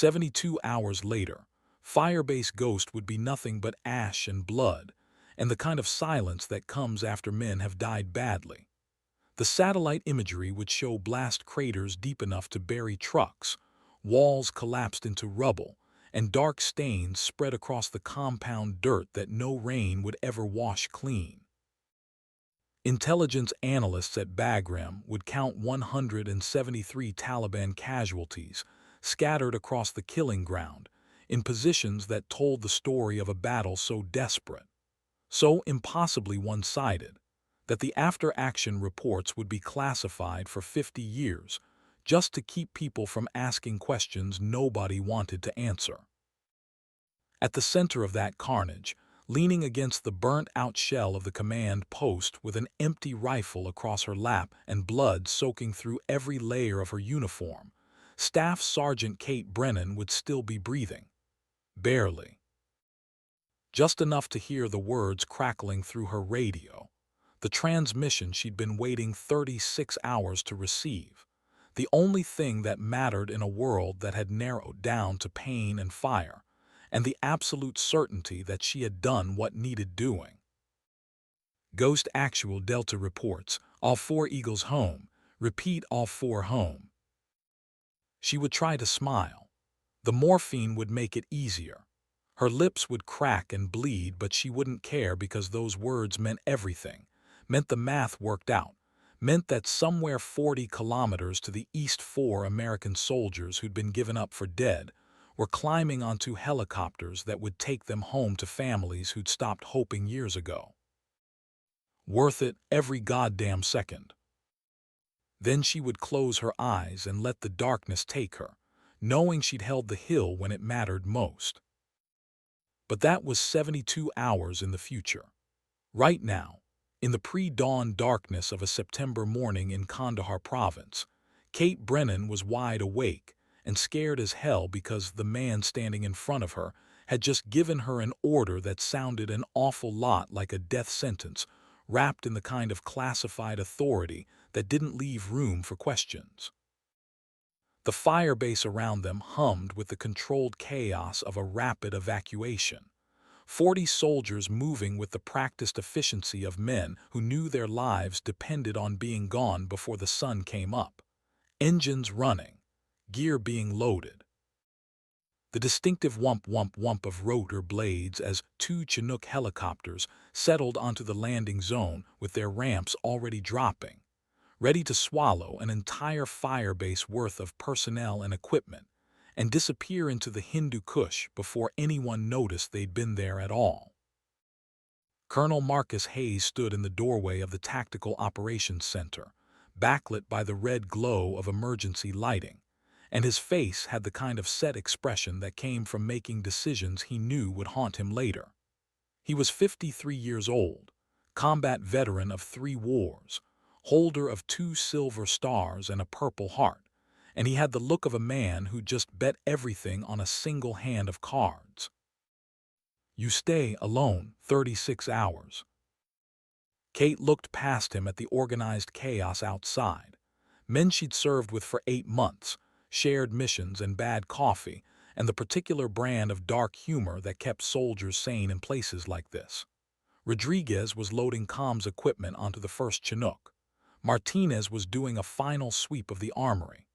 72 hours later, Firebase Ghost would be nothing but ash and blood, and the kind of silence that comes after men have died badly. The satellite imagery would show blast craters deep enough to bury trucks, walls collapsed into rubble, and dark stains spread across the compound dirt that no rain would ever wash clean. Intelligence analysts at Bagram would count 173 Taliban casualties scattered across the killing ground, in positions that told the story of a battle so desperate, so impossibly one-sided, that the after-action reports would be classified for 50 years, just to keep people from asking questions nobody wanted to answer. At the center of that carnage, leaning against the burnt-out shell of the command post with an empty rifle across her lap and blood soaking through every layer of her uniform, Staff Sergeant Kate Brennan would still be breathing. Barely. Just enough to hear the words crackling through her radio, the transmission she'd been waiting 36 hours to receive, the only thing that mattered in a world that had narrowed down to pain and fire, and the absolute certainty that she had done what needed doing. Ghost Actual Delta reports, all 4 Eagles home, repeat all 4 home. She would try to smile. The morphine would make it easier. Her lips would crack and bleed, but she wouldn't care because those words meant everything, meant the math worked out, meant that somewhere 40 kilometers to the east 4 American soldiers who'd been given up for dead were climbing onto helicopters that would take them home to families who'd stopped hoping years ago. Worth it every goddamn second. Then she would close her eyes and let the darkness take her, knowing she'd held the hill when it mattered most. But that was 72 hours in the future. Right now, in the pre-dawn darkness of a September morning in Kandahar province, Kate Brennan was wide awake and scared as hell because the man standing in front of her had just given her an order that sounded an awful lot like a death sentence, wrapped in the kind of classified authority that didn't leave room for questions. The firebase around them hummed with the controlled chaos of a rapid evacuation. 40 soldiers moving with the practiced efficiency of men who knew their lives depended on being gone before the sun came up. Engines running, gear being loaded. The distinctive whump-whump-whump of rotor blades as 2 Chinook helicopters settled onto the landing zone with their ramps already dropping, ready to swallow an entire firebase worth of personnel and equipment, and disappear into the Hindu Kush before anyone noticed they'd been there at all. Colonel Marcus Hayes stood in the doorway of the Tactical Operations Center, backlit by the red glow of emergency lighting, and his face had the kind of set expression that came from making decisions he knew would haunt him later. He was 53 years old, combat veteran of 3 wars, holder of 2 silver stars and a Purple Heart, and he had the look of a man who just bet everything on a single hand of cards. You stay alone 36 hours. Kate looked past him at the organized chaos outside. Men she'd served with for 8 months, shared missions and bad coffee, and the particular brand of dark humor that kept soldiers sane in places like this. Rodriguez was loading comms equipment onto the first Chinook. Martinez was doing a final sweep of the armory.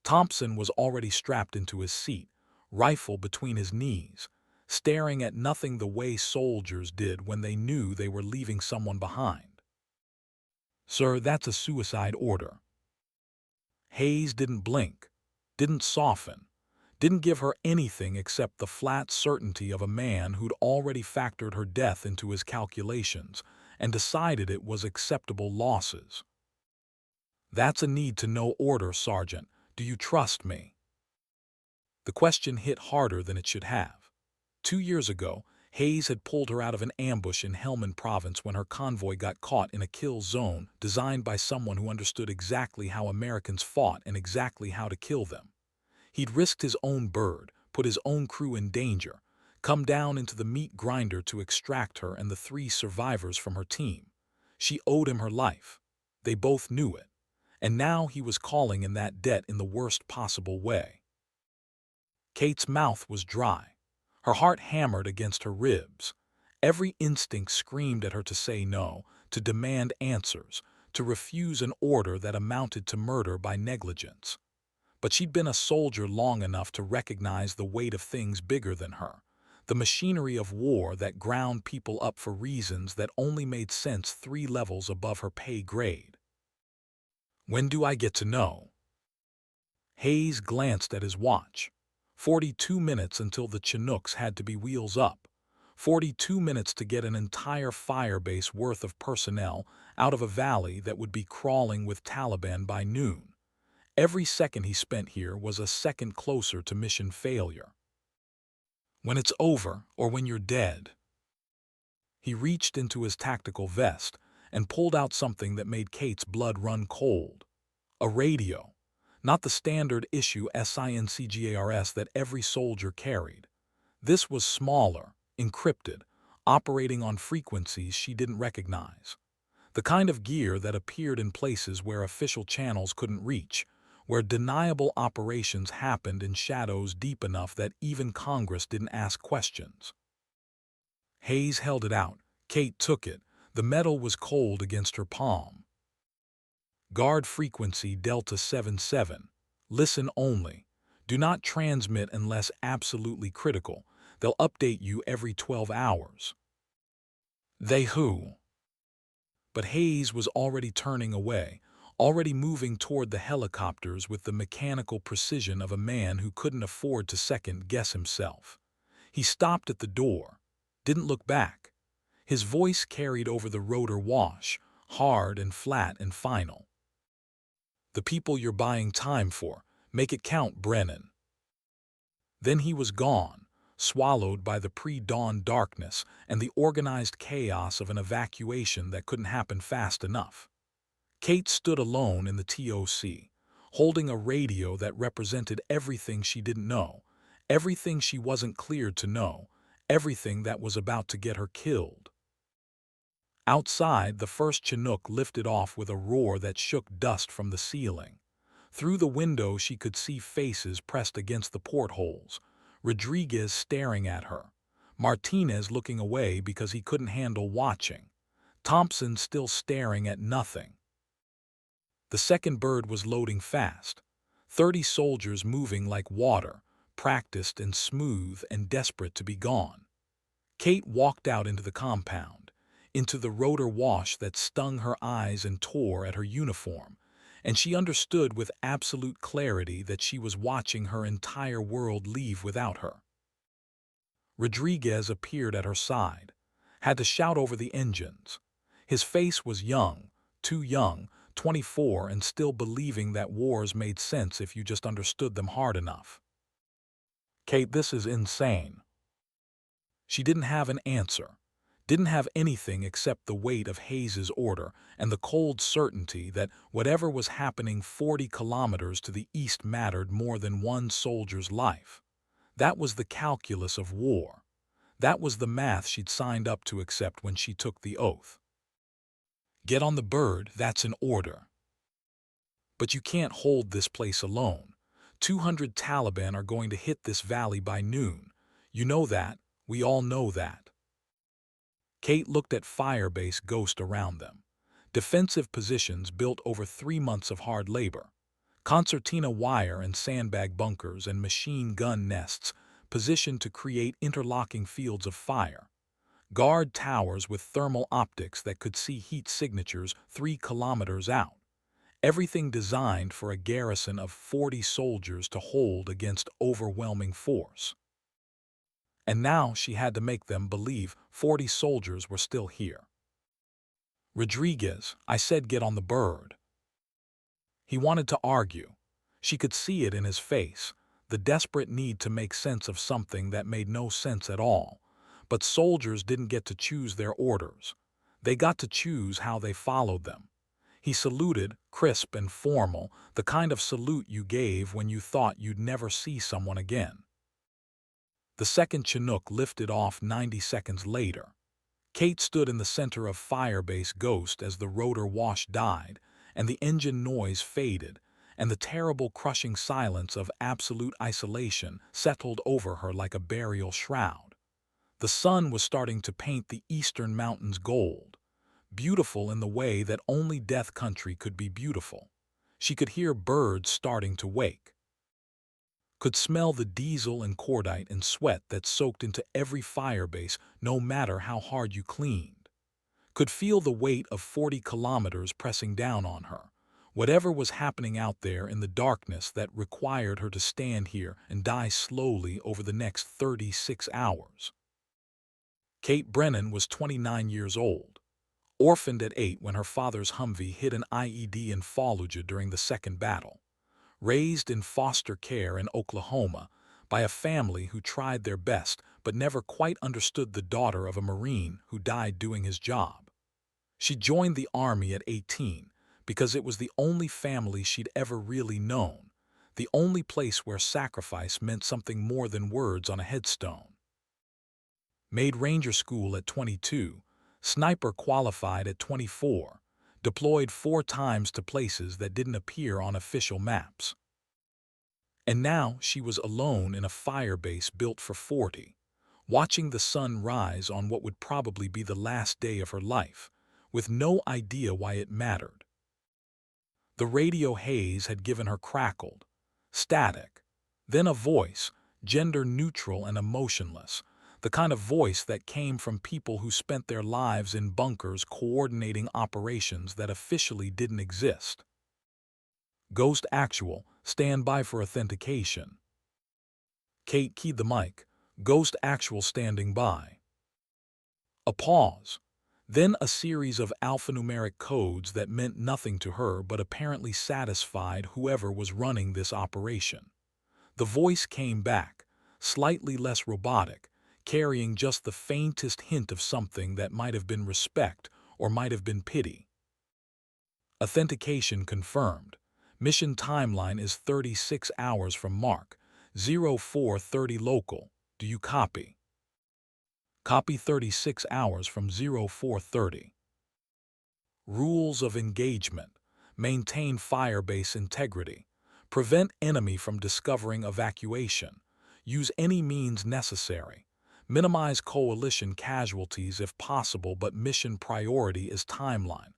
Thompson was already strapped into his seat, rifle between his knees, staring at nothing the way soldiers did when they knew they were leaving someone behind. "Sir, that's a suicide order." Hayes didn't blink, didn't soften, didn't give her anything except the flat certainty of a man who'd already factored her death into his calculations and decided it was acceptable losses. "That's a need-to-know order, Sergeant. Do you trust me?" The question hit harder than it should have. 2 years ago, Hayes had pulled her out of an ambush in Helmand Province when her convoy got caught in a kill zone designed by someone who understood exactly how Americans fought and exactly how to kill them. He'd risked his own bird, put his own crew in danger, come down into the meat grinder to extract her and the 3 survivors from her team. She owed him her life. They both knew it. And now he was calling in that debt in the worst possible way. Kate's mouth was dry. Her heart hammered against her ribs. Every instinct screamed at her to say no, to demand answers, to refuse an order that amounted to murder by negligence. But she'd been a soldier long enough to recognize the weight of things bigger than her, the machinery of war that ground people up for reasons that only made sense 3 levels above her pay grade. When do I get to know? Hayes glanced at his watch. 42 minutes until the Chinooks had to be wheels up. 42 minutes to get an entire firebase worth of personnel out of a valley that would be crawling with Taliban by noon. Every second he spent here was a second closer to mission failure. When it's over, or when you're dead. He reached into his tactical vest and pulled out something that made Kate's blood run cold. A radio. Not the standard issue SINCGARS that every soldier carried. This was smaller, encrypted, operating on frequencies she didn't recognize. The kind of gear that appeared in places where official channels couldn't reach, where deniable operations happened in shadows deep enough that even Congress didn't ask questions. Hayes held it out. Kate took it. The metal was cold against her palm. Guard frequency Delta 77. Listen only. Do not transmit unless absolutely critical. They'll update you every 12 hours. They who? But Hayes was already turning away, already moving toward the helicopters with the mechanical precision of a man who couldn't afford to second-guess himself. He stopped at the door, didn't look back. His voice carried over the rotor wash, hard and flat and final. The people you're buying time for, make it count, Brennan. Then he was gone, swallowed by the pre-dawn darkness and the organized chaos of an evacuation that couldn't happen fast enough. Kate stood alone in the TOC, holding a radio that represented everything she didn't know, everything she wasn't cleared to know, everything that was about to get her killed. Outside, the first Chinook lifted off with a roar that shook dust from the ceiling. Through the window she could see faces pressed against the portholes, Rodriguez staring at her, Martinez looking away because he couldn't handle watching, Thompson still staring at nothing. The second bird was loading fast, 30 soldiers moving like water, practiced and smooth and desperate to be gone. Kate walked out into the compound, into the rotor wash that stung her eyes and tore at her uniform, and she understood with absolute clarity that she was watching her entire world leave without her. Rodriguez appeared at her side, had to shout over the engines. His face was young, too young, 24 and still believing that wars made sense if you just understood them hard enough. Kate, this is insane. She didn't have an answer, didn't have anything except the weight of Hayes's order and the cold certainty that whatever was happening 40 kilometers to the east mattered more than one soldier's life. That was the calculus of war. That was the math she'd signed up to accept when she took the oath. Get on the bird, that's an order. But you can't hold this place alone. 200 Taliban are going to hit this valley by noon. You know that, we all know that. Kate looked at Firebase Ghost around them. Defensive positions built over 3 months of hard labor. Concertina wire and sandbag bunkers and machine gun nests positioned to create interlocking fields of fire. Guard towers with thermal optics that could see heat signatures 3 kilometers out. Everything designed for a garrison of 40 soldiers to hold against overwhelming force. And now she had to make them believe 40 soldiers were still here. Rodriguez, I said get on the bird. He wanted to argue. She could see it in his face, the desperate need to make sense of something that made no sense at all. But soldiers didn't get to choose their orders. They got to choose how they followed them. He saluted, crisp and formal, the kind of salute you gave when you thought you'd never see someone again. The second Chinook lifted off 90 seconds later. Kate stood in the center of Firebase Ghost as the rotor wash died and the engine noise faded, and the terrible crushing silence of absolute isolation settled over her like a burial shroud. The sun was starting to paint the eastern mountains gold, beautiful in the way that only Death Country could be beautiful. She could hear birds starting to wake, could smell the diesel and cordite and sweat that soaked into every firebase no matter how hard you cleaned, could feel the weight of 40 kilometers pressing down on her, whatever was happening out there in the darkness that required her to stand here and die slowly over the next 36 hours. Kate Brennan was 29 years old, orphaned at 8 when her father's Humvee hit an IED in Fallujah during the Second Battle, raised in foster care in Oklahoma by a family who tried their best but never quite understood the daughter of a Marine who died doing his job. She joined the Army at 18 because it was the only family she'd ever really known, the only place where sacrifice meant something more than words on a headstone. Made Ranger School at 22, sniper qualified at 24, deployed 4 times to places that didn't appear on official maps. And now she was alone in a firebase built for 40, watching the sun rise on what would probably be the last day of her life, with no idea why it mattered. The radio haze had given her crackled, static, then a voice, gender-neutral and emotionless, the kind of voice that came from people who spent their lives in bunkers coordinating operations that officially didn't exist. Ghost Actual, stand by for authentication. Kate keyed the mic. Ghost Actual standing by. A pause. Then a series of alphanumeric codes that meant nothing to her but apparently satisfied whoever was running this operation. The voice came back, slightly less robotic, carrying just the faintest hint of something that might have been respect or might have been pity. Authentication confirmed. Mission timeline is 36 hours from mark, 0430 local. Do you copy? Copy 36 hours from 0430. Rules of engagement. Maintain firebase integrity. Prevent enemy from discovering evacuation. Use any means necessary. Minimize coalition casualties if possible, but mission priority is timeline.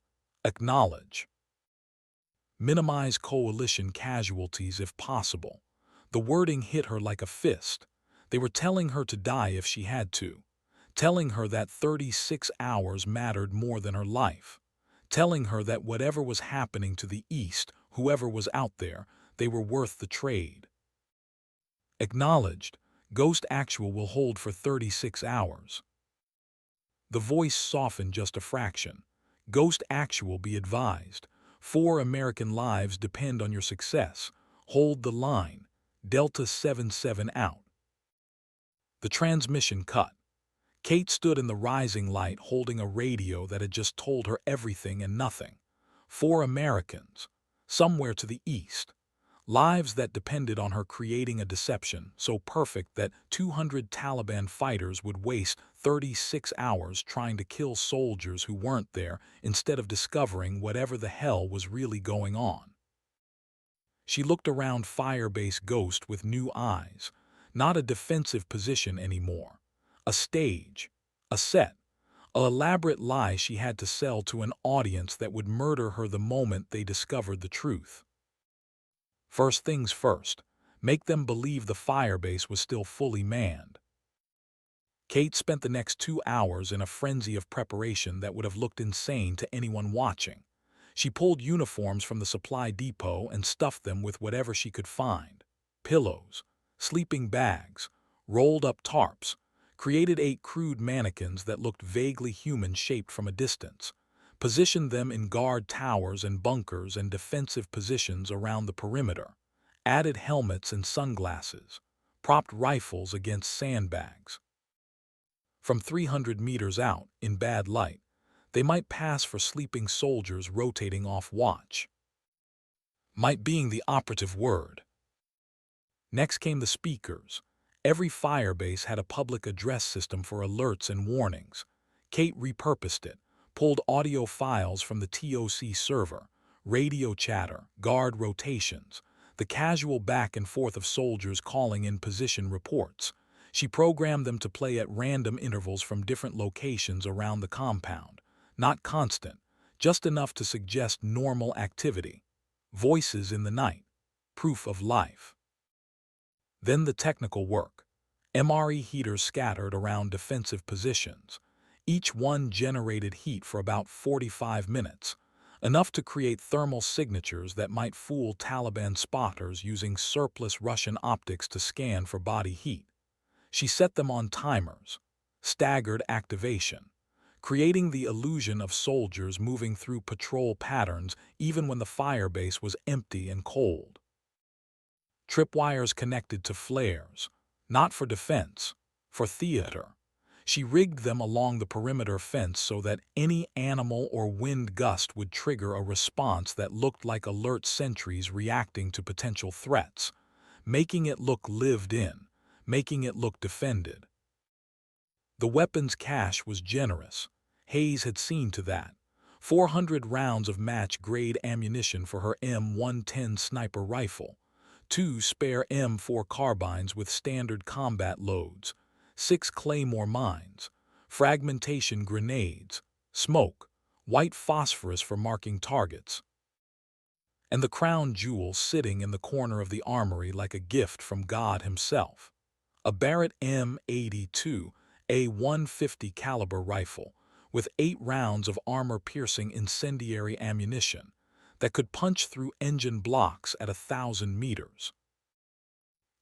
Acknowledge. Minimize coalition casualties if possible. The wording hit her like a fist. They were telling her to die if she had to. Telling her that 36 hours mattered more than her life. Telling her that whatever was happening to the East, whoever was out there, they were worth the trade. Acknowledged. Ghost Actual will hold for 36 hours. The voice softened just a fraction. Ghost Actual, be advised. 4 American lives depend on your success. Hold the line. Delta 77 out. The transmission cut. Kate stood in the rising light holding a radio that had just told her everything and nothing. 4 Americans, somewhere to the east. Lives that depended on her creating a deception so perfect that 200 Taliban fighters would waste 36 hours trying to kill soldiers who weren't there instead of discovering whatever the hell was really going on. She looked around Firebase Ghost with new eyes. Not a defensive position anymore. A stage, a set, an elaborate lie she had to sell to an audience that would murder her the moment they discovered the truth. First things first, make them believe the firebase was still fully manned. Kate spent the next 2 hours in a frenzy of preparation that would have looked insane to anyone watching. She pulled uniforms from the supply depot and stuffed them with whatever she could find. Pillows, sleeping bags, rolled up tarps, created 8 crude mannequins that looked vaguely human-shaped from a distance, positioned them in guard towers and bunkers and defensive positions around the perimeter, added helmets and sunglasses, propped rifles against sandbags. From 300 meters out, in bad light, they might pass for sleeping soldiers rotating off watch. Might being the operative word. Next came the speakers. Every firebase had a public address system for alerts and warnings. Kate repurposed it, pulled audio files from the TOC server, radio chatter, guard rotations, the casual back and forth of soldiers calling in position reports. She programmed them to play at random intervals from different locations around the compound. Not constant, just enough to suggest normal activity. Voices in the night. Proof of life. Then the technical work. MRE heaters scattered around defensive positions. Each one generated heat for about 45 minutes, enough to create thermal signatures that might fool Taliban spotters using surplus Russian optics to scan for body heat. She set them on timers, staggered activation, creating the illusion of soldiers moving through patrol patterns even when the firebase was empty and cold. Tripwires connected to flares, not for defense, for theater. She rigged them along the perimeter fence so that any animal or wind gust would trigger a response that looked like alert sentries reacting to potential threats, making it look lived in, making it look defended. The weapons cache was generous. Hayes had seen to that. 400 rounds of match-grade ammunition for her M110 sniper rifle, 2 spare M4 carbines with standard combat loads, 6 claymore mines, fragmentation grenades, smoke, white phosphorus for marking targets, and the crown jewel sitting in the corner of the armory like a gift from God himself. A Barrett M82 A150 caliber rifle with 8 rounds of armor-piercing incendiary ammunition that could punch through engine blocks at 1,000 meters.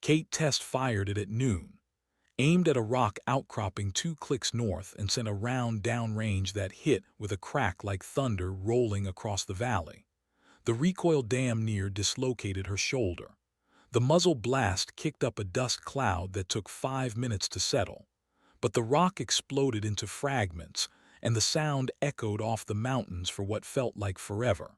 Kate test-fired it at noon, aimed at a rock outcropping 2 clicks north and sent a round downrange that hit with a crack like thunder rolling across the valley. The recoil damn near dislocated her shoulder. The muzzle blast kicked up a dust cloud that took 5 minutes to settle, but the rock exploded into fragments, and the sound echoed off the mountains for what felt like forever.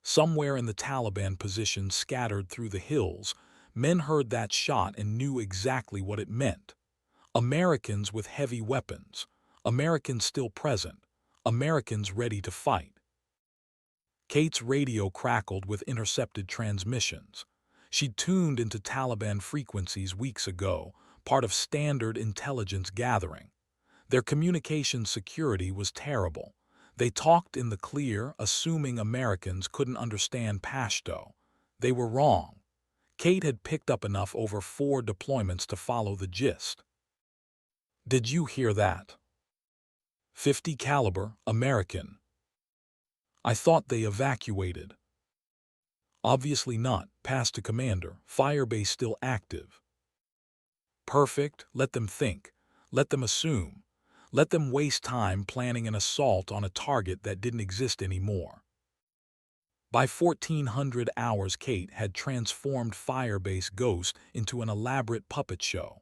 Somewhere in the Taliban position scattered through the hills, men heard that shot and knew exactly what it meant. Americans with heavy weapons, Americans still present, Americans ready to fight. Kate's radio crackled with intercepted transmissions. She'd tuned into Taliban frequencies weeks ago, part of standard intelligence gathering. Their communication security was terrible. They talked in the clear, assuming Americans couldn't understand Pashto. They were wrong. Kate had picked up enough over 4 deployments to follow the gist. Did you hear that? 50 caliber, American. I thought they evacuated. Obviously not, passed to commander, firebase still active. Perfect, let them think, let them assume, let them waste time planning an assault on a target that didn't exist anymore. By 1400 hours, Kate had transformed Firebase Ghost into an elaborate puppet show.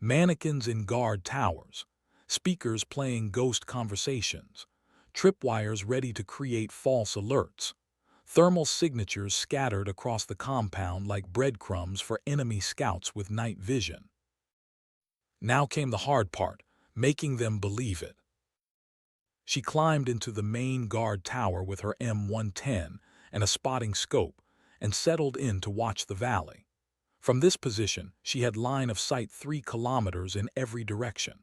Mannequins in guard towers, speakers playing ghost conversations, tripwires ready to create false alerts, thermal signatures scattered across the compound like breadcrumbs for enemy scouts with night vision. Now came the hard part, making them believe it. She climbed into the main guard tower with her M110 and a spotting scope and settled in to watch the valley. From this position, she had line of sight 3 kilometers in every direction,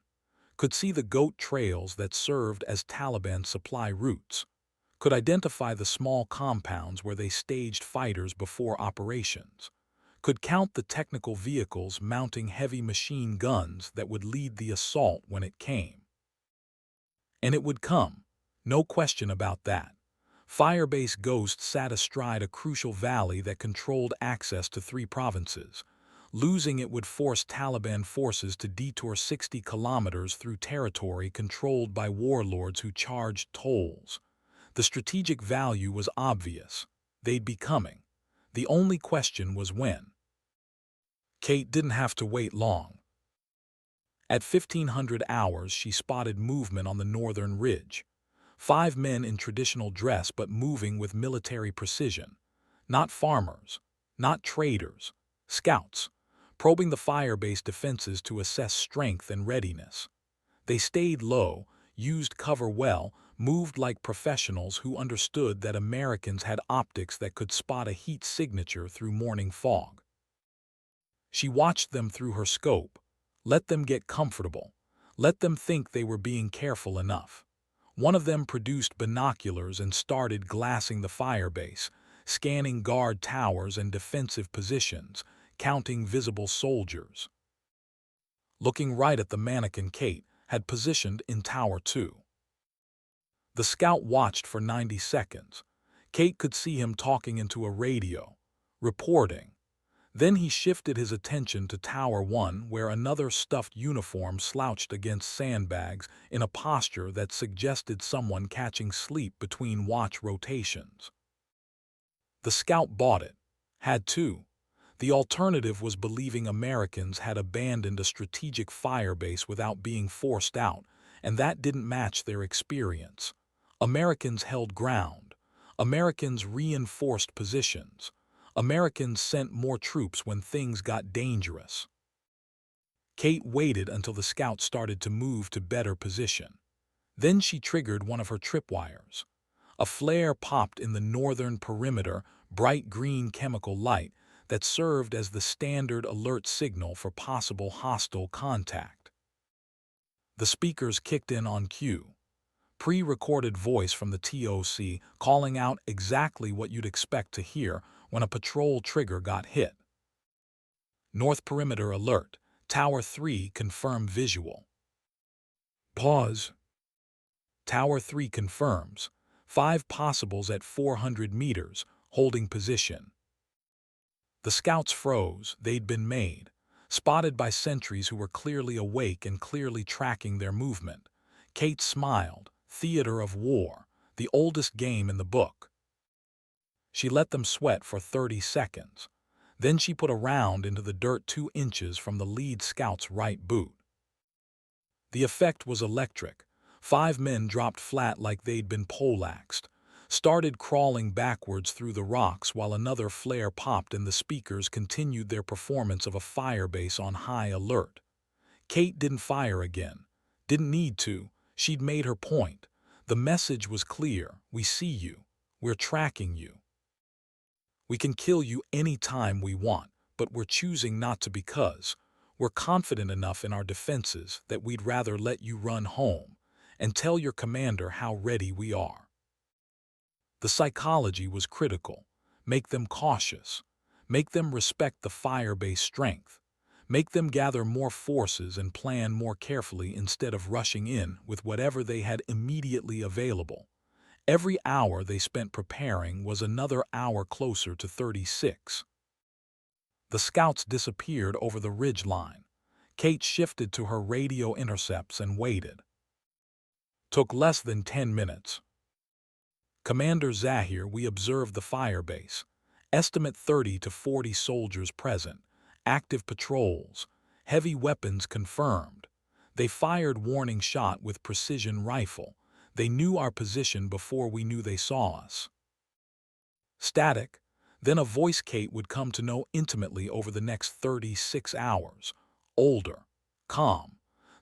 could see the goat trails that served as Taliban supply routes, could identify the small compounds where they staged fighters before operations, could count the technical vehicles mounting heavy machine guns that would lead the assault when it came. And it would come, no question about that. Firebase Ghost sat astride a crucial valley that controlled access to 3 provinces. Losing it would force Taliban forces to detour 60 kilometers through territory controlled by warlords who charged tolls. The strategic value was obvious. They'd be coming. The only question was when. Kate didn't have to wait long. At 1500 hours, she spotted movement on the northern ridge. 5 men in traditional dress but moving with military precision. Not farmers, not traders, scouts, probing the firebase defenses to assess strength and readiness. They stayed low, used cover well, moved like professionals who understood that Americans had optics that could spot a heat signature through morning fog. She watched them through her scope, let them get comfortable, let them think they were being careful enough. One of them produced binoculars and started glassing the firebase, scanning guard towers and defensive positions, counting visible soldiers. Looking right at the mannequin Kate had positioned in Tower 2. The scout watched for 90 seconds. Kate could see him talking into a radio, reporting. Then he shifted his attention to Tower 1, where another stuffed uniform slouched against sandbags in a posture that suggested someone catching sleep between watch rotations. The scout bought it. Had to. The alternative was believing Americans had abandoned a strategic firebase without being forced out, and that didn't match their experience. Americans held ground. Americans reinforced positions. Americans sent more troops when things got dangerous. Kate waited until the scout started to move to better position. Then she triggered one of her tripwires. A flare popped in the northern perimeter, bright green chemical light that served as the standard alert signal for possible hostile contact. The speakers kicked in on cue. Pre-recorded voice from the TOC calling out exactly what you'd expect to hear when a patrol trigger got hit. North Perimeter alert. Tower 3 confirm visual. Pause. Tower 3 confirms. 5 possibles at 400 meters, holding position. The scouts froze. They'd been made. Spotted by sentries who were clearly awake and clearly tracking their movement. Kate smiled. Theater of war. The oldest game in the book. She let them sweat for 30 seconds. Then she put a round into the dirt 2 inches from the lead scout's right boot. The effect was electric. 5 men dropped flat like they'd been poleaxed, started crawling backwards through the rocks while another flare popped and the speakers continued their performance of a firebase on high alert. Kate didn't fire again. Didn't need to. She'd made her point. The message was clear. We see you. We're tracking you. We can kill you any time we want, but we're choosing not to because we're confident enough in our defenses that we'd rather let you run home and tell your commander how ready we are. The psychology was critical. Make them cautious. Make them respect the firebase strength. Make them gather more forces and plan more carefully instead of rushing in with whatever they had immediately available. Every hour they spent preparing was another hour closer to 36. The scouts disappeared over the ridge line. Kate shifted to her radio intercepts and waited. Took less than 10 minutes. Commander Zahir, we observed the firebase. Estimate 30 to 40 soldiers present. Active patrols. Heavy weapons confirmed. They fired warning shot with precision rifle. They knew our position before we knew they saw us. Static. Then a voice Kate would come to know intimately over the next 36 hours. Older. Calm.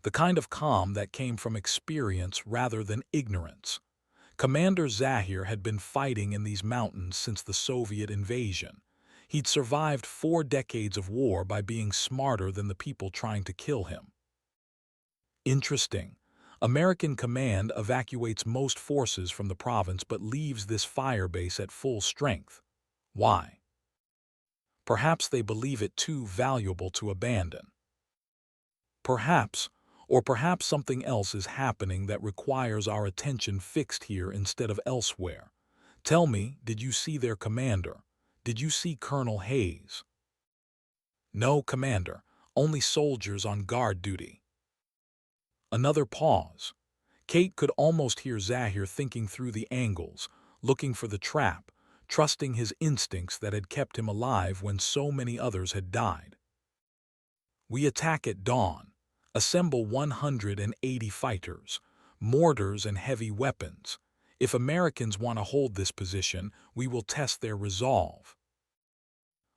The kind of calm that came from experience rather than ignorance. Commander Zahir had been fighting in these mountains since the Soviet invasion. He'd survived 4 decades of war by being smarter than the people trying to kill him. Interesting. American command evacuates most forces from the province but leaves this firebase at full strength. Why? Perhaps they believe it too valuable to abandon. Perhaps, or perhaps something else is happening that requires our attention fixed here instead of elsewhere. Tell me, did you see their commander? Did you see Colonel Hayes? No, Commander. Only soldiers on guard duty. Another pause. Kate could almost hear Zahir thinking through the angles, looking for the trap, trusting his instincts that had kept him alive when so many others had died. We attack at dawn. Assemble 180 fighters, mortars and heavy weapons. If Americans want to hold this position, we will test their resolve.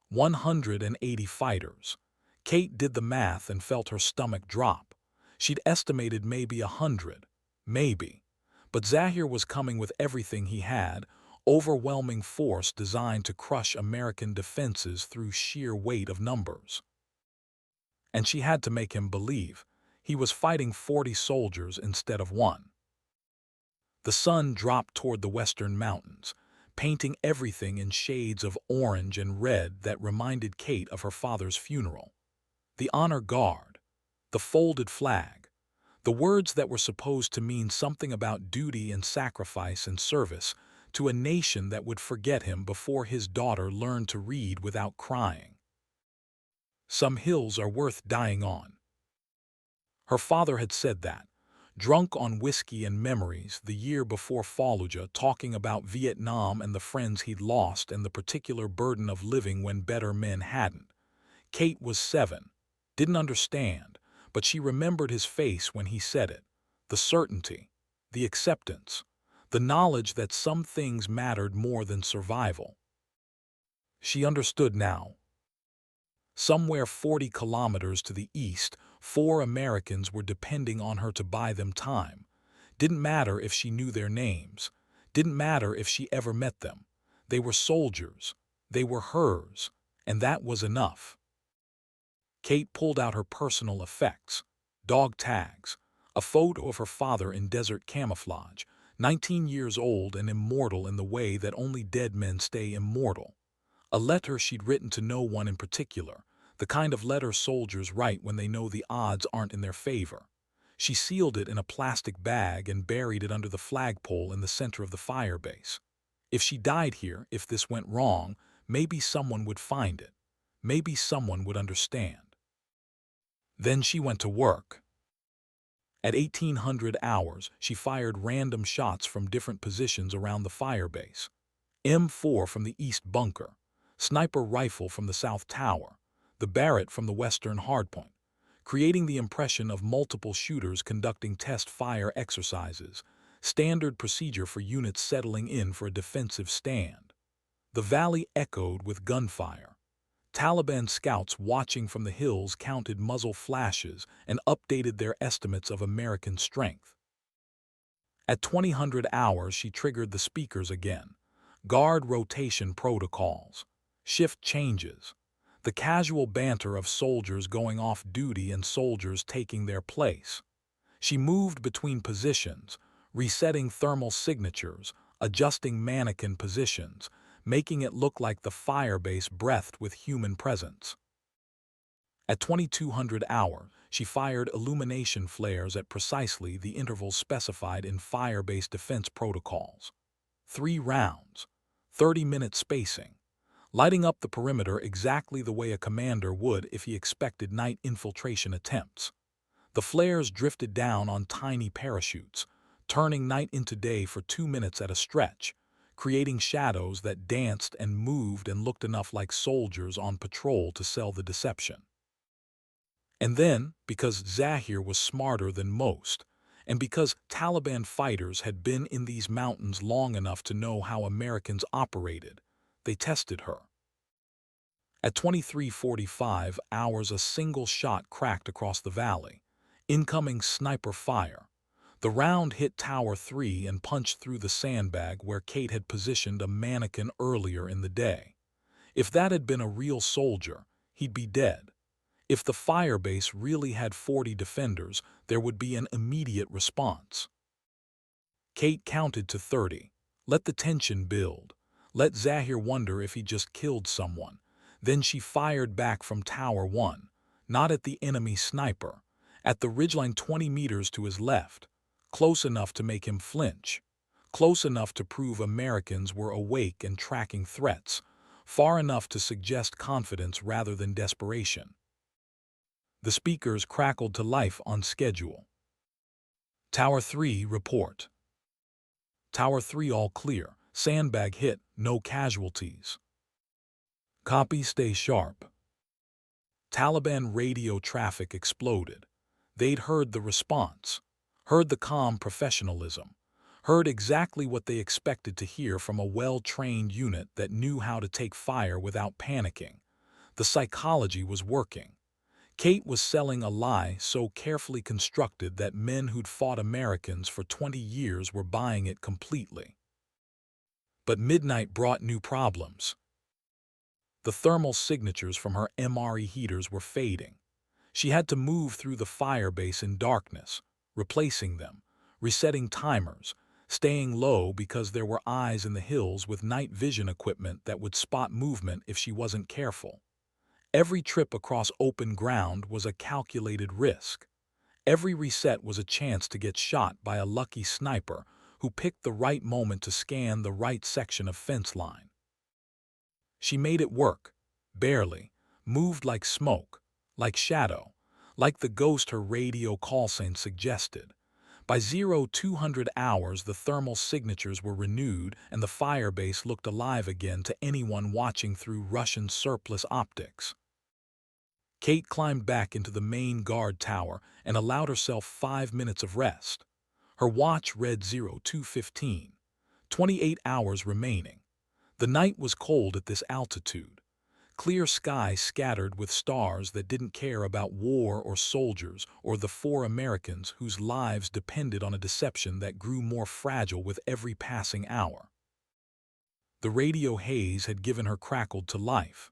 180 fighters. Kate did the math and felt her stomach drop. She'd estimated maybe 100, maybe. But Zahir was coming with everything he had, overwhelming force designed to crush American defenses through sheer weight of numbers. And she had to make him believe he was fighting 40 soldiers instead of one. The sun dropped toward the western mountains, painting everything in shades of orange and red that reminded Kate of her father's funeral. The honor guard, the folded flag, the words that were supposed to mean something about duty and sacrifice and service to a nation that would forget him before his daughter learned to read without crying. Some hills are worth dying on. Her father had said that, drunk on whiskey and memories the year before Fallujah, talking about Vietnam and the friends he'd lost and the particular burden of living when better men hadn't. Kate was 7, didn't understand, but she remembered his face when he said it, the certainty, the acceptance, the knowledge that some things mattered more than survival. She understood now. Somewhere 40 kilometers to the east, 4 Americans were depending on her to buy them time. Didn't matter if she knew their names. Didn't matter if she ever met them. They were soldiers. They were hers. And that was enough. Kate pulled out her personal effects, dog tags, a photo of her father in desert camouflage, 19 years old and immortal in the way that only dead men stay immortal. A letter she'd written to no one in particular, the kind of letter soldiers write when they know the odds aren't in their favor. She sealed it in a plastic bag and buried it under the flagpole in the center of the firebase. If she died here, if this went wrong, maybe someone would find it. Maybe someone would understand. Then she went to work. At 1800 hours, she fired random shots from different positions around the firebase. M4 from the east bunker, sniper rifle from the south tower, the Barrett from the western hardpoint, creating the impression of multiple shooters conducting test fire exercises, standard procedure for units settling in for a defensive stand. The valley echoed with gunfire. Taliban scouts watching from the hills counted muzzle flashes and updated their estimates of American strength. At 2000 hours, she triggered the speakers again. Guard rotation protocols, shift changes, the casual banter of soldiers going off duty and soldiers taking their place. She moved between positions, resetting thermal signatures, adjusting mannequin positions, making it look like the firebase breathed with human presence. At 2200 hours, she fired illumination flares at precisely the intervals specified in firebase defense protocols. 3 rounds, 30-minute spacing, lighting up the perimeter exactly the way a commander would if he expected night infiltration attempts. The flares drifted down on tiny parachutes, turning night into day for 2 minutes at a stretch, creating shadows that danced and moved and looked enough like soldiers on patrol to sell the deception. And then, because Zahir was smarter than most, and because Taliban fighters had been in these mountains long enough to know how Americans operated, they tested her. At 23:45 hours, a single shot cracked across the valley. Incoming sniper fire. The round hit Tower 3 and punched through the sandbag where Kate had positioned a mannequin earlier in the day. If that had been a real soldier, he'd be dead. If the firebase really had 40 defenders, there would be an immediate response. Kate counted to 30. Let the tension build. Let Zahir wonder if he just killed someone. Then she fired back from Tower 1, not at the enemy sniper, at the ridgeline 20 meters to his left, close enough to make him flinch, close enough to prove Americans were awake and tracking threats, far enough to suggest confidence rather than desperation. The speakers crackled to life on schedule. Tower 3, report. Tower 3, all clear. Sandbag hit, no casualties. Copy, stay sharp. Taliban radio traffic exploded. They'd heard the response, heard the calm professionalism, heard exactly what they expected to hear from a well-trained unit that knew how to take fire without panicking. The psychology was working. Kate was selling a lie so carefully constructed that men who'd fought Americans for 20 years were buying it completely. But midnight brought new problems. The thermal signatures from her MRE heaters were fading. She had to move through the firebase in darkness, replacing them, resetting timers, staying low because there were eyes in the hills with night vision equipment that would spot movement if she wasn't careful. Every trip across open ground was a calculated risk. Every reset was a chance to get shot by a lucky sniper who picked the right moment to scan the right section of fence line. She made it work, barely, moved like smoke, like shadow, like the ghost her radio call sign suggested. By 0200 hours, the thermal signatures were renewed and the firebase looked alive again to anyone watching through Russian surplus optics. Kate climbed back into the main guard tower and allowed herself 5 minutes of rest. Her watch read 0215, 28 hours remaining. The night was cold at this altitude. Clear sky scattered with stars that didn't care about war or soldiers or the 4 Americans whose lives depended on a deception that grew more fragile with every passing hour. The radio haze had given her crackled to life.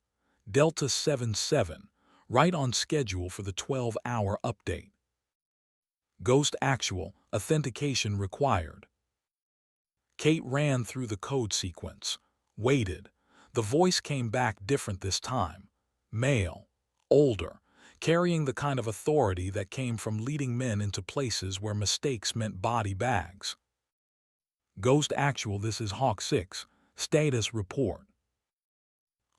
Delta 77, right on schedule for the 12-hour update. Ghost actual, authentication required. Kate ran through the code sequence, waited. The voice came back different this time. Male, older, carrying the kind of authority that came from leading men into places where mistakes meant body bags. Ghost actual, this is Hawk 6. Status report.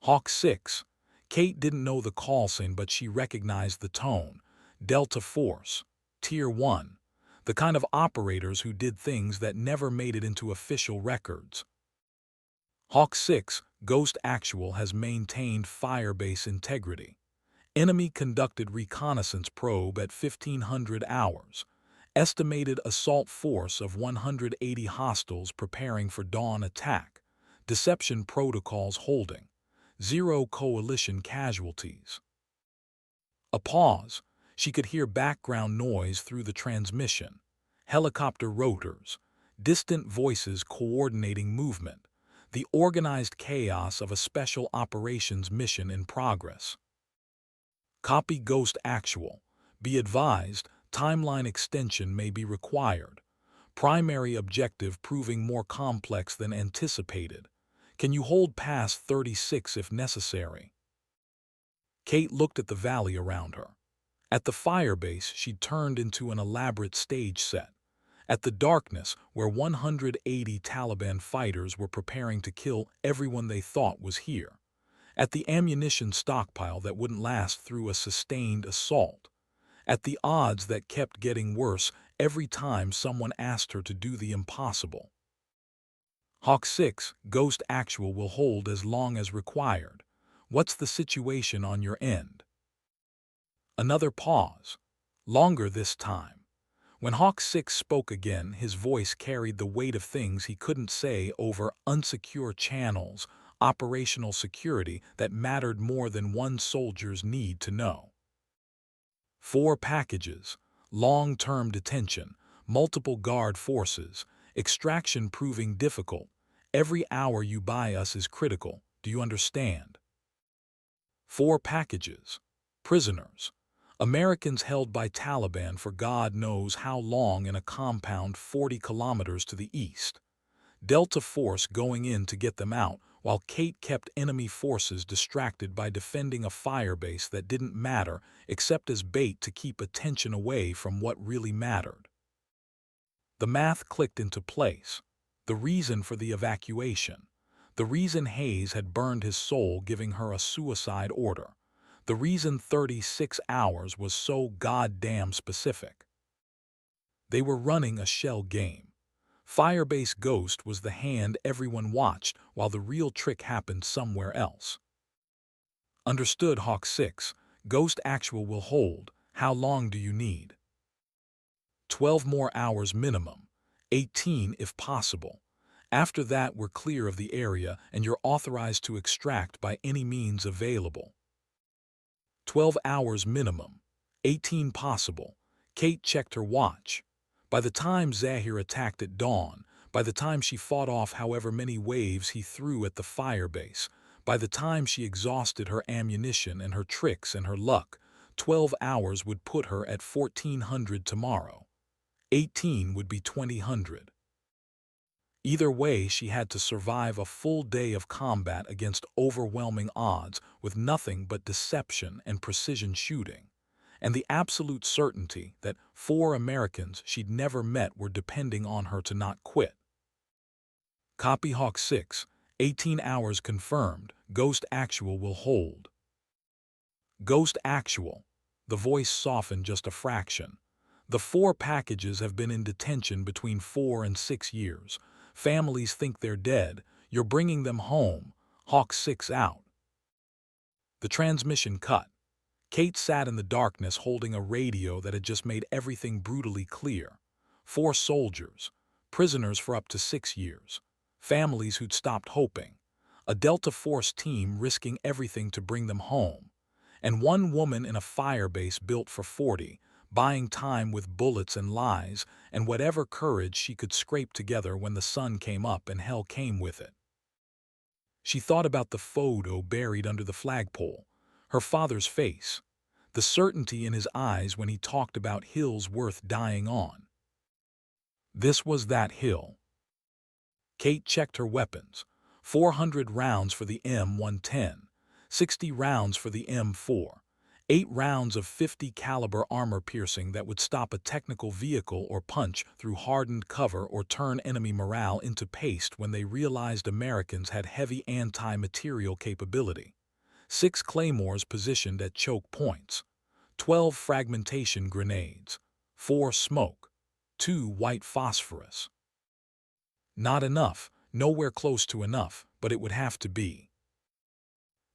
Hawk 6. Kate didn't know the call sign, but she recognized the tone. Delta Force. Tier 1. The kind of operators who did things that never made it into official records. Hawk 6, Ghost Actual has maintained firebase integrity. Enemy conducted reconnaissance probe at 1500 hours. Estimated assault force of 180 hostiles preparing for dawn attack. Deception protocols holding. 0 coalition casualties. A pause. She could hear background noise through the transmission. Helicopter rotors. Distant voices coordinating movement. The organized chaos of a special operations mission in progress. Copy Ghost Actual. Be advised, timeline extension may be required. Primary objective proving more complex than anticipated. Can you hold past 36 if necessary? Kate looked at the valley around her. At the firebase, she'd turned into an elaborate stage set. At the darkness, where 180 Taliban fighters were preparing to kill everyone they thought was here. At the ammunition stockpile that wouldn't last through a sustained assault. At the odds that kept getting worse every time someone asked her to do the impossible. Hawk 6, Ghost Actual will hold as long as required. What's the situation on your end? Another pause. Longer this time. When Hawk 6 spoke again, his voice carried the weight of things he couldn't say over unsecure channels, operational security that mattered more than one soldier's need to know. 4 packages, long-term detention, multiple guard forces, extraction proving difficult. Every hour you buy us is critical, do you understand? 4 packages, prisoners. Americans held by Taliban for God knows how long in a compound 40 kilometers to the east. Delta Force going in to get them out, while Kate kept enemy forces distracted by defending a firebase that didn't matter except as bait to keep attention away from what really mattered. The math clicked into place. The reason for the evacuation. The reason Hayes had burned his soul giving her a suicide order. The reason 36 hours was so goddamn specific. They were running a shell game. Firebase Ghost was the hand everyone watched while the real trick happened somewhere else. Understood, Hawk 6. Ghost Actual will hold. How long do you need? 12 more hours minimum. 18 if possible. After that, we're clear of the area and you're authorized to extract by any means available. 12 hours minimum, 18 possible. Kate checked her watch. By the time Zahir attacked at dawn, by the time she fought off however many waves he threw at the firebase, by the time she exhausted her ammunition and her tricks and her luck, 12 hours would put her at 1400 tomorrow. 18 would be 2000. Either way, she had to survive a full day of combat against overwhelming odds with nothing but deception and precision shooting, and the absolute certainty that 4 Americans she'd never met were depending on her to not quit. Copy Hawk 6, 18 hours confirmed, Ghost Actual will hold. Ghost Actual. The voice softened just a fraction. The 4 packages have been in detention between 4 and 6 years. Families think they're dead. You're bringing them home. Hawk 6 out. The transmission cut. Kate sat in the darkness holding a radio that had just made everything brutally clear. 4 soldiers. Prisoners for up to 6 years. Families who'd stopped hoping. A Delta Force team risking everything to bring them home. And 1 woman in a firebase built for 40, buying time with bullets and lies and whatever courage she could scrape together when the sun came up and hell came with it. She thought about the photo buried under the flagpole, her father's face, the certainty in his eyes when he talked about hills worth dying on. This was that hill. Kate checked her weapons. 400 rounds for the M110, 60 rounds for the M4, 8 rounds of 50 caliber armor piercing that would stop a technical vehicle or punch through hardened cover or turn enemy morale into paste when they realized Americans had heavy anti-material capability. 6 claymores positioned at choke points, 12 fragmentation grenades, 4 smoke, 2 white phosphorus. Not enough, nowhere close to enough, but it would have to be.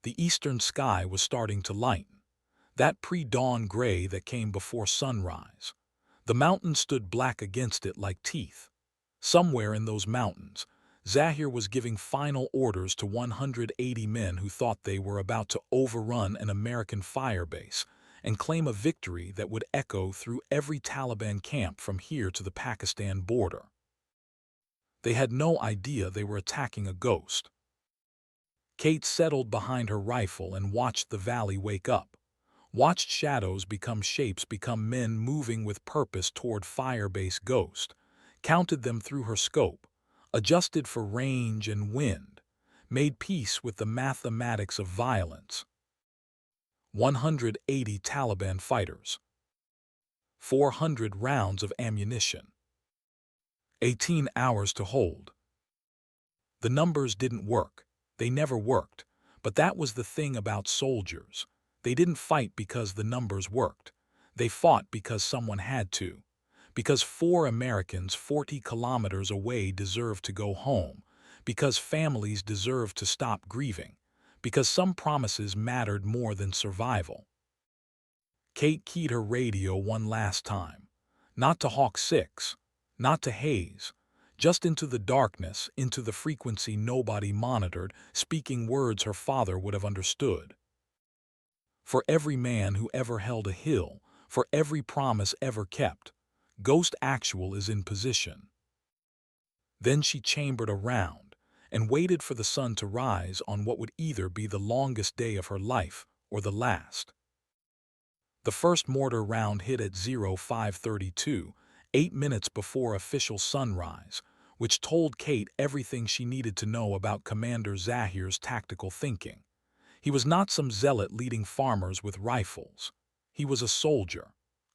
The eastern sky was starting to lighten, that pre-dawn gray that came before sunrise. The mountains stood black against it like teeth. Somewhere in those mountains, Zahir was giving final orders to 180 men who thought they were about to overrun an American firebase and claim a victory that would echo through every Taliban camp from here to the Pakistan border. They had no idea they were attacking a ghost. Kate settled behind her rifle and watched the valley wake up, watched shadows become shapes, become men moving with purpose toward Firebase Ghost, counted them through her scope, adjusted for range and wind, made peace with the mathematics of violence. 180 Taliban fighters. 400 rounds of ammunition. 18 hours to hold. The numbers didn't work. They never worked. But that was the thing about soldiers. They didn't fight because the numbers worked. They fought because someone had to. Because 4 Americans 40 kilometers away deserved to go home. Because families deserved to stop grieving. Because some promises mattered more than survival. Kate keyed her radio one last time. Not to Hawk 6. Not to haze. Just into the darkness, into the frequency nobody monitored, speaking words her father would have understood. For every man who ever held a hill, for every promise ever kept, Ghost Actual is in position. Then she chambered around and waited for the sun to rise on what would either be the longest day of her life or the last. The first mortar round hit at 0532, 8 minutes before official sunrise, which told Kate everything she needed to know about Commander Zahir's tactical thinking. He was not some zealot leading farmers with rifles. He was a soldier,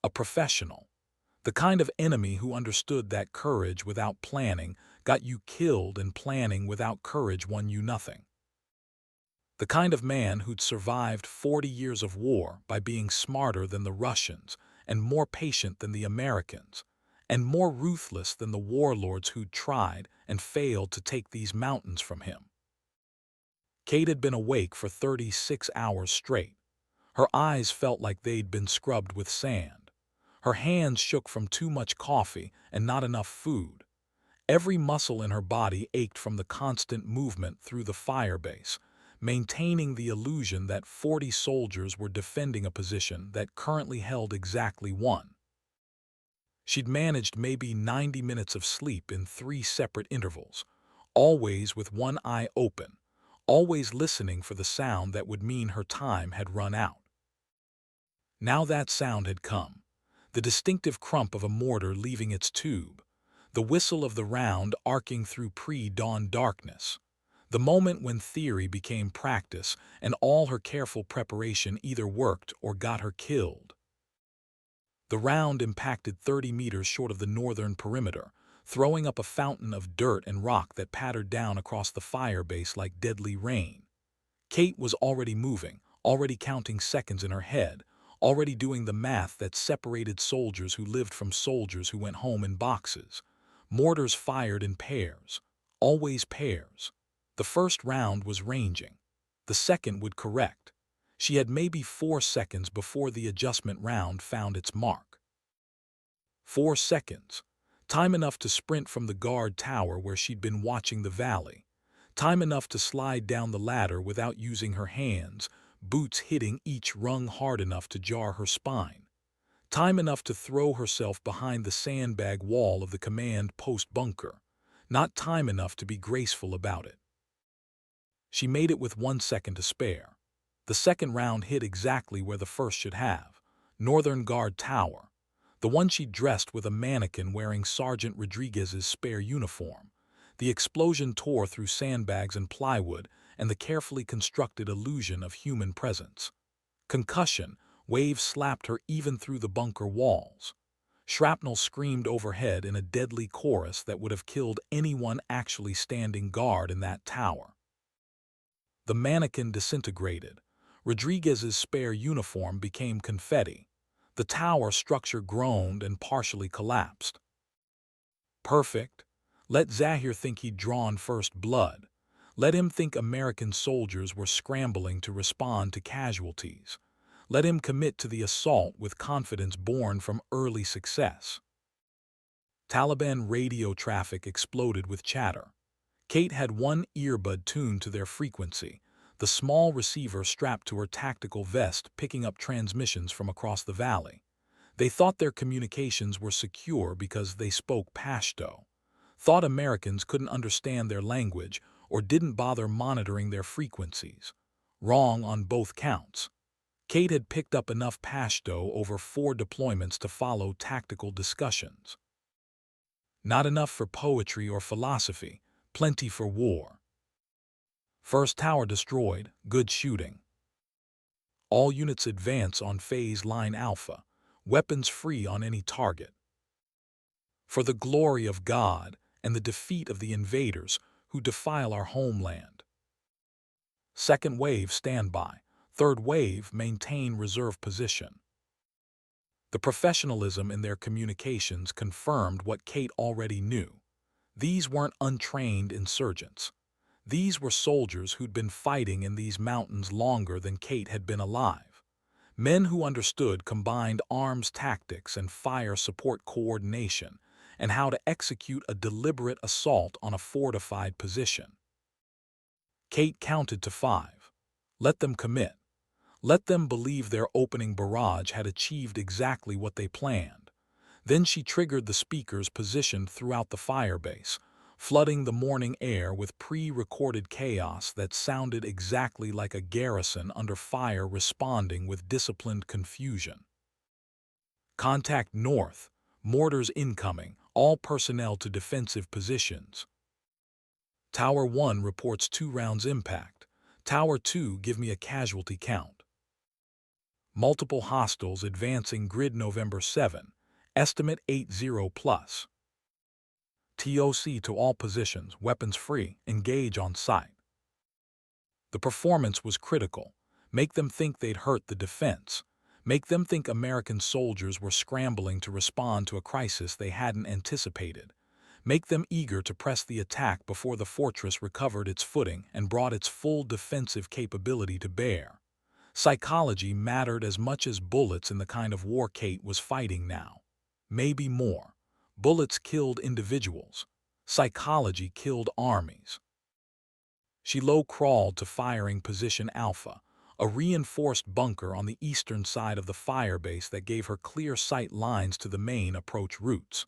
a professional, the kind of enemy who understood that courage without planning got you killed and planning without courage won you nothing. The kind of man who'd survived 40 years of war by being smarter than the Russians and more patient than the Americans, and more ruthless than the warlords who'd tried and failed to take these mountains from him. Kate had been awake for 36 hours straight. Her eyes felt like they'd been scrubbed with sand. Her hands shook from too much coffee and not enough food. Every muscle in her body ached from the constant movement through the firebase, maintaining the illusion that 40 soldiers were defending a position that currently held exactly one. She'd managed maybe 90 minutes of sleep in 3 separate intervals, always with one eye open, always listening for the sound that would mean her time had run out. Now that sound had come, the distinctive crump of a mortar leaving its tube, the whistle of the round arcing through pre-dawn darkness, the moment when theory became practice and all her careful preparation either worked or got her killed. The round impacted 30 meters short of the northern perimeter, throwing up a fountain of dirt and rock that pattered down across the firebase like deadly rain. Kate was already moving, already counting seconds in her head, already doing the math that separated soldiers who lived from soldiers who went home in boxes. Mortars fired in pairs, always pairs. The first round was ranging. The second would correct. She had maybe 4 seconds before the adjustment round found its mark. 4 seconds. Time enough to sprint from the guard tower where she'd been watching the valley. Time enough to slide down the ladder without using her hands, boots hitting each rung hard enough to jar her spine. Time enough to throw herself behind the sandbag wall of the command post bunker. Not time enough to be graceful about it. She made it with 1 second to spare. The second round hit exactly where the first should have, Northern Guard Tower, the one she dressed with a mannequin wearing Sergeant Rodriguez's spare uniform. The explosion tore through sandbags and plywood and the carefully constructed illusion of human presence. Concussion, waves slapped her even through the bunker walls. Shrapnel screamed overhead in a deadly chorus that would have killed anyone actually standing guard in that tower. The mannequin disintegrated. Rodriguez's spare uniform became confetti. The tower structure groaned and partially collapsed. Perfect. Let Zahir think he'd drawn first blood. Let him think American soldiers were scrambling to respond to casualties. Let him commit to the assault with confidence born from early success. Taliban radio traffic exploded with chatter. Kate had one earbud tuned to their frequency, the small receiver strapped to her tactical vest picking up transmissions from across the valley. They thought their communications were secure because they spoke Pashto, thought Americans couldn't understand their language or didn't bother monitoring their frequencies. Wrong on both counts. Kate had picked up enough Pashto over 4 deployments to follow tactical discussions. Not enough for poetry or philosophy, plenty for war. First tower destroyed, good shooting. All units advance on phase line Alpha, weapons free on any target. For the glory of God and the defeat of the invaders who defile our homeland. Second wave standby, third wave maintain reserve position. The professionalism in their communications confirmed what Kate already knew. These weren't untrained insurgents. These were soldiers who'd been fighting in these mountains longer than Kate had been alive. Men who understood combined arms tactics and fire support coordination, and how to execute a deliberate assault on a fortified position. Kate counted to 5. Let them commit. Let them believe their opening barrage had achieved exactly what they planned. Then she triggered the speakers positioned throughout the firebase, flooding the morning air with pre-recorded chaos that sounded exactly like a garrison under fire responding with disciplined confusion. Contact north, mortars incoming, all personnel to defensive positions. Tower 1 reports 2 rounds impact. Tower 2 give me a casualty count. Multiple hostiles advancing grid November 7, estimate 80 plus. TOC to all positions, weapons free, engage on sight. The performance was critical. Make them think they'd hurt the defense. Make them think American soldiers were scrambling to respond to a crisis they hadn't anticipated. Make them eager to press the attack before the fortress recovered its footing and brought its full defensive capability to bear. Psychology mattered as much as bullets in the kind of war Kate was fighting now. Maybe more. Bullets killed individuals. Psychology killed armies. She low-crawled to firing position Alpha, a reinforced bunker on the eastern side of the firebase that gave her clear sight lines to the main approach routes.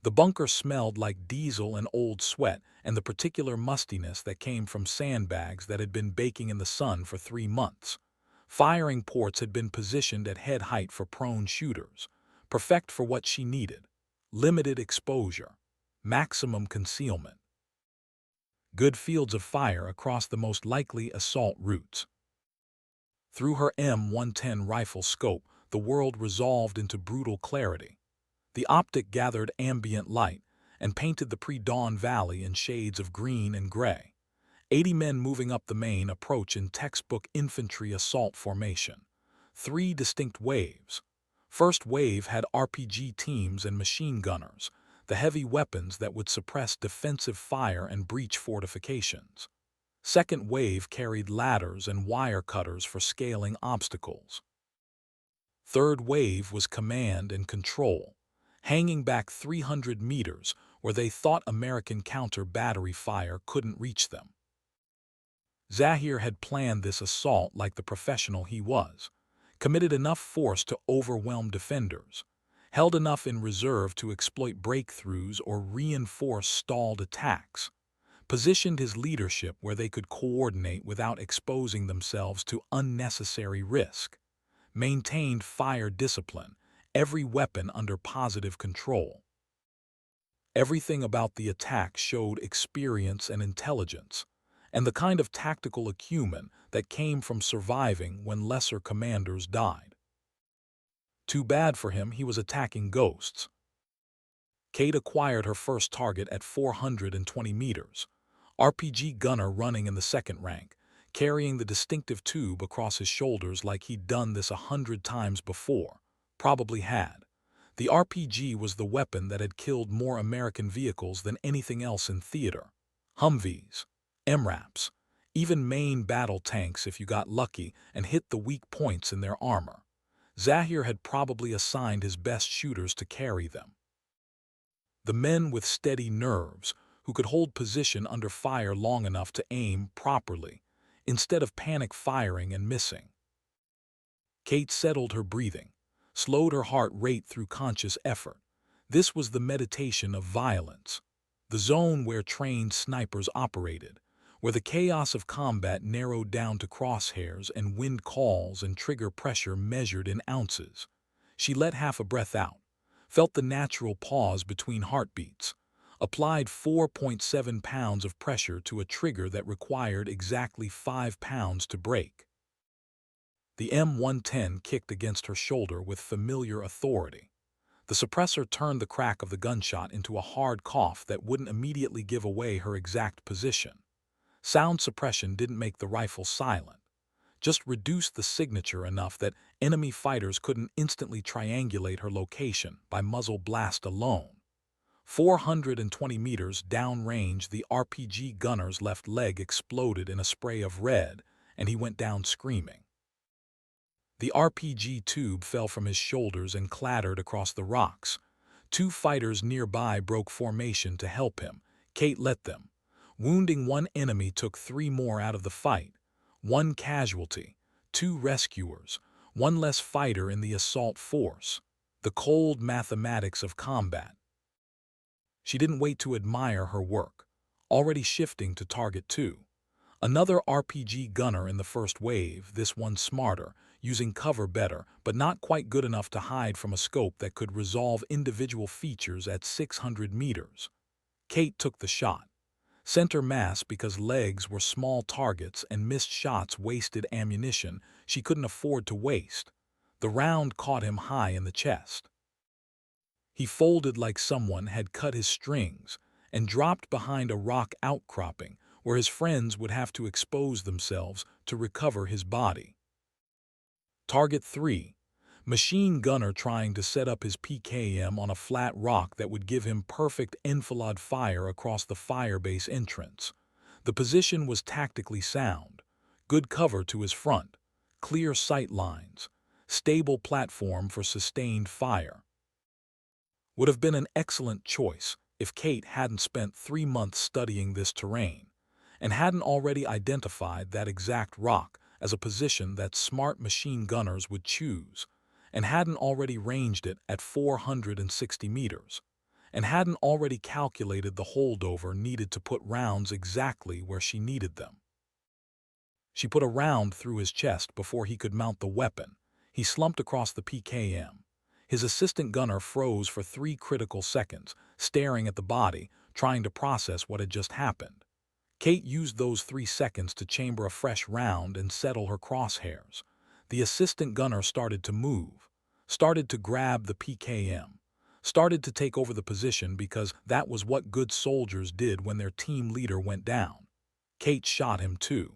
The bunker smelled like diesel and old sweat and the particular mustiness that came from sandbags that had been baking in the sun for 3 months. Firing ports had been positioned at head height for prone shooters, perfect for what she needed: limited exposure, maximum concealment, good fields of fire across the most likely assault routes. Through her M110 rifle scope, the world resolved into brutal clarity. The optic gathered ambient light and painted the pre-dawn valley in shades of green and gray. 80 men moving up the main approach in textbook infantry assault formation. 3 distinct waves. First wave had RPG teams and machine gunners, the heavy weapons that would suppress defensive fire and breach fortifications. Second wave carried ladders and wire cutters for scaling obstacles. Third wave was command and control, hanging back 300 meters where they thought American counter-battery fire couldn't reach them. Zahir had planned this assault like the professional he was, committed enough force to overwhelm defenders, held enough in reserve to exploit breakthroughs or reinforce stalled attacks, positioned his leadership where they could coordinate without exposing themselves to unnecessary risk, maintained fire discipline, every weapon under positive control. Everything about the attack showed experience and intelligence, and the kind of tactical acumen that came from surviving when lesser commanders died. Too bad for him, he was attacking ghosts. Kate acquired her first target at 420 meters, RPG gunner running in the second rank, carrying the distinctive tube across his shoulders like he'd done this 100 times before, probably had. The RPG was the weapon that had killed more American vehicles than anything else in theater. Humvees, MRAPs, even main battle tanks if you got lucky and hit the weak points in their armor. Zahir had probably assigned his best shooters to carry them. The men with steady nerves, who could hold position under fire long enough to aim properly, instead of panic firing and missing. Kate settled her breathing, slowed her heart rate through conscious effort. This was the meditation of violence, the zone where trained snipers operated, where the chaos of combat narrowed down to crosshairs and wind calls and trigger pressure measured in ounces. She let half a breath out, felt the natural pause between heartbeats, applied 4.7 pounds of pressure to a trigger that required exactly 5 pounds to break. The M110 kicked against her shoulder with familiar authority. The suppressor turned the crack of the gunshot into a hard cough that wouldn't immediately give away her exact position. Sound suppression didn't make the rifle silent, just reduced the signature enough that enemy fighters couldn't instantly triangulate her location by muzzle blast alone. 420 meters downrange, the RPG gunner's left leg exploded in a spray of red, and he went down screaming. The RPG tube fell from his shoulders and clattered across the rocks. 2 fighters nearby broke formation to help him. Kate let them. Wounding 1 enemy took 3 more out of the fight. 1 casualty, 2 rescuers, 1 less fighter in the assault force. The cold mathematics of combat. She didn't wait to admire her work, already shifting to target 2. Another RPG gunner in the first wave, this one smarter, using cover better, but not quite good enough to hide from a scope that could resolve individual features at 600 meters. Kate took the shot. Center mass because legs were small targets and missed shots wasted ammunition she couldn't afford to waste. The round caught him high in the chest. He folded like someone had cut his strings and dropped behind a rock outcropping where his friends would have to expose themselves to recover his body. Target 3. Machine gunner trying to set up his PKM on a flat rock that would give him perfect enfilade fire across the firebase entrance. The position was tactically sound, good cover to his front, clear sight lines, stable platform for sustained fire. Would have been an excellent choice if Kate hadn't spent 3 months studying this terrain, and hadn't already identified that exact rock as a position that smart machine gunners would choose, and hadn't already ranged it at 460 meters, and hadn't already calculated the holdover needed to put rounds exactly where she needed them. She put a round through his chest before he could mount the weapon. He slumped across the PKM. His assistant gunner froze for 3 critical seconds, staring at the body, trying to process what had just happened. Kate used those 3 seconds to chamber a fresh round and settle her crosshairs. The assistant gunner started to move, started to grab the PKM, started to take over the position because that was what good soldiers did when their team leader went down. Kate shot him too.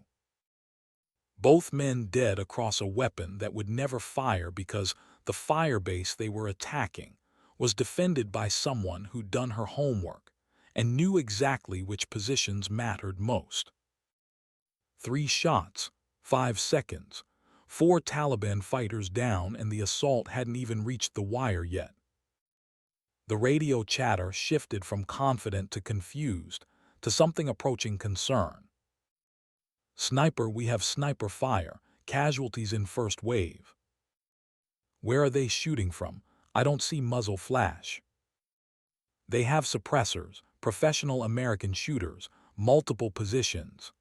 Both men dead across a weapon that would never fire because the firebase they were attacking was defended by someone who'd done her homework and knew exactly which positions mattered most. 3 shots, 5 seconds, 4 Taliban fighters down, and the assault hadn't even reached the wire yet. The radio chatter shifted from confident to confused to something approaching concern. "Sniper, we have sniper fire. Casualties in first wave." "Where are they shooting from? I don't see muzzle flash." "They have suppressors, professional American shooters, multiple positions."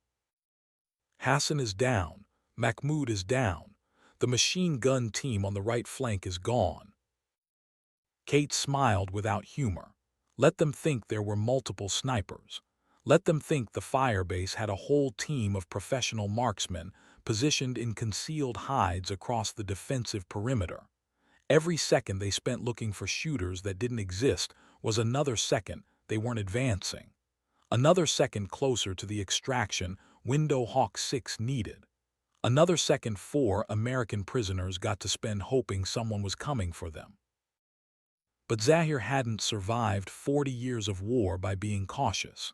"Hassan is down. Mahmoud is down. The machine gun team on the right flank is gone." Kate smiled without humor. Let them think there were multiple snipers. Let them think the firebase had a whole team of professional marksmen positioned in concealed hides across the defensive perimeter. Every second they spent looking for shooters that didn't exist was another second they weren't advancing. Another second closer to the extraction Window Hawk 6 needed. Another second 4 American prisoners got to spend hoping someone was coming for them. But Zahir hadn't survived 40 years of war by being cautious.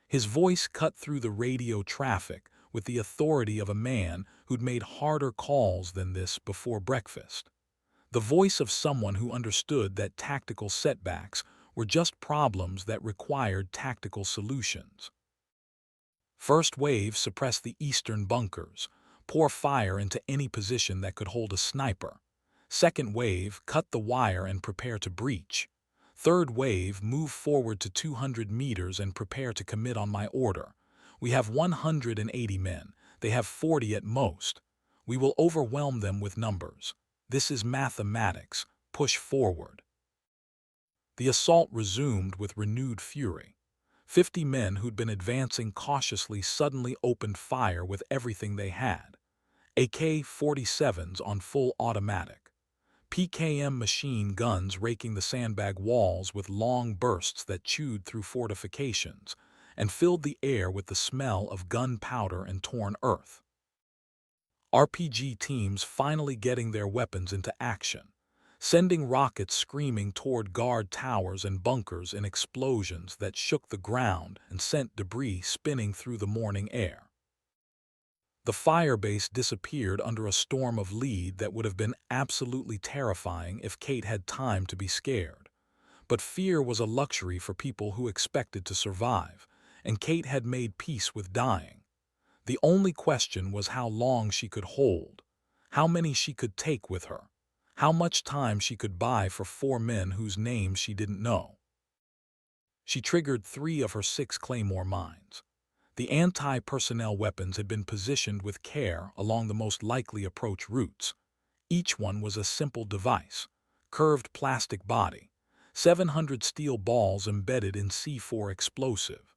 His voice cut through the radio traffic with the authority of a man who'd made harder calls than this before breakfast. The voice of someone who understood that tactical setbacks were just problems that required tactical solutions. "First wave, suppress the eastern bunkers. Pour fire into any position that could hold a sniper. Second wave, cut the wire and prepare to breach. Third wave, move forward to 200 meters and prepare to commit on my order. We have 180 men. They have 40 at most. We will overwhelm them with numbers. This is mathematics. Push forward." The assault resumed with renewed fury. 50 men who'd been advancing cautiously suddenly opened fire with everything they had. AK-47s on full automatic. PKM machine guns raking the sandbag walls with long bursts that chewed through fortifications and filled the air with the smell of gunpowder and torn earth. RPG teams finally getting their weapons into action, sending rockets screaming toward guard towers and bunkers in explosions that shook the ground and sent debris spinning through the morning air. The firebase disappeared under a storm of lead that would have been absolutely terrifying if Kate had time to be scared. But fear was a luxury for people who expected to survive, and Kate had made peace with dying. The only question was how long she could hold, how many she could take with her, how much time she could buy for 4 men whose names she didn't know. She triggered 3 of her 6 claymore mines. The anti-personnel weapons had been positioned with care along the most likely approach routes. Each one was a simple device, curved plastic body, 700 steel balls embedded in C4 explosive,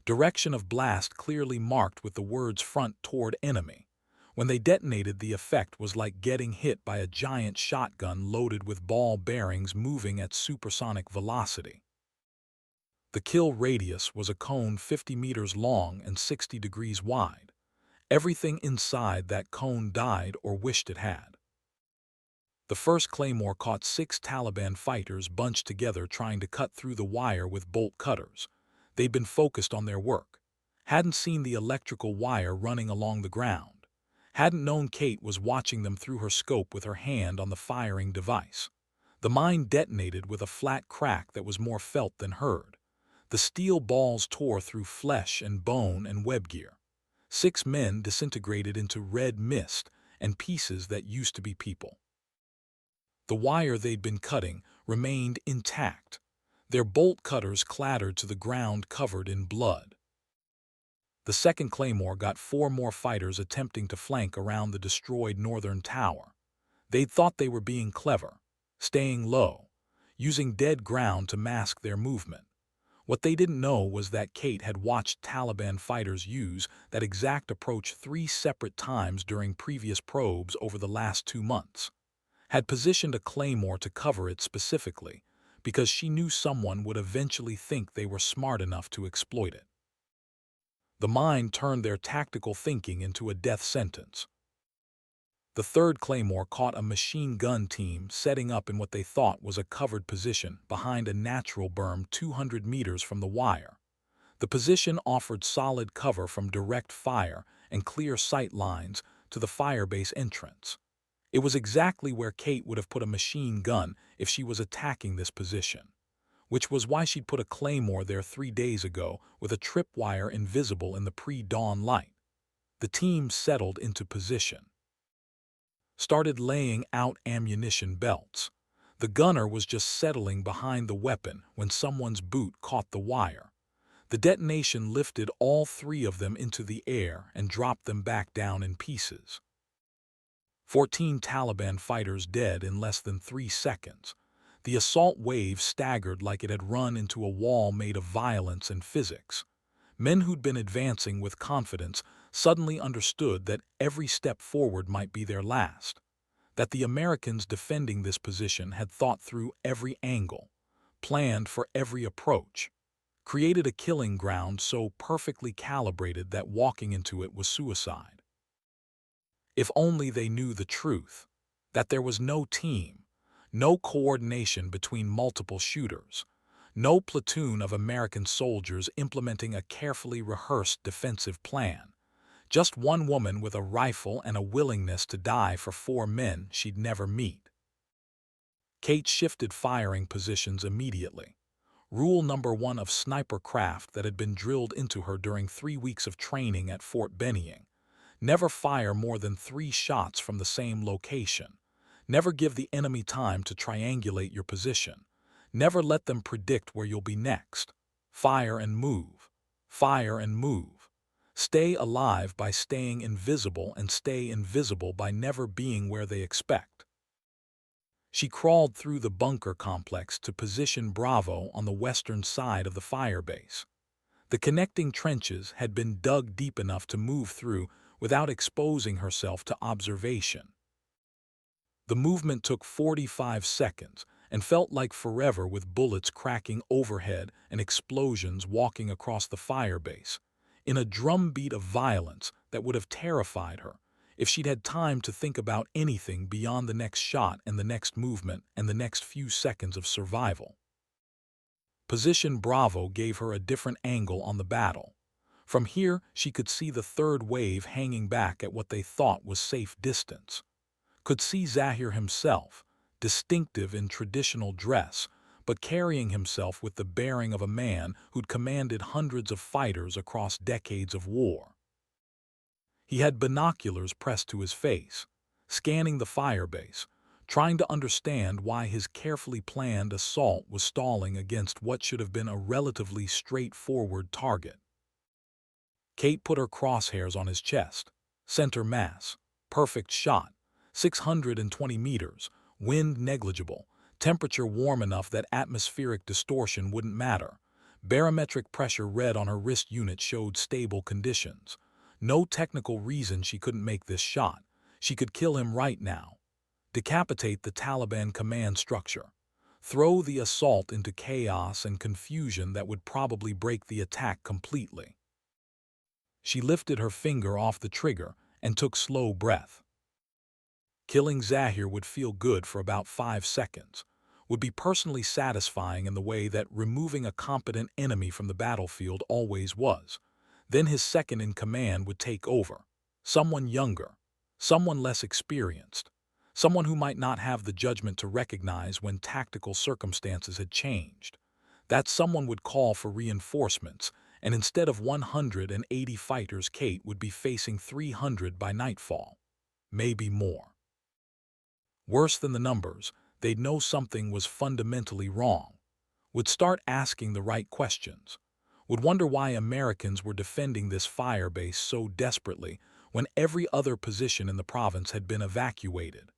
direction of blast clearly marked with the words "front toward enemy." When they detonated, the effect was like getting hit by a giant shotgun loaded with ball bearings moving at supersonic velocity. The kill radius was a cone 50 meters long and 60 degrees wide. Everything inside that cone died or wished it had. The first claymore caught 6 Taliban fighters bunched together trying to cut through the wire with bolt cutters. They'd been focused on their work, hadn't seen the electrical wire running along the ground, hadn't known Kate was watching them through her scope with her hand on the firing device. The mine detonated with a flat crack that was more felt than heard. The steel balls tore through flesh and bone and webgear. 6 men disintegrated into red mist and pieces that used to be people. The wire they'd been cutting remained intact. Their bolt cutters clattered to the ground covered in blood. The second claymore got 4 more fighters attempting to flank around the destroyed northern tower. They'd thought they were being clever, staying low, using dead ground to mask their movement. What they didn't know was that Kate had watched Taliban fighters use that exact approach 3 separate times during previous probes over the last 2 months. Had positioned a claymore to cover it specifically, because she knew someone would eventually think they were smart enough to exploit it. The mind turned their tactical thinking into a death sentence. The third claymore caught a machine gun team setting up in what they thought was a covered position behind a natural berm 200 meters from the wire. The position offered solid cover from direct fire and clear sight lines to the Firebase entrance. It was exactly where Kate would have put a machine gun if she was attacking this position, which was why she'd put a claymore there 3 days ago with a tripwire invisible in the pre-dawn light. The team settled into position. Started laying out ammunition belts. The gunner was just settling behind the weapon when someone's boot caught the wire. The detonation lifted all 3 of them into the air and dropped them back down in pieces. 14 Taliban fighters dead in less than 3 seconds. The assault wave staggered like it had run into a wall made of violence and physics. Men who'd been advancing with confidence suddenly understood that every step forward might be their last, that the Americans defending this position had thought through every angle, planned for every approach, created a killing ground so perfectly calibrated that walking into it was suicide. If only they knew the truth, that there was no team, no coordination between multiple shooters, no platoon of American soldiers implementing a carefully rehearsed defensive plan, just one woman with a rifle and a willingness to die for 4 men she'd never meet. Kate shifted firing positions immediately. Rule number 1 of sniper craft that had been drilled into her during 3 weeks of training at Fort Benning. Never fire more than 3 shots from the same location. Never give the enemy time to triangulate your position. Never let them predict where you'll be next. Fire and move. Fire and move. Stay alive by staying invisible and stay invisible by never being where they expect. She crawled through the bunker complex to position Bravo on the western side of the firebase. The connecting trenches had been dug deep enough to move through without exposing herself to observation. The movement took 45 seconds and felt like forever, with bullets cracking overhead and explosions walking across the firebase, in a drumbeat of violence that would have terrified her if she'd had time to think about anything beyond the next shot and the next movement and the next few seconds of survival. Position Bravo gave her a different angle on the battle. From here, she could see the third wave hanging back at what they thought was safe distance. Could see Zahir himself, distinctive in traditional dress, but carrying himself with the bearing of a man who'd commanded hundreds of fighters across decades of war. He had binoculars pressed to his face, scanning the firebase, trying to understand why his carefully planned assault was stalling against what should have been a relatively straightforward target. Kate put her crosshairs on his chest. Center mass. Perfect shot. 620 meters. Wind negligible. Temperature warm enough that atmospheric distortion wouldn't matter. Barometric pressure read on her wrist unit showed stable conditions. No technical reason she couldn't make this shot. She could kill him right now. Decapitate the Taliban command structure. Throw the assault into chaos and confusion that would probably break the attack completely. She lifted her finger off the trigger and took slow breath. Killing Zahir would feel good for about 5 seconds, would be personally satisfying in the way that removing a competent enemy from the battlefield always was. Then his second in command would take over. Someone younger, someone less experienced, someone who might not have the judgment to recognize when tactical circumstances had changed. That someone would call for reinforcements, and instead of 180 fighters, Kate would be facing 300 by nightfall. Maybe more. Worse than the numbers, they'd know something was fundamentally wrong. Would start asking the right questions. Would wonder why Americans were defending this fire base so desperately when every other position in the province had been evacuated.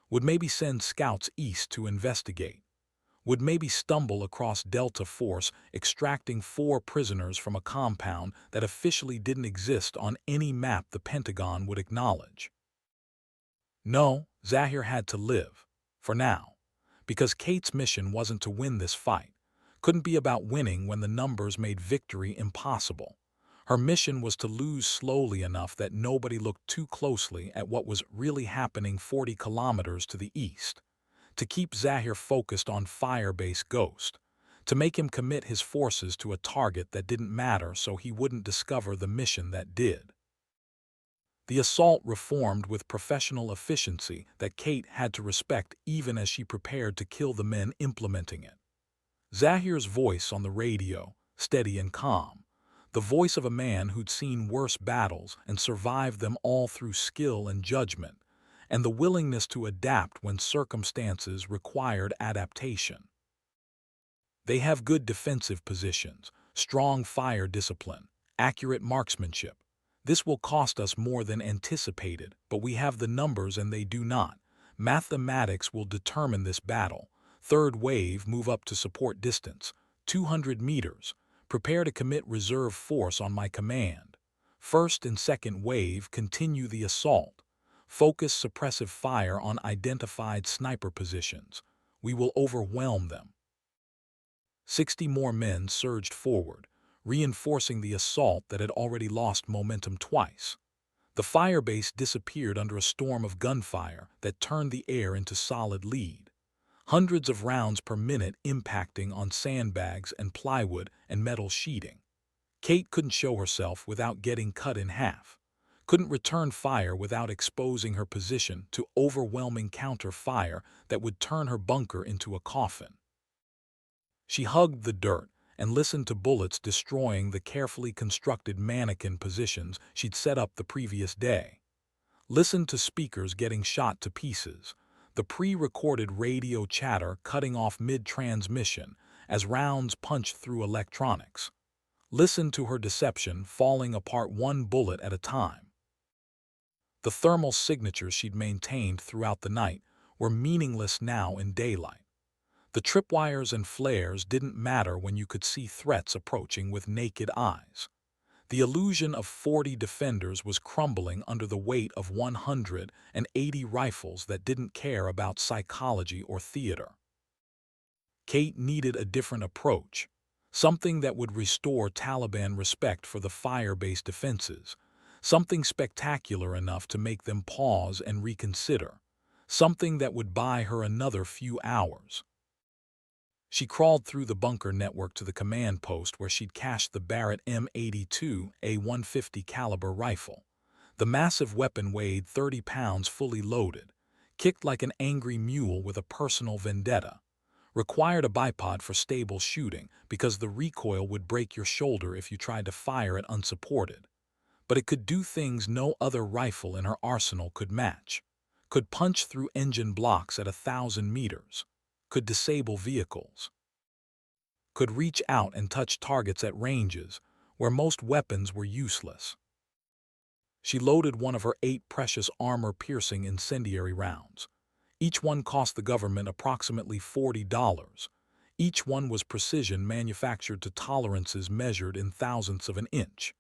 Would maybe send scouts east to investigate. Would maybe stumble across Delta Force extracting 4 prisoners from a compound that officially didn't exist on any map the Pentagon would acknowledge. No, Zahir had to live. For now. Because Kate's mission wasn't to win this fight. Couldn't be about winning when the numbers made victory impossible. Her mission was to lose slowly enough that nobody looked too closely at what was really happening 40 kilometers to the east. To keep Zahir focused on Firebase Ghost. To make him commit his forces to a target that didn't matter so he wouldn't discover the mission that did. The assault reformed with professional efficiency that Kate had to respect even as she prepared to kill the men implementing it. Zahir's voice on the radio, steady and calm, the voice of a man who'd seen worse battles and survived them all through skill and judgment, and the willingness to adapt when circumstances required adaptation. They have good defensive positions, strong fire discipline, accurate marksmanship. This will cost us more than anticipated, but we have the numbers and they do not. Mathematics will determine this battle. Third wave move up to support distance, 200 meters. Prepare to commit reserve force on my command. First and second wave continue the assault. Focus suppressive fire on identified sniper positions. We will overwhelm them. 60 more men surged forward, reinforcing the assault that had already lost momentum twice. The firebase disappeared under a storm of gunfire that turned the air into solid lead. Hundreds of rounds per minute impacting on sandbags and plywood and metal sheeting. Kate couldn't show herself without getting cut in half. Couldn't return fire without exposing her position to overwhelming counter fire that would turn her bunker into a coffin. She hugged the dirt and listened to bullets destroying the carefully constructed mannequin positions she'd set up the previous day. Listened to speakers getting shot to pieces, the pre-recorded radio chatter cutting off mid-transmission as rounds punched through electronics. Listened to her deception falling apart one bullet at a time. The thermal signatures she'd maintained throughout the night were meaningless now in daylight. The tripwires and flares didn't matter when you could see threats approaching with naked eyes. The illusion of 40 defenders was crumbling under the weight of 180 rifles that didn't care about psychology or theater. Kate needed a different approach, something that would restore Taliban respect for the fire-based defenses, something spectacular enough to make them pause and reconsider, something that would buy her another few hours. She crawled through the bunker network to the command post where she'd cached the Barrett M82 A150 caliber rifle. The massive weapon weighed 30 pounds fully loaded, kicked like an angry mule with a personal vendetta. Required a bipod for stable shooting because the recoil would break your shoulder if you tried to fire it unsupported. But it could do things no other rifle in her arsenal could match. Could punch through engine blocks at 1,000 meters. Could disable vehicles. Could reach out and touch targets at ranges where most weapons were useless. She loaded one of her 8 precious armor-piercing incendiary rounds. Each one cost the government approximately $40. Each one was precision manufactured to tolerances measured in thousandths of an inch.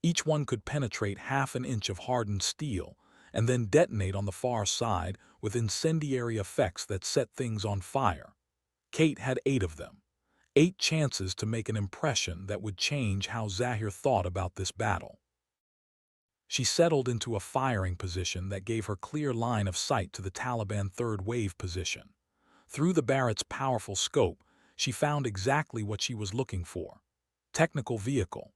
Each one could penetrate half an inch of hardened steel and then detonate on the far side with incendiary effects that set things on fire. Kate had 8 of them. 8 chances to make an impression that would change how Zahir thought about this battle. She settled into a firing position that gave her clear line of sight to the Taliban third wave position. Through the Barrett's powerful scope, she found exactly what she was looking for. Technical vehicle.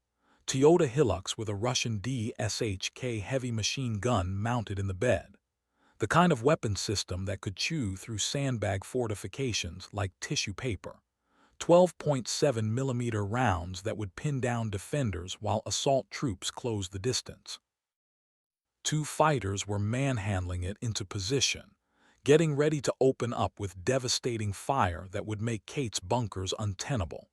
Toyota Hilux with a Russian DSHK heavy machine gun mounted in the bed. The kind of weapon system that could chew through sandbag fortifications like tissue paper. 12.7mm rounds that would pin down defenders while assault troops closed the distance. Two fighters were manhandling it into position, getting ready to open up with devastating fire that would make Kate's bunkers untenable.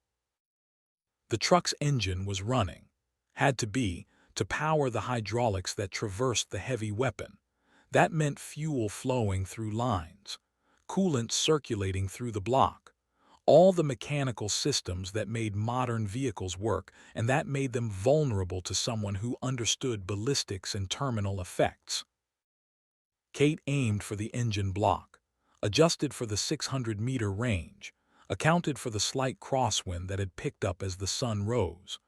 The truck's engine was running, had to be, to power the hydraulics that traversed the heavy weapon. That meant fuel flowing through lines, coolant circulating through the block, all the mechanical systems that made modern vehicles work, and that made them vulnerable to someone who understood ballistics and terminal effects. Kate aimed for the engine block, adjusted for the 600-meter range, accounted for the slight crosswind that had picked up as the sun rose.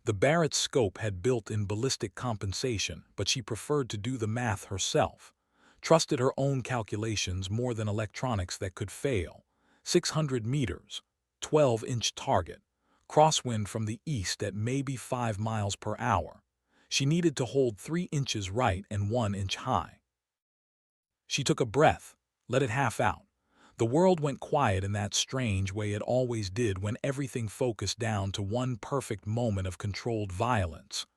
The Barrett's scope had built-in ballistic compensation, but she preferred to do the math herself, trusted her own calculations more than electronics that could fail. 600 meters, 12-inch target, crosswind from the east at maybe 5 miles per hour. She needed to hold 3 inches right and 1 inch high. She took a breath, let it half out. The world went quiet in that strange way it always did when everything focused down to one perfect moment of controlled violence.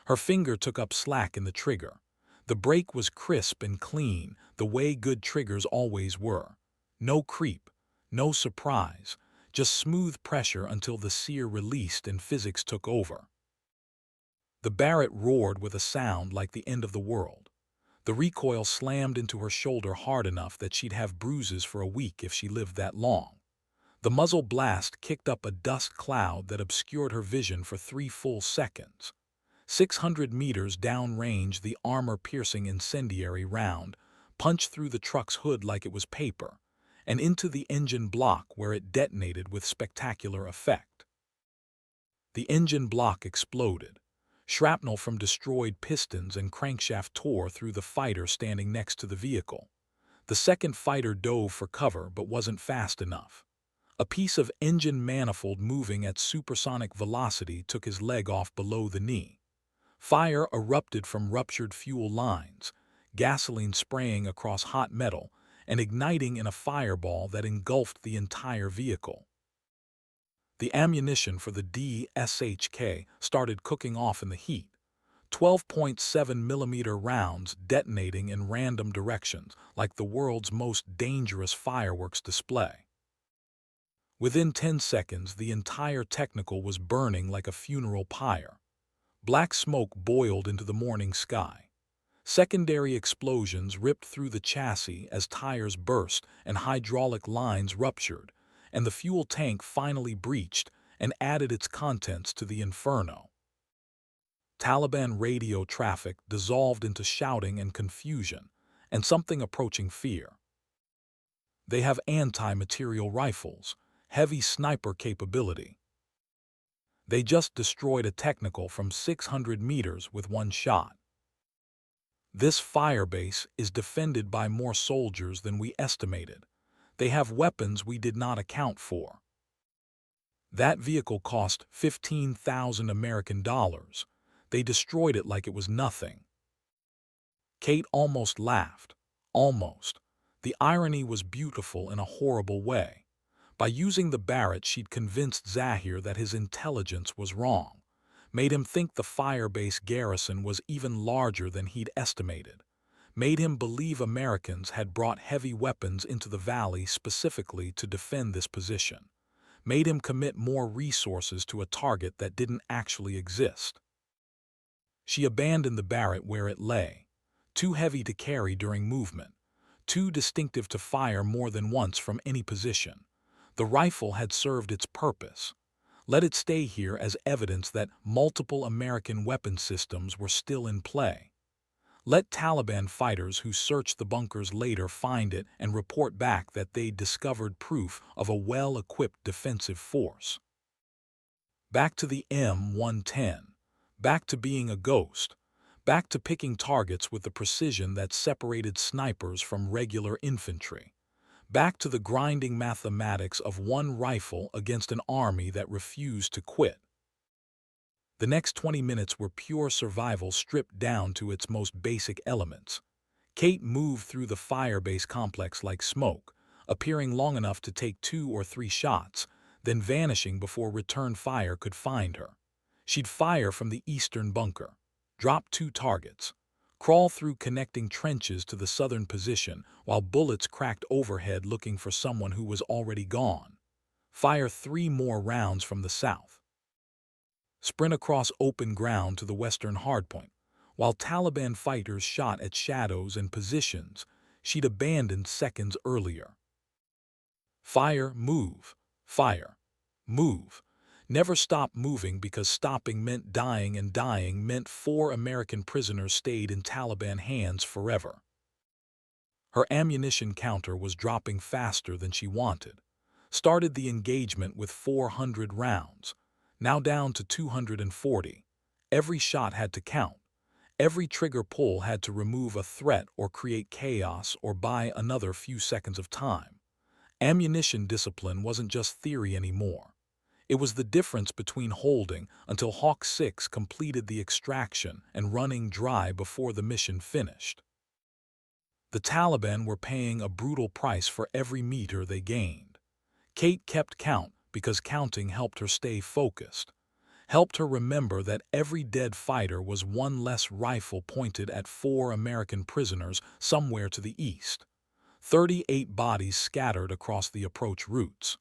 Her finger took up slack in the trigger. The brake was crisp and clean, the way good triggers always were. No creep, no surprise, just smooth pressure until the sear released and physics took over. The Barrett roared with a sound like the end of the world. The recoil slammed into her shoulder hard enough that she'd have bruises for a week if she lived that long. The muzzle blast kicked up a dust cloud that obscured her vision for 3 full seconds. 600 meters downrange, the armor-piercing incendiary round punched through the truck's hood like it was paper, and into the engine block where it detonated with spectacular effect. The engine block exploded. Shrapnel from destroyed pistons and crankshaft tore through the fighter standing next to the vehicle. The second fighter dove for cover but wasn't fast enough. A piece of engine manifold moving at supersonic velocity took his leg off below the knee. Fire erupted from ruptured fuel lines, gasoline spraying across hot metal and igniting in a fireball that engulfed the entire vehicle. The ammunition for the DSHK started cooking off in the heat, 12.7mm rounds detonating in random directions like the world's most dangerous fireworks display. Within 10 seconds, the entire technical was burning like a funeral pyre. Black smoke boiled into the morning sky. Secondary explosions ripped through the chassis as tires burst and hydraulic lines ruptured, and the fuel tank finally breached and added its contents to the inferno. Taliban radio traffic dissolved into shouting and confusion, and something approaching fear. They have anti-material rifles, heavy sniper capability. They just destroyed a technical from 600 meters with one shot. This firebase is defended by more soldiers than we estimated. They have weapons we did not account for. That vehicle cost 15,000 American dollars. They destroyed it like it was nothing. Kate almost laughed. Almost. The irony was beautiful in a horrible way. By using the Barrett, she'd convinced Zahir that his intelligence was wrong, made him think the Firebase garrison was even larger than he'd estimated, made him believe Americans had brought heavy weapons into the valley specifically to defend this position, made him commit more resources to a target that didn't actually exist. She abandoned the Barrett where it lay, too heavy to carry during movement, too distinctive to fire more than once from any position. The rifle had served its purpose. Let it stay here as evidence that multiple American weapon systems were still in play. Let Taliban fighters who searched the bunkers later find it and report back that they'd discovered proof of a well-equipped defensive force. Back to the M110. Back to being a ghost. Back to picking targets with the precision that separated snipers from regular infantry. Back to the grinding mathematics of one rifle against an army that refused to quit. The next 20 minutes were pure survival stripped down to its most basic elements. Kate moved through the Firebase complex like smoke, appearing long enough to take 2 or 3 shots, then vanishing before return fire could find her. She'd fire from the eastern bunker, drop 2 targets, crawl through connecting trenches to the southern position while bullets cracked overhead looking for someone who was already gone, fire 3 more rounds from the south, sprint across open ground to the western hardpoint, while Taliban fighters shot at shadows and positions she'd abandoned seconds earlier. Fire, move, fire, move. Never stop moving because stopping meant dying and dying meant 4 American prisoners stayed in Taliban hands forever. Her ammunition counter was dropping faster than she wanted. Started the engagement with 400 rounds, now down to 240. Every shot had to count. Every trigger pull had to remove a threat or create chaos or buy another few seconds of time. Ammunition discipline wasn't just theory anymore. It was the difference between holding until Hawk 6 completed the extraction and running dry before the mission finished. The Taliban were paying a brutal price for every meter they gained. Kate kept count because counting helped her stay focused, helped her remember that every dead fighter was 1 less rifle pointed at 4 American prisoners somewhere to the east. 38 bodies scattered across the approach routes.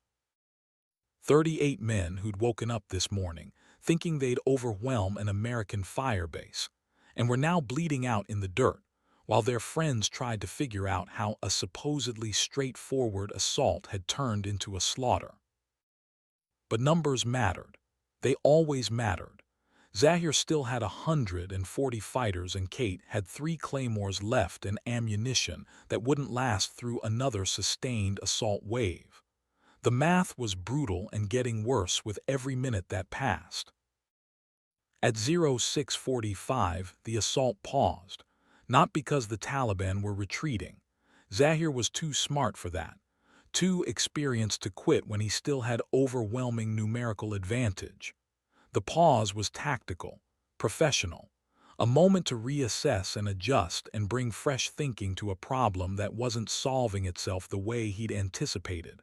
38 men who'd woken up this morning thinking they'd overwhelm an American firebase and were now bleeding out in the dirt while their friends tried to figure out how a supposedly straightforward assault had turned into a slaughter. But numbers mattered. They always mattered. Zahir still had 140 fighters and Kate had 3 claymores left and ammunition that wouldn't last through another sustained assault wave. The math was brutal and getting worse with every minute that passed. At 0645, the assault paused, not because the Taliban were retreating. Zahir was too smart for that, too experienced to quit when he still had overwhelming numerical advantage. The pause was tactical, professional, a moment to reassess and adjust and bring fresh thinking to a problem that wasn't solving itself the way he'd anticipated.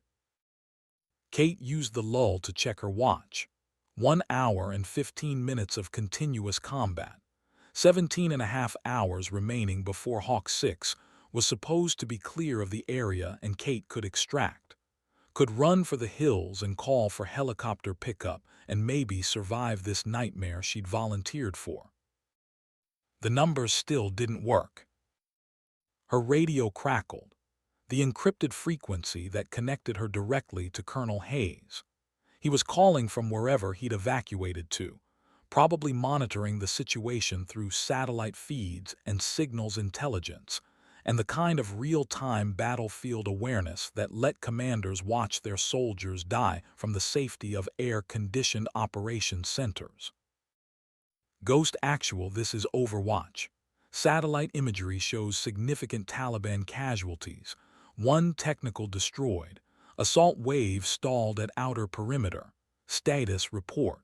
Kate used the lull to check her watch. 1 hour and 15 minutes of continuous combat. 17.5 hours remaining before Hawk 6 was supposed to be clear of the area and Kate could extract. Could run for the hills and call for helicopter pickup and maybe survive this nightmare she'd volunteered for. The numbers still didn't work. Her radio crackled, the encrypted frequency that connected her directly to Colonel Hayes. He was calling from wherever he'd evacuated to, probably monitoring the situation through satellite feeds and signals intelligence, and the kind of real-time battlefield awareness that let commanders watch their soldiers die from the safety of air-conditioned operations centers. Ghost Actual, this is Overwatch. Satellite imagery shows significant Taliban casualties, 1 technical destroyed, assault wave stalled at outer perimeter, status report.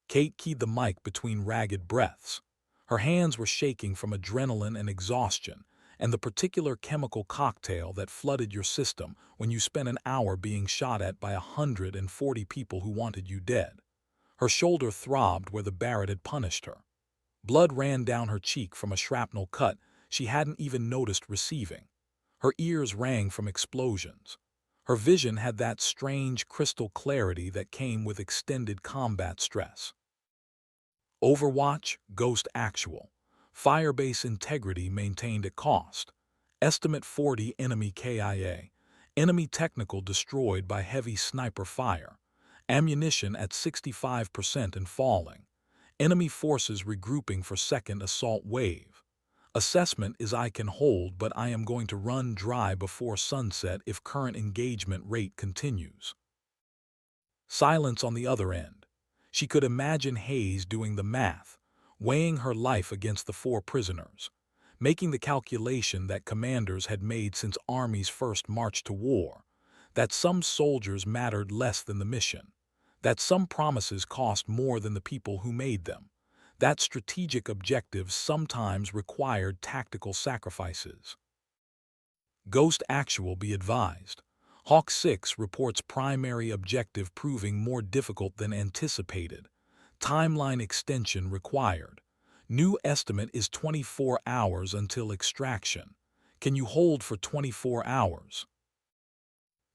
Kate keyed the mic between ragged breaths. Her hands were shaking from adrenaline and exhaustion, and the particular chemical cocktail that flooded your system when you spent an hour being shot at by 140 people who wanted you dead. Her shoulder throbbed where the Barrett had punished her. Blood ran down her cheek from a shrapnel cut she hadn't even noticed receiving. Her ears rang from explosions. Her vision had that strange crystal clarity that came with extended combat stress. Overwatch, Ghost Actual. Firebase integrity maintained at cost. Estimate 40 enemy KIA. Enemy technical destroyed by heavy sniper fire. Ammunition at 65% and falling. Enemy forces regrouping for second assault wave. Assessment is I can hold, but I am going to run dry before sunset if current engagement rate continues. Silence on the other end. She could imagine Hayes doing the math, weighing her life against the 4 prisoners, making the calculation that commanders had made since armies first marched to war, that some soldiers mattered less than the mission, that some promises cost more than the people who made them, that strategic objectives sometimes required tactical sacrifices. Ghost Actual, be advised. Hawk 6 reports primary objective proving more difficult than anticipated. Timeline extension required. New estimate is 24 hours until extraction. Can you hold for 24 hours?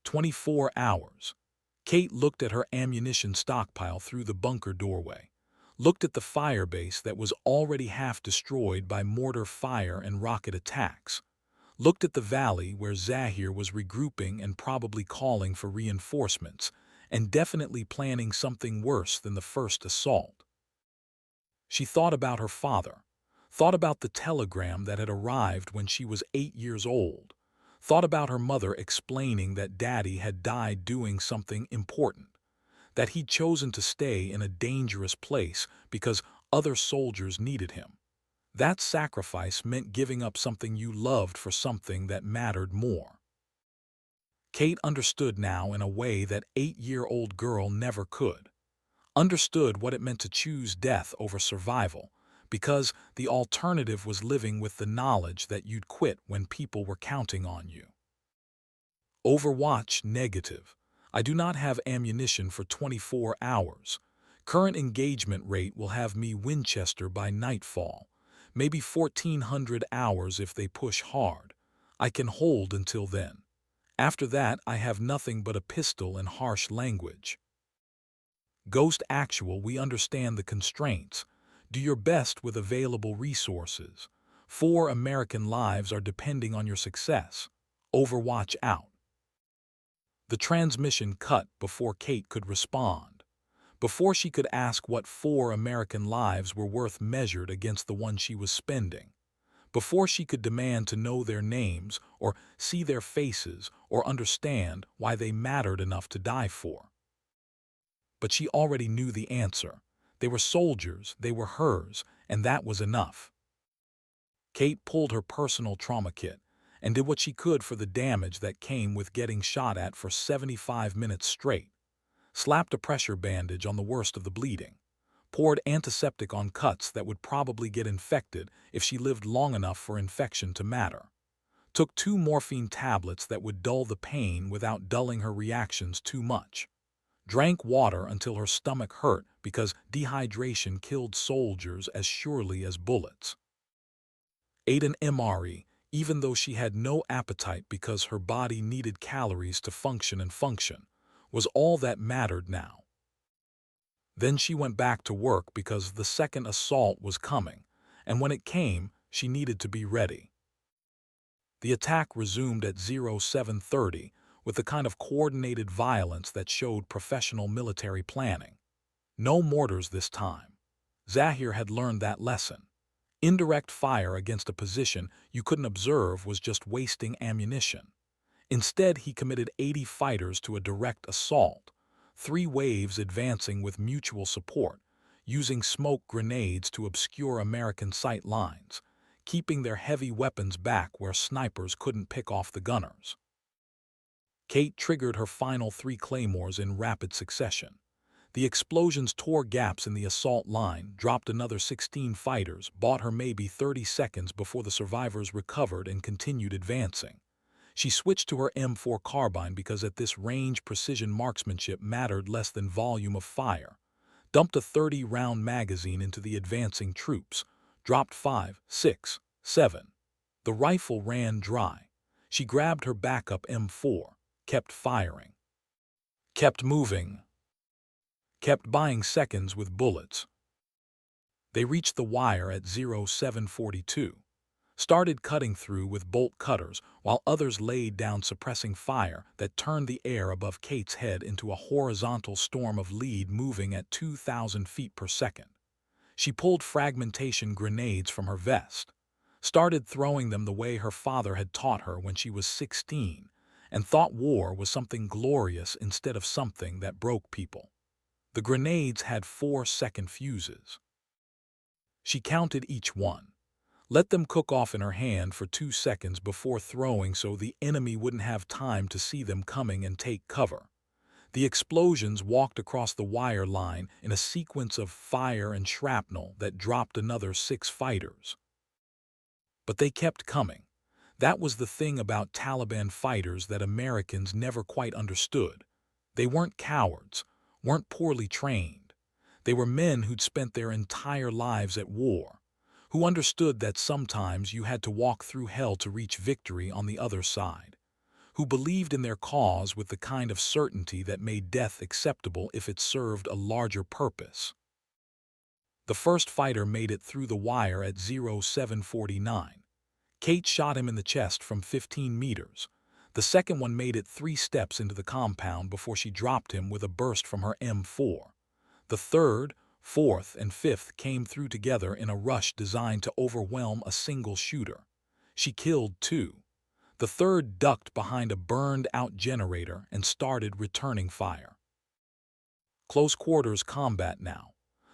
24 hours. Kate looked at her ammunition stockpile through the bunker doorway, looked at the firebase that was already half destroyed by mortar fire and rocket attacks, looked at the valley where Zahir was regrouping and probably calling for reinforcements, and definitely planning something worse than the first assault. She thought about her father, thought about the telegram that had arrived when she was 8 years old, thought about her mother explaining that Daddy had died doing something important, that he'd chosen to stay in a dangerous place because other soldiers needed him. That sacrifice meant giving up something you loved for something that mattered more. Kate understood now in a way that 8-year-old girl never could. Understood what it meant to choose death over survival, because the alternative was living with the knowledge that you'd quit when people were counting on you. Overwatch negative. I do not have ammunition for 24 hours. Current engagement rate will have me Winchester by nightfall. Maybe 1,400 hours if they push hard. I can hold until then. After that, I have nothing but a pistol and harsh language. Ghost Actual, we understand the constraints. Do your best with available resources. 4 American lives are depending on your success. Overwatch out. The transmission cut before Kate could respond. Before she could ask what 4 American lives were worth measured against the one she was spending. Before she could demand to know their names, or see their faces, or understand why they mattered enough to die for. But she already knew the answer. They were soldiers, they were hers, and that was enough. Kate pulled her personal trauma kit and did what she could for the damage that came with getting shot at for 75 minutes straight. Slapped a pressure bandage on the worst of the bleeding. Poured antiseptic on cuts that would probably get infected if she lived long enough for infection to matter. Took 2 morphine tablets that would dull the pain without dulling her reactions too much. Drank water until her stomach hurt because dehydration killed soldiers as surely as bullets. Ate an MRE, even though she had no appetite because her body needed calories to function, and function was all that mattered now. Then she went back to work because the second assault was coming, and when it came, she needed to be ready. The attack resumed at 07:30 with the kind of coordinated violence that showed professional military planning. No mortars this time. Zahir had learned that lesson. Indirect fire against a position you couldn't observe was just wasting ammunition. Instead, he committed 80 fighters to a direct assault, 3 waves advancing with mutual support, using smoke grenades to obscure American sight lines, keeping their heavy weapons back where snipers couldn't pick off the gunners. Kate triggered her final 3 claymores in rapid succession. The explosions tore gaps in the assault line, dropped another 16 fighters, bought her maybe 30 seconds before the survivors recovered and continued advancing. She switched to her M4 carbine because at this range precision marksmanship mattered less than volume of fire. Dumped a 30-round magazine into the advancing troops. Dropped 5, 6, 7. The rifle ran dry. She grabbed her backup M4, kept firing. Kept moving. Kept buying seconds with bullets. They reached the wire at 07:42. Started cutting through with bolt cutters while others laid down suppressing fire that turned the air above Kate's head into a horizontal storm of lead moving at 2,000 feet per second. She pulled fragmentation grenades from her vest, started throwing them the way her father had taught her when she was 16, and thought war was something glorious instead of something that broke people. The grenades had 4-second fuses. She counted each one. Let them cook off in her hand for 2 seconds before throwing so the enemy wouldn't have time to see them coming and take cover. The explosions walked across the wire line in a sequence of fire and shrapnel that dropped another 6 fighters. But they kept coming. That was the thing about Taliban fighters that Americans never quite understood. They weren't cowards, weren't poorly trained. They were men who'd spent their entire lives at war, who understood that sometimes you had to walk through hell to reach victory on the other side, who believed in their cause with the kind of certainty that made death acceptable if it served a larger purpose. The first fighter made it through the wire at 0749. Kate shot him in the chest from 15 meters. The second one made it 3 steps into the compound before she dropped him with a burst from her M4. The third, fourth, and fifth came through together in a rush designed to overwhelm a single shooter. She killed 2. The third ducked behind a burned-out generator and started returning fire. Close quarters combat now.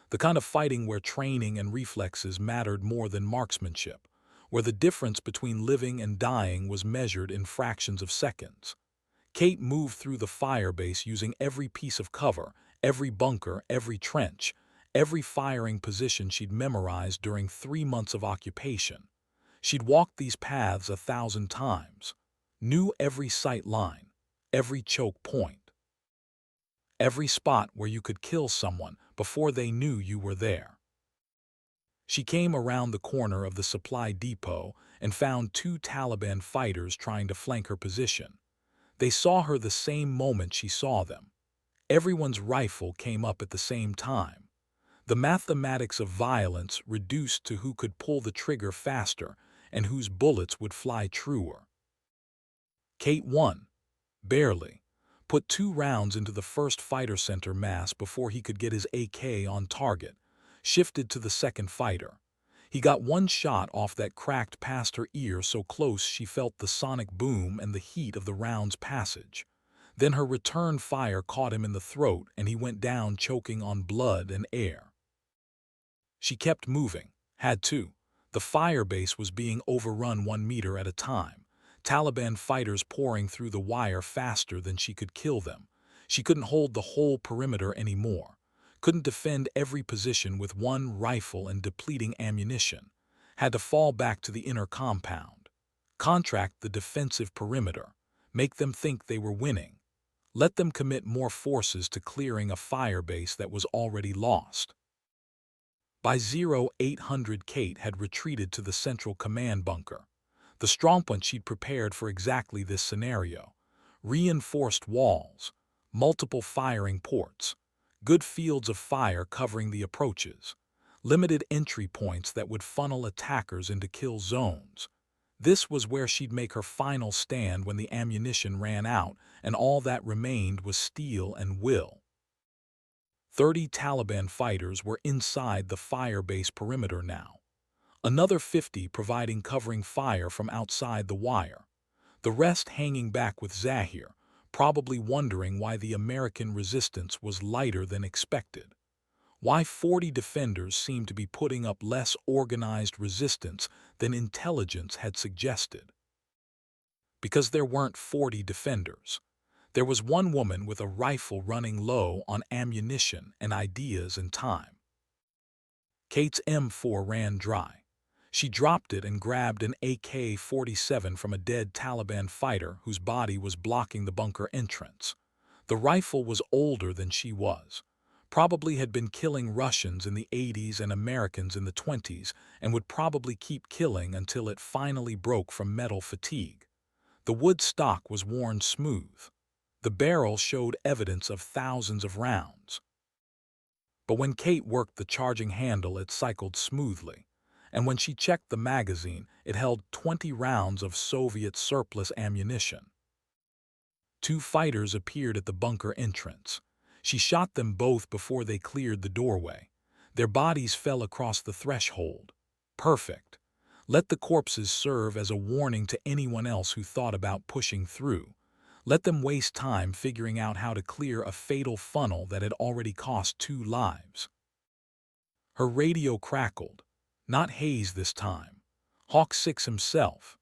The kind of fighting where training and reflexes mattered more than marksmanship, where the difference between living and dying was measured in fractions of seconds. Kate moved through the firebase using every piece of cover, every bunker, every trench, every firing position she'd memorized during 3 months of occupation. She'd walked these paths 1,000 times, knew every sight line, every choke point, every spot where you could kill someone before they knew you were there. She came around the corner of the supply depot and found 2 Taliban fighters trying to flank her position. They saw her the same moment she saw them. Everyone's rifle came up at the same time. The mathematics of violence reduced to who could pull the trigger faster and whose bullets would fly truer. Kate won. Barely. Put 2 rounds into the first fighter center mass before he could get his AK on target. Shifted to the second fighter. He got 1 shot off that cracked past her ear so close she felt the sonic boom and the heat of the round's passage. Then her return fire caught him in the throat and he went down choking on blood and air. She kept moving. Had to. The firebase was being overrun 1 meter at a time. Taliban fighters pouring through the wire faster than she could kill them. She couldn't hold the whole perimeter anymore. Couldn't defend every position with 1 rifle and depleting ammunition. Had to fall back to the inner compound. Contract the defensive perimeter. Make them think they were winning. Let them commit more forces to clearing a firebase that was already lost. By 0800 Kate had retreated to the central command bunker. The strongpoint she'd prepared for exactly this scenario. Reinforced walls, multiple firing ports, good fields of fire covering the approaches, limited entry points that would funnel attackers into kill zones. This was where she'd make her final stand when the ammunition ran out and all that remained was steel and will. 30 Taliban fighters were inside the firebase perimeter now. Another 50 providing covering fire from outside the wire. The rest hanging back with Zahir, probably wondering why the American resistance was lighter than expected. Why 40 defenders seemed to be putting up less organized resistance than intelligence had suggested. Because there weren't 40 defenders. There was 1 woman with a rifle running low on ammunition and ideas and time. Kate's M4 ran dry. She dropped it and grabbed an AK-47 from a dead Taliban fighter whose body was blocking the bunker entrance. The rifle was older than she was. Probably had been killing Russians in the 80s and Americans in the 20s and would probably keep killing until it finally broke from metal fatigue. The wood stock was worn smooth. The barrel showed evidence of thousands of rounds. But when Kate worked the charging handle, it cycled smoothly. And when she checked the magazine, it held 20 rounds of Soviet surplus ammunition. 2 fighters appeared at the bunker entrance. She shot them both before they cleared the doorway. Their bodies fell across the threshold. Perfect. Let the corpses serve as a warning to anyone else who thought about pushing through. Let them waste time figuring out how to clear a fatal funnel that had already cost 2 lives. Her radio crackled. Not Hayes this time. Hawk 6 himself.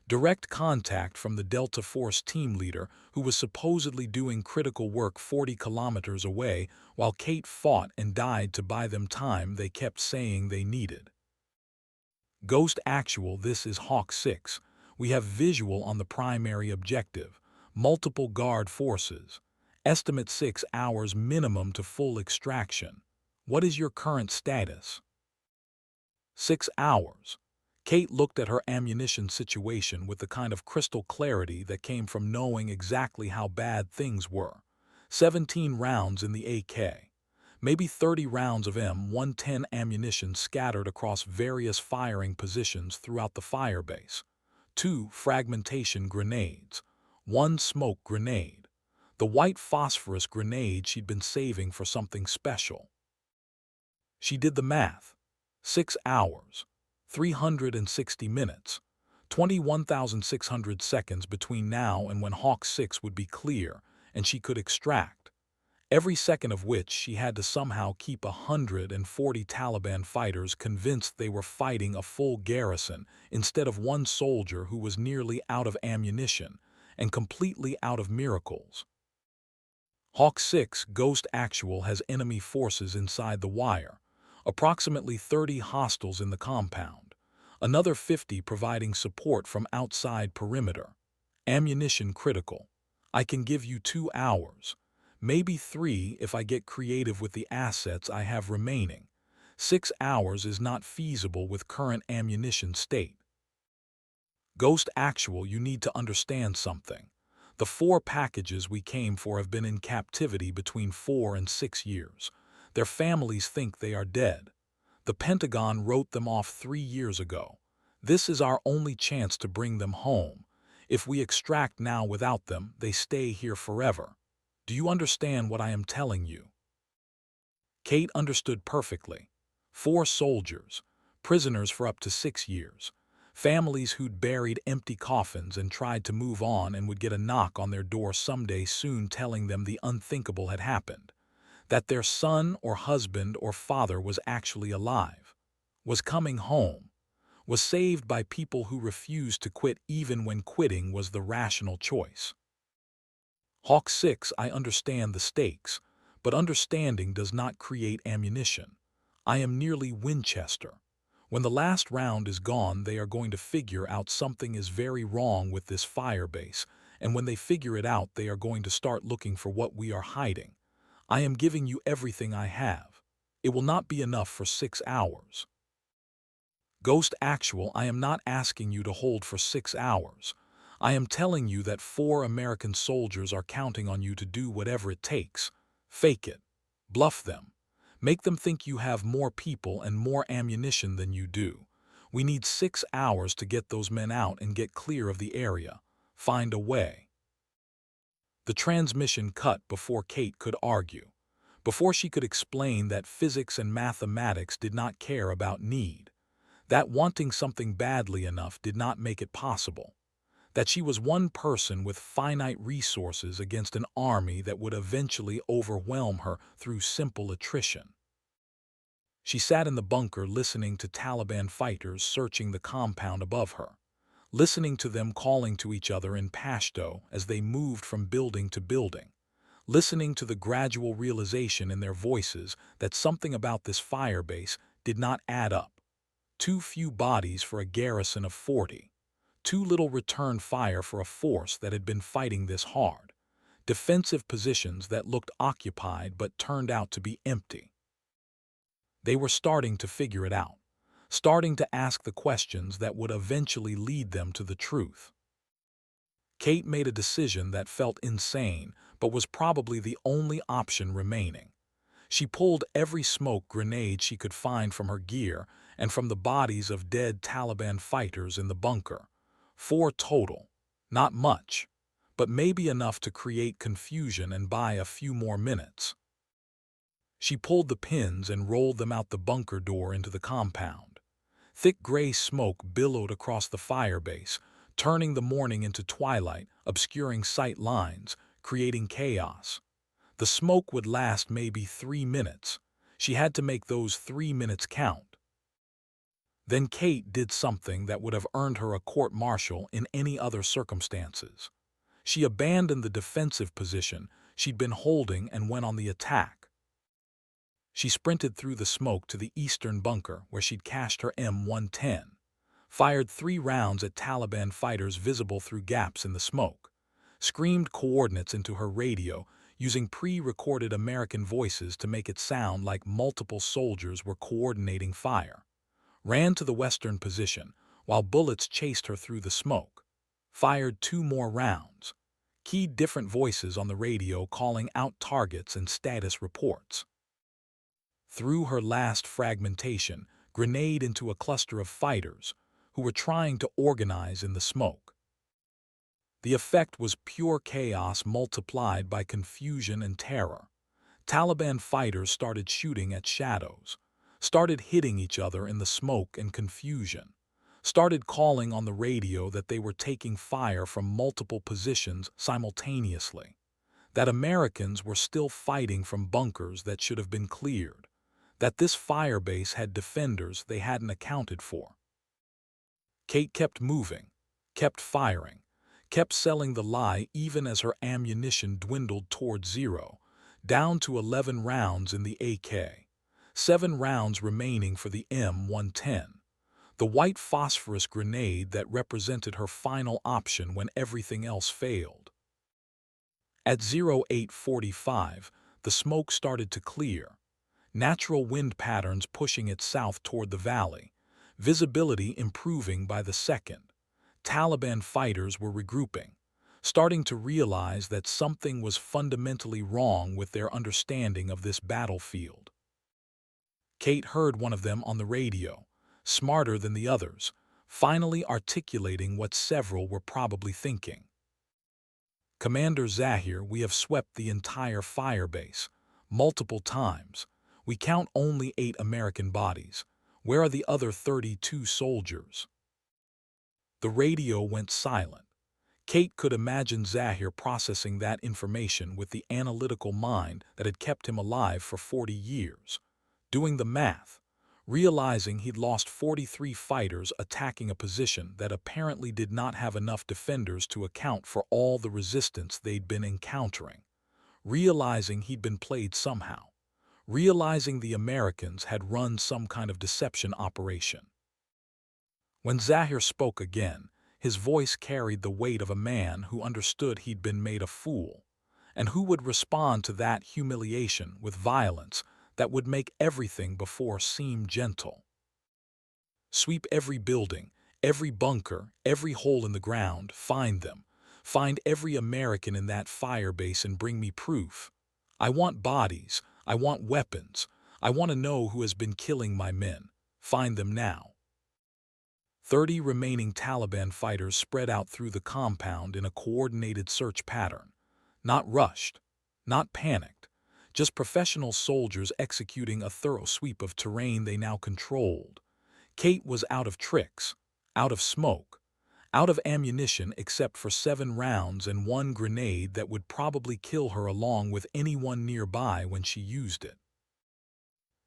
Direct contact from the Delta Force team leader who was supposedly doing critical work 40 kilometers away while Kate fought and died to buy them time they kept saying they needed. Ghost Actual, this is Hawk 6. We have visual on the primary objective, multiple guard forces. Estimate 6 hours minimum to full extraction. What is your current status? 6 hours. Kate looked at her ammunition situation with the kind of crystal clarity that came from knowing exactly how bad things were. 17 rounds in the AK. Maybe 30 rounds of M110 ammunition scattered across various firing positions throughout the firebase. 2 fragmentation grenades. 1 smoke grenade. The white phosphorus grenade she'd been saving for something special. She did the math. 6 hours, 360 minutes, 21,600 seconds between now and when Hawk 6 would be clear and she could extract, every second of which she had to somehow keep 140 Taliban fighters convinced they were fighting a full garrison instead of one soldier who was nearly out of ammunition and completely out of miracles. Hawk 6 Ghost Actual has enemy forces inside the wire, approximately 30 hostiles in the compound, another 50 providing support from outside perimeter. Ammunition critical. I can give you 2 hours, maybe 3 if I get creative with the assets I have remaining. 6 hours is not feasible with current ammunition state. Ghost Actual, you need to understand something. The 4 packages we came for have been in captivity between 4 and 6 years. Their families think they are dead. The Pentagon wrote them off 3 years ago. This is our only chance to bring them home. If we extract now without them, they stay here forever. Do you understand what I am telling you? Kate understood perfectly. 4 soldiers, prisoners for up to 6 years. Families who'd buried empty coffins and tried to move on and would get a knock on their door someday soon telling them the unthinkable had happened. That their son or husband or father was actually alive, was coming home, was saved by people who refused to quit even when quitting was the rational choice. Hawk 6, I understand the stakes, but understanding does not create ammunition. I am nearly Winchester. When the last round is gone, they are going to figure out something is very wrong with this firebase, and when they figure it out, they are going to start looking for what we are hiding. I am giving you everything I have. It will not be enough for 6 hours. Ghost Actual, I am not asking you to hold for 6 hours. I am telling you that 4 American soldiers are counting on you to do whatever it takes. Fake it. Bluff them. Make them think you have more people and more ammunition than you do. We need 6 hours to get those men out and get clear of the area. Find a way. The transmission cut before Kate could argue, before she could explain that physics and mathematics did not care about need, that wanting something badly enough did not make it possible, that she was one person with finite resources against an army that would eventually overwhelm her through simple attrition. She sat in the bunker listening to Taliban fighters searching the compound above her, listening to them calling to each other in Pashto as they moved from building to building, listening to the gradual realization in their voices that something about this firebase did not add up. Too few bodies for a garrison of 40. Too little return fire for a force that had been fighting this hard. Defensive positions that looked occupied but turned out to be empty. They were starting to figure it out, starting to ask the questions that would eventually lead them to the truth. Kate made a decision that felt insane, but was probably the only option remaining. She pulled every smoke grenade she could find from her gear and from the bodies of dead Taliban fighters in the bunker. 4 total. Not much, but maybe enough to create confusion and buy a few more minutes. She pulled the pins and rolled them out the bunker door into the compound. Thick gray smoke billowed across the firebase, turning the morning into twilight, obscuring sight lines, creating chaos. The smoke would last maybe 3 minutes. She had to make those 3 minutes count. Then Kate did something that would have earned her a court-martial in any other circumstances. She abandoned the defensive position she'd been holding and went on the attack. She sprinted through the smoke to the eastern bunker where she'd cached her M110. fired 3 rounds at Taliban fighters visible through gaps in the smoke, screamed coordinates into her radio using pre-recorded American voices to make it sound like multiple soldiers were coordinating fire, ran to the western position while bullets chased her through the smoke, fired 2 more rounds, keyed different voices on the radio calling out targets and status reports. Threw her last fragmentation grenade into a cluster of fighters who were trying to organize in the smoke. The effect was pure chaos multiplied by confusion and terror. Taliban fighters started shooting at shadows, started hitting each other in the smoke and confusion, started calling on the radio that they were taking fire from multiple positions simultaneously, that Americans were still fighting from bunkers that should have been cleared, that this firebase had defenders they hadn't accounted for. Kate kept moving, kept firing, kept selling the lie even as her ammunition dwindled toward zero, down to 11 rounds in the AK, 7 rounds remaining for the M110, the white phosphorus grenade that represented her final option when everything else failed. At 0845, the smoke started to clear, natural wind patterns pushing it south toward the valley, visibility improving by the second. Taliban fighters were regrouping, starting to realize that something was fundamentally wrong with their understanding of this battlefield. Kate heard one of them on the radio, smarter than the others, finally articulating what several were probably thinking. "Commander Zahir, we have swept the entire firebase, multiple times. We count only 8 American bodies. Where are the other 32 soldiers?" The radio went silent. Kate could imagine Zahir processing that information with the analytical mind that had kept him alive for 40 years, doing the math, realizing he'd lost 43 fighters attacking a position that apparently did not have enough defenders to account for all the resistance they'd been encountering, realizing he'd been played somehow, realizing the Americans had run some kind of deception operation. When Zahir spoke again, his voice carried the weight of a man who understood he'd been made a fool, and who would respond to that humiliation with violence that would make everything before seem gentle. "Sweep every building, every bunker, every hole in the ground, find them. Find every American in that firebase and bring me proof. I want bodies, I want weapons, I want to know who has been killing my men. Find them now." 30 remaining Taliban fighters spread out through the compound in a coordinated search pattern. Not rushed, not panicked, just professional soldiers executing a thorough sweep of terrain they now controlled. Kate was out of tricks, out of smoke, out of ammunition except for 7 rounds and 1 grenade that would probably kill her along with anyone nearby when she used it.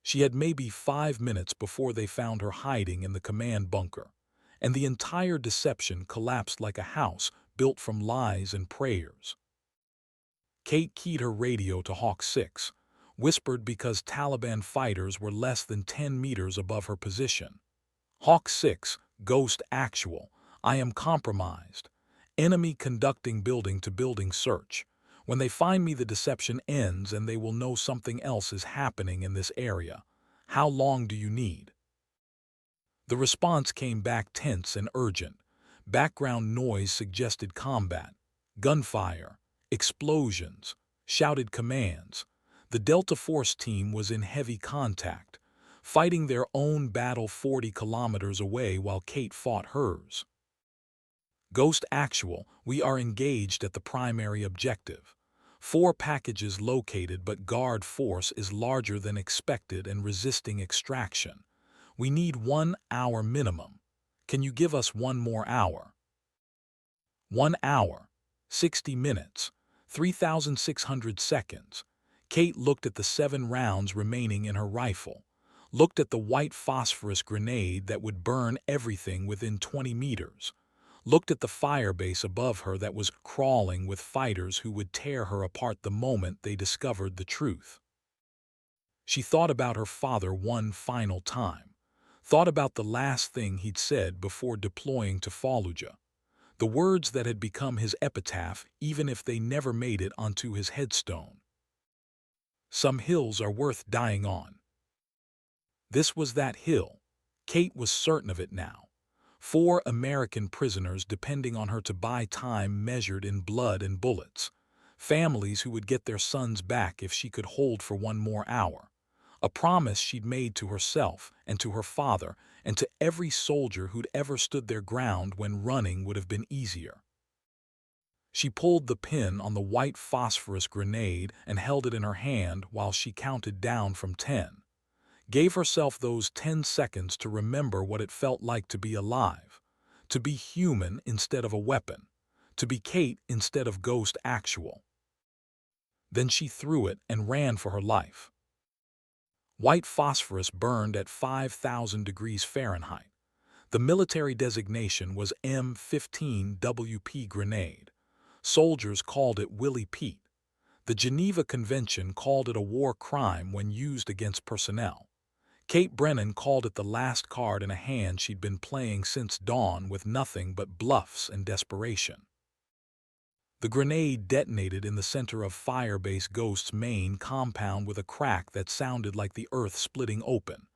She had maybe 5 minutes before they found her hiding in the command bunker, and the entire deception collapsed like a house built from lies and prayers. Kate keyed her radio to Hawk 6, whispered because Taliban fighters were less than 10 meters above her position. "Hawk 6, Ghost actual, I am compromised. Enemy conducting building-to-building search. When they find me, the deception ends and they will know something else is happening in this area. How long do you need?" The response came back tense and urgent. Background noise suggested combat. Gunfire, explosions, shouted commands. The Delta Force team was in heavy contact, fighting their own battle 40 kilometers away while Kate fought hers. "Ghost actual, we are engaged at the primary objective. 4 packages located, but guard force is larger than expected and resisting extraction. We need 1 hour minimum. Can you give us 1 more hour?" 1 hour, 60 minutes, 3,600 seconds. Kate looked at the 7 rounds remaining in her rifle, looked at the white phosphorus grenade that would burn everything within 20 meters, looked at the firebase above her that was crawling with fighters who would tear her apart the moment they discovered the truth. She thought about her father one final time, thought about the last thing he'd said before deploying to Fallujah, the words that had become his epitaph even if they never made it onto his headstone. Some hills are worth dying on. This was that hill. Kate was certain of it now. 4 American prisoners depending on her to buy time measured in blood and bullets. Families who would get their sons back if she could hold for one more hour. A promise she'd made to herself and to her father and to every soldier who'd ever stood their ground when running would have been easier. She pulled the pin on the white phosphorus grenade and held it in her hand while she counted down from 10. Gave herself those 10 seconds to remember what it felt like to be alive, to be human instead of a weapon, to be Kate instead of Ghost actual. Then she threw it and ran for her life. White phosphorus burned at 5,000 degrees Fahrenheit. The military designation was M15 WP grenade. Soldiers called it Willie Pete. The Geneva Convention called it a war crime when used against personnel. Kate Brennan called it the last card in a hand she'd been playing since dawn with nothing but bluffs and desperation. The grenade detonated in the center of Firebase Ghost's main compound with a crack that sounded like the earth splitting open.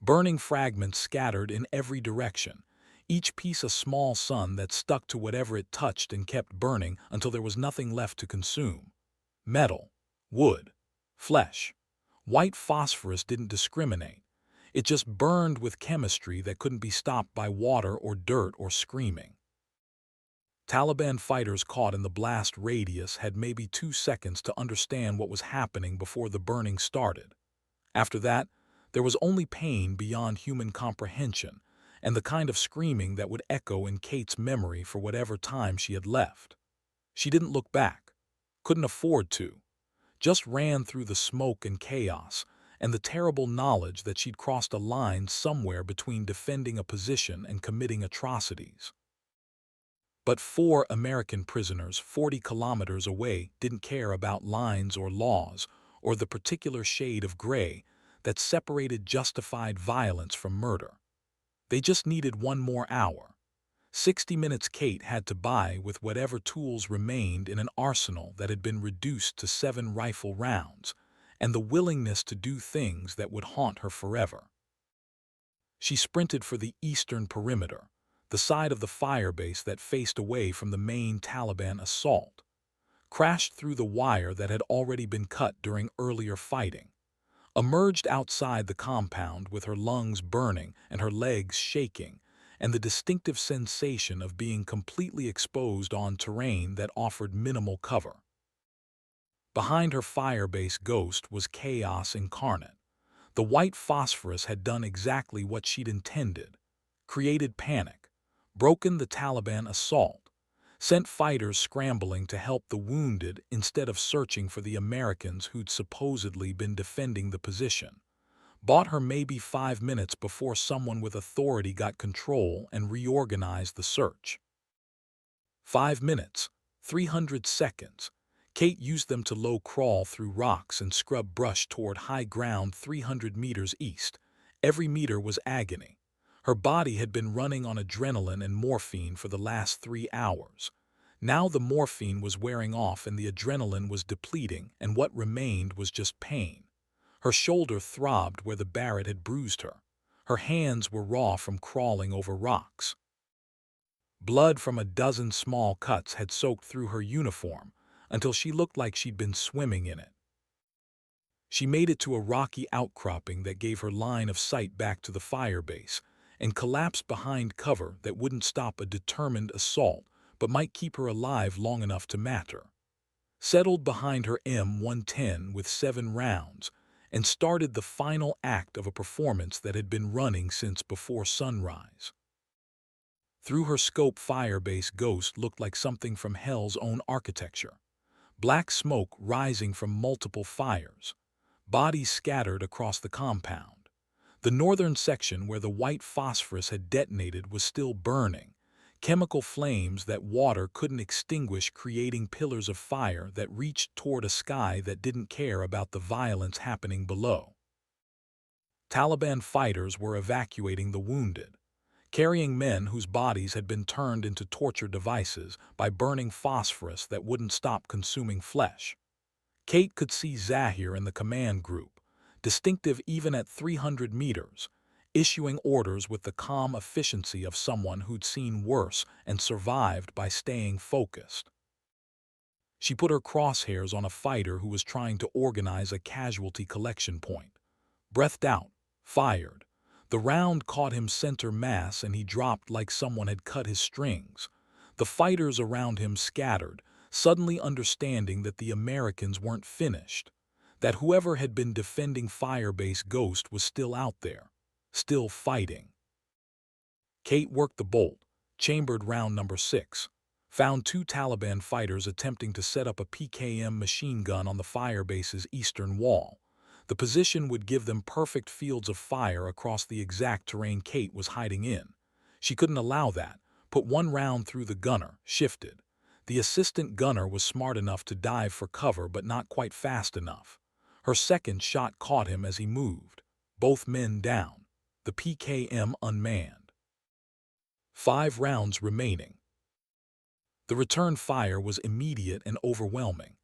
Burning fragments scattered in every direction, each piece a small sun that stuck to whatever it touched and kept burning until there was nothing left to consume. Metal, wood, flesh. White phosphorus didn't discriminate. It just burned with chemistry that couldn't be stopped by water or dirt or screaming. Taliban fighters caught in the blast radius had maybe 2 seconds to understand what was happening before the burning started. After that, there was only pain beyond human comprehension and the kind of screaming that would echo in Kate's memory for whatever time she had left. She didn't look back, couldn't afford to, just ran through the smoke and chaos and the terrible knowledge that she'd crossed a line somewhere between defending a position and committing atrocities. But 4 American prisoners 40 kilometers away didn't care about lines or laws or the particular shade of gray that separated justified violence from murder. They just needed one more hour. 60 minutes Kate had to buy with whatever tools remained in an arsenal that had been reduced to 7 rifle rounds, and the willingness to do things that would haunt her forever. She sprinted for the eastern perimeter, the side of the firebase that faced away from the main Taliban assault, crashed through the wire that had already been cut during earlier fighting, emerged outside the compound with her lungs burning and her legs shaking, and the distinctive sensation of being completely exposed on terrain that offered minimal cover. Behind her Firebase Ghost was chaos incarnate. The white phosphorus had done exactly what she'd intended, created panic, broken the Taliban assault, sent fighters scrambling to help the wounded instead of searching for the Americans who'd supposedly been defending the position, bought her maybe 5 minutes before someone with authority got control and reorganized the search. 5 minutes, 300 seconds. Kate used them to low crawl through rocks and scrub brush toward high ground 300 meters east. Every meter was agony. Her body had been running on adrenaline and morphine for the last 3 hours. Now the morphine was wearing off and the adrenaline was depleting, and what remained was just pain. Her shoulder throbbed where the Barrett had bruised her. Her hands were raw from crawling over rocks. Blood from a dozen small cuts had soaked through her uniform until she looked like she'd been swimming in it. She made it to a rocky outcropping that gave her line of sight back to the firebase and collapsed behind cover that wouldn't stop a determined assault but might keep her alive long enough to matter. Settled behind her M110 with 7 rounds and started the final act of a performance that had been running since before sunrise. Through her scope, Firebase Ghost looked like something from hell's own architecture. Black smoke rising from multiple fires, bodies scattered across the compound. The northern section where the white phosphorus had detonated was still burning, chemical flames that water couldn't extinguish creating pillars of fire that reached toward a sky that didn't care about the violence happening below. Taliban fighters were evacuating the wounded, carrying men whose bodies had been turned into torture devices by burning phosphorus that wouldn't stop consuming flesh. Kate could see Zahir in the command group, distinctive even at 300 meters, issuing orders with the calm efficiency of someone who'd seen worse and survived by staying focused. She put her crosshairs on a fighter who was trying to organize a casualty collection point. Breathed out, fired. The round caught him center mass and he dropped like someone had cut his strings. The fighters around him scattered, suddenly understanding that the Americans weren't finished, that whoever had been defending Firebase Ghost was still out there, still fighting. Kate worked the bolt, chambered round number 6, found 2 Taliban fighters attempting to set up a PKM machine gun on the firebase's eastern wall. The position would give them perfect fields of fire across the exact terrain Kate was hiding in. She couldn't allow that. Put 1 round through the gunner, shifted. The assistant gunner was smart enough to dive for cover but not quite fast enough. Her second shot caught him as he moved. Both men down. The PKM unmanned. 5 rounds remaining. The return fire was immediate and overwhelming.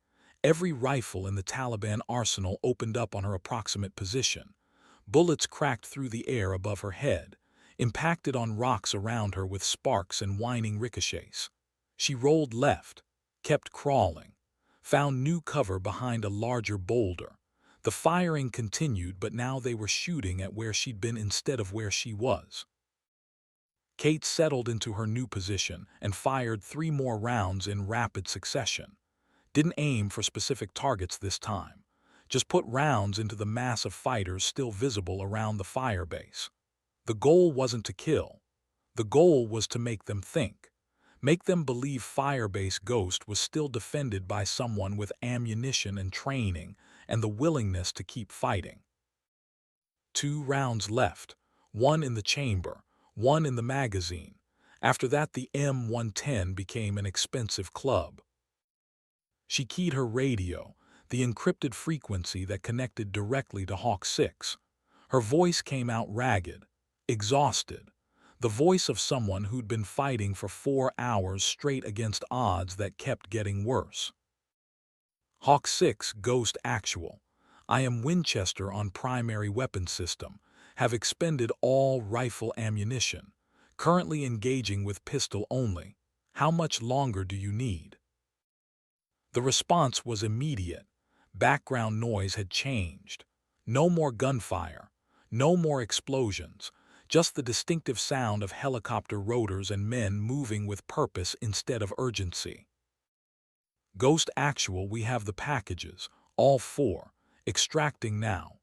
Every rifle in the Taliban arsenal opened up on her approximate position. Bullets cracked through the air above her head, impacted on rocks around her with sparks and whining ricochets. She rolled left, kept crawling, found new cover behind a larger boulder. The firing continued, but now they were shooting at where she'd been instead of where she was. Kate settled into her new position and fired 3 more rounds in rapid succession. Didn't aim for specific targets this time. Just put rounds into the mass of fighters still visible around the firebase. The goal wasn't to kill. The goal was to make them think. Make them believe Firebase Ghost was still defended by someone with ammunition and training and the willingness to keep fighting. 2 rounds left, 1 in the chamber, 1 in the magazine. After that, the M110 became an expensive club. She keyed her radio, the encrypted frequency that connected directly to Hawk 6. Her voice came out ragged, exhausted, the voice of someone who'd been fighting for 4 hours straight against odds that kept getting worse. Hawk 6 Ghost Actual. I am Winchester on primary weapon system. Have expended all rifle ammunition. Currently engaging with pistol only. How much longer do you need? The response was immediate. Background noise had changed. No more gunfire. No more explosions. Just the distinctive sound of helicopter rotors and men moving with purpose instead of urgency. Ghost Actual, we have the packages, all 4, extracting now.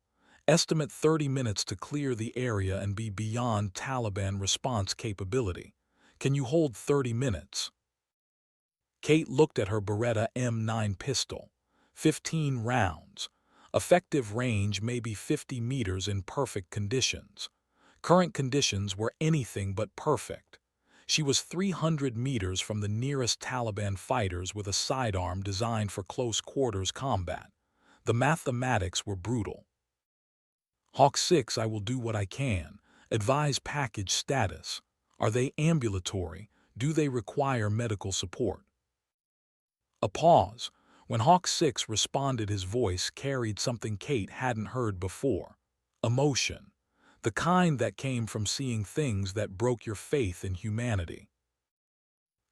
Estimate 30 minutes to clear the area and be beyond Taliban response capability. Can you hold 30 minutes? Kate looked at her Beretta M9 pistol. 15 rounds. Effective range maybe 50 meters in perfect conditions. Current conditions were anything but perfect. She was 300 meters from the nearest Taliban fighters with a sidearm designed for close quarters combat. The mathematics were brutal. Hawk 6, I will do what I can. Advise package status. Are they ambulatory? Do they require medical support? A pause. When Hawk 6 responded, his voice carried something Kate hadn't heard before. Emotion. The kind that came from seeing things that broke your faith in humanity.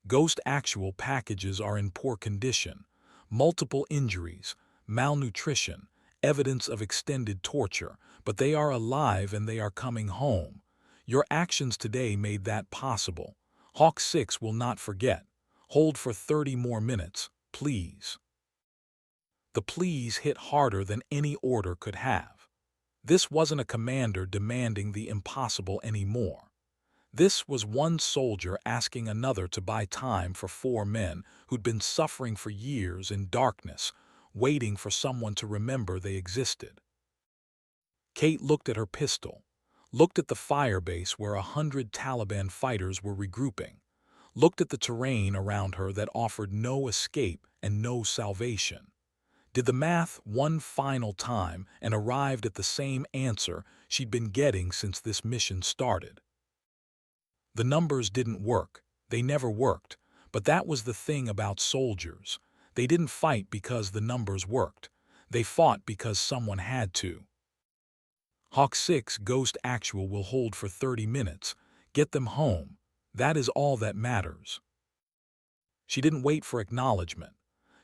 Ghost Actual, packages are in poor condition. Multiple injuries, malnutrition, evidence of extended torture, but they are alive and they are coming home. Your actions today made that possible. Hawk 6 will not forget. Hold for 30 more minutes, please. The please hit harder than any order could have. This wasn't a commander demanding the impossible anymore. This was one soldier asking another to buy time for 4 men who'd been suffering for years in darkness, waiting for someone to remember they existed. Kate looked at her pistol, looked at the firebase where 100 Taliban fighters were regrouping, looked at the terrain around her that offered no escape and no salvation. did the math one final time and arrived at the same answer she'd been getting since this mission started. The numbers didn't work. They never worked. But that was the thing about soldiers. They didn't fight because the numbers worked. They fought because someone had to. Hawk 6 Ghost Actual will hold for 30 minutes. Get them home. That is all that matters. She didn't wait for acknowledgement.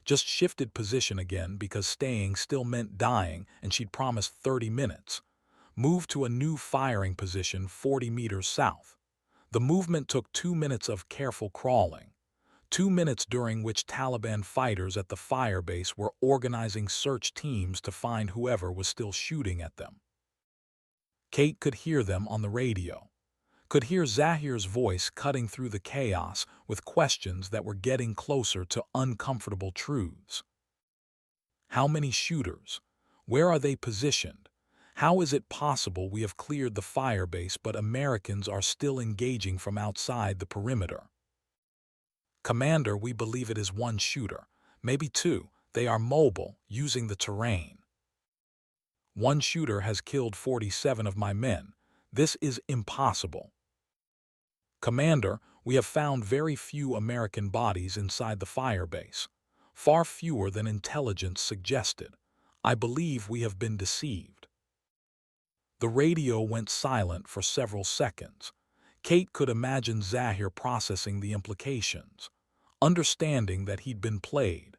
Just shifted position again because staying still meant dying, and she'd promised 30 minutes. Moved to a new firing position 40 meters south. The movement took 2 minutes of careful crawling. 2 minutes during which Taliban fighters at the Firebase were organizing search teams to find whoever was still shooting at them. Kate could hear them on the radio. Could hear Zahir's voice cutting through the chaos with questions that were getting closer to uncomfortable truths. How many shooters? Where are they positioned? How is it possible we have cleared the Firebase but Americans are still engaging from outside the perimeter? Commander, we believe it is one shooter, maybe two. They are mobile, using the terrain. One shooter has killed 47 of my men. This is impossible. Commander, we have found very few American bodies inside the Firebase. Far fewer than intelligence suggested. I believe we have been deceived. The radio went silent for several seconds. Kate could imagine Zahir processing the implications, understanding that he'd been played,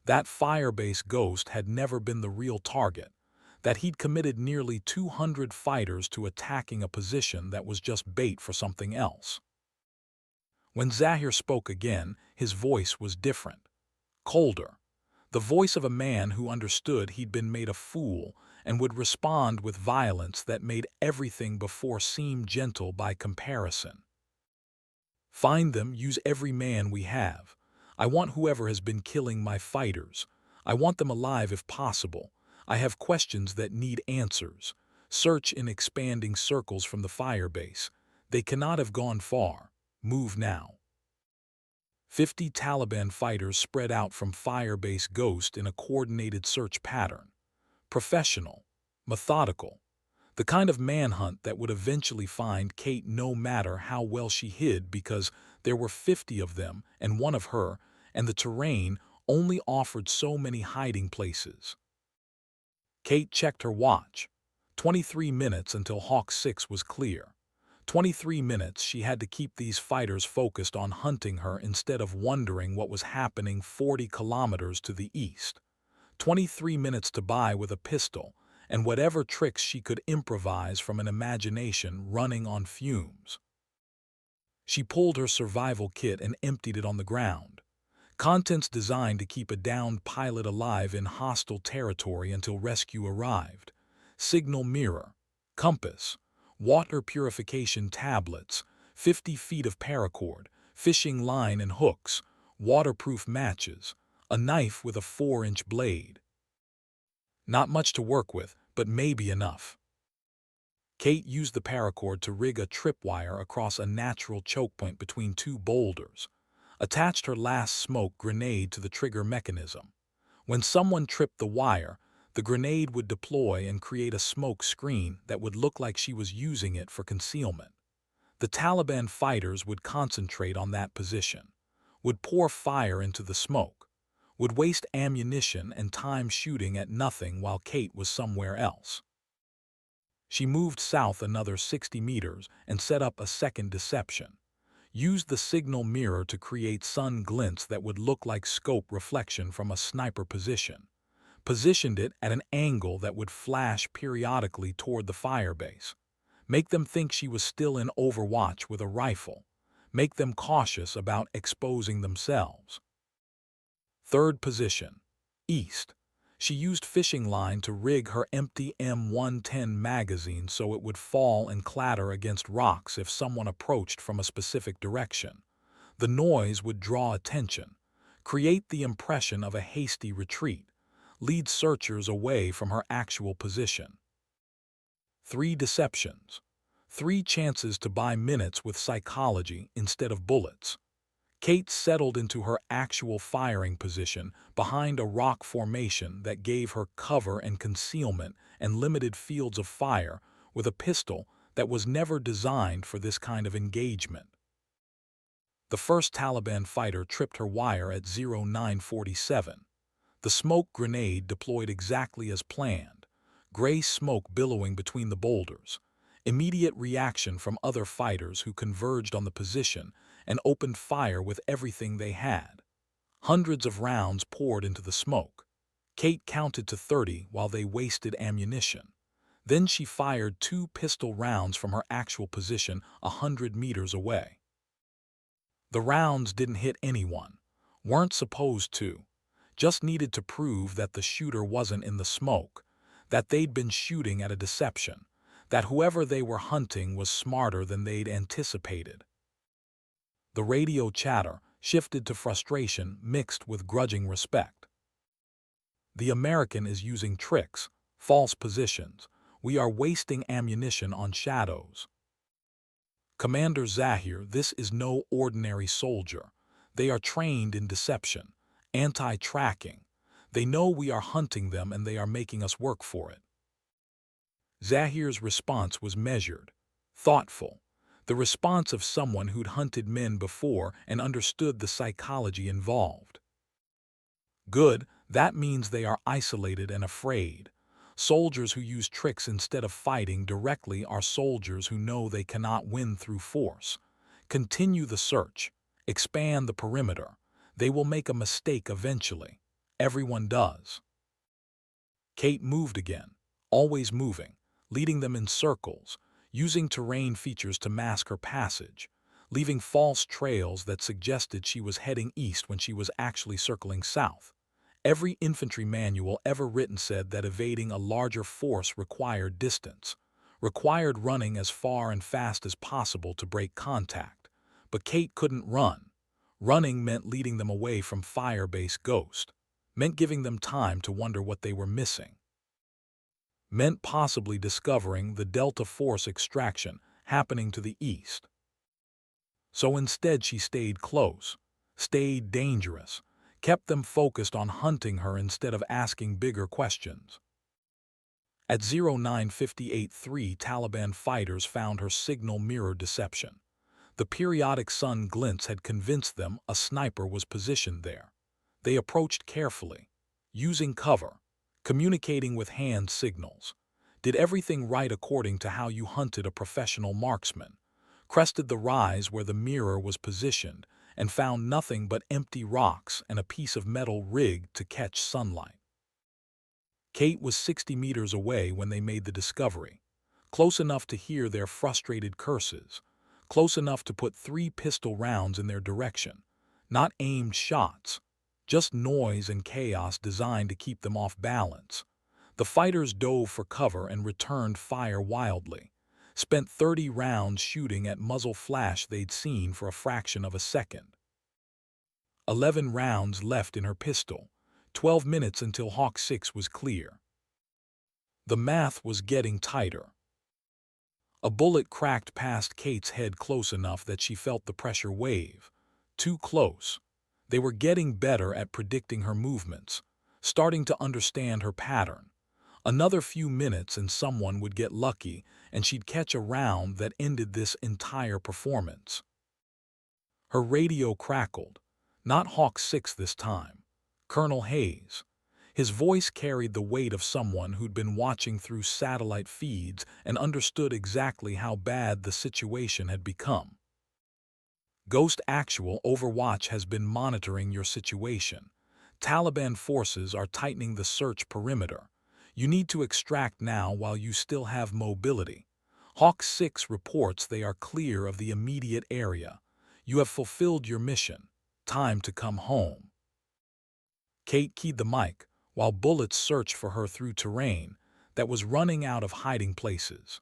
that Firebase Ghost had never been the real target, that he'd committed nearly 200 fighters to attacking a position that was just bait for something else. When Zahir spoke again, his voice was different, colder, the voice of a man who understood he'd been made a fool and would respond with violence that made everything before seem gentle by comparison. Find them, use every man we have. I want whoever has been killing my fighters. I want them alive if possible. I have questions that need answers. Search in expanding circles from the Firebase. They cannot have gone far. Move now. 50 Taliban fighters spread out from Firebase Ghost in a coordinated search pattern. Professional, methodical, the kind of manhunt that would eventually find Kate no matter how well she hid because there were 50 of them and one of her, and the terrain only offered so many hiding places. Kate checked her watch. 23 minutes until Hawk 6 was clear. 23 minutes she had to keep these fighters focused on hunting her instead of wondering what was happening 40 kilometers to the east. 23 minutes to buy with a pistol, and whatever tricks she could improvise from an imagination running on fumes. She pulled her survival kit and emptied it on the ground. Contents designed to keep a downed pilot alive in hostile territory until rescue arrived. Signal mirror, compass, water purification tablets, 50 feet of paracord, fishing line and hooks, waterproof matches, a knife with a 4-inch blade. Not much to work with, but maybe enough. Kate used the paracord to rig a tripwire across a natural choke point between two boulders, attached her last smoke grenade to the trigger mechanism. When someone tripped the wire, the grenade would deploy and create a smoke screen that would look like she was using it for concealment. The Taliban fighters would concentrate on that position, would pour fire into the smoke, would waste ammunition and time shooting at nothing while Kate was somewhere else. She moved south another 60 meters and set up a second deception. Used the signal mirror to create sun glints that would look like scope reflection from a sniper position. Positioned it at an angle that would flash periodically toward the Firebase. Make them think she was still in Overwatch with a rifle. Make them cautious about exposing themselves. Third position, east. She used fishing line to rig her empty M110 magazine so it would fall and clatter against rocks if someone approached from a specific direction. The noise would draw attention, create the impression of a hasty retreat, lead searchers away from her actual position. 3 deceptions. 3 chances to buy minutes with psychology instead of bullets. Kate settled into her actual firing position behind a rock formation that gave her cover and concealment and limited fields of fire with a pistol that was never designed for this kind of engagement. The first Taliban fighter tripped her wire at 0947. The smoke grenade deployed exactly as planned, gray smoke billowing between the boulders. Immediate reaction from other fighters who converged on the position and opened fire with everything they had. Hundreds of rounds poured into the smoke. Kate counted to 30 while they wasted ammunition. Then she fired 2 pistol rounds from her actual position 100 meters away. The rounds didn't hit anyone, weren't supposed to, just needed to prove that the shooter wasn't in the smoke, that they'd been shooting at a deception, that whoever they were hunting was smarter than they'd anticipated. The radio chatter shifted to frustration mixed with grudging respect. The American is using tricks, false positions. We are wasting ammunition on shadows. Commander Zahir, this is no ordinary soldier. They are trained in deception, anti-tracking. They know we are hunting them and they are making us work for it. Zahir's response was measured, thoughtful, the response of someone who'd hunted men before and understood the psychology involved. Good, that means they are isolated and afraid. Soldiers who use tricks instead of fighting directly are soldiers who know they cannot win through force. Continue the search. Expand the perimeter. They will make a mistake eventually. Everyone does. Kate moved again, always moving, leading them in circles, using terrain features to mask her passage, leaving false trails that suggested she was heading east when she was actually circling south. Every infantry manual ever written said that evading a larger force required distance, required running as far and fast as possible to break contact. But Kate couldn't run. Running meant leading them away from Firebase Ghost, meant giving them time to wonder what they were missing, meant possibly discovering the Delta Force extraction happening to the east. So instead she stayed close, stayed dangerous, kept them focused on hunting her instead of asking bigger questions. At 0958, 3 Taliban fighters found her signal mirror deception. The periodic sun glints had convinced them a sniper was positioned there. They approached carefully, using cover, communicating with hand signals, did everything right according to how you hunted a professional marksman, crested the rise where the mirror was positioned, and found nothing but empty rocks and a piece of metal rigged to catch sunlight. Kate was 60 meters away when they made the discovery, close enough to hear their frustrated curses, close enough to put 3 pistol rounds in their direction, not aimed shots, just noise and chaos designed to keep them off balance. The fighters dove for cover and returned fire wildly, spent 30 rounds shooting at muzzle flash they'd seen for a fraction of a second. 11 rounds left in her pistol, 12 minutes until Hawk 6 was clear. The math was getting tighter. A bullet cracked past Kate's head close enough that she felt the pressure wave. Too close. They were getting better at predicting her movements, starting to understand her pattern. Another few minutes and someone would get lucky and she'd catch a round that ended this entire performance. Her radio crackled. Not Hawk 6 this time. Colonel Hayes. His voice carried the weight of someone who'd been watching through satellite feeds and understood exactly how bad the situation had become. Ghost Actual, Overwatch has been monitoring your situation. Taliban forces are tightening the search perimeter. You need to extract now while you still have mobility. Hawk 6 reports they are clear of the immediate area. You have fulfilled your mission. Time to come home. Kate keyed the mic while bullets searched for her through terrain that was running out of hiding places.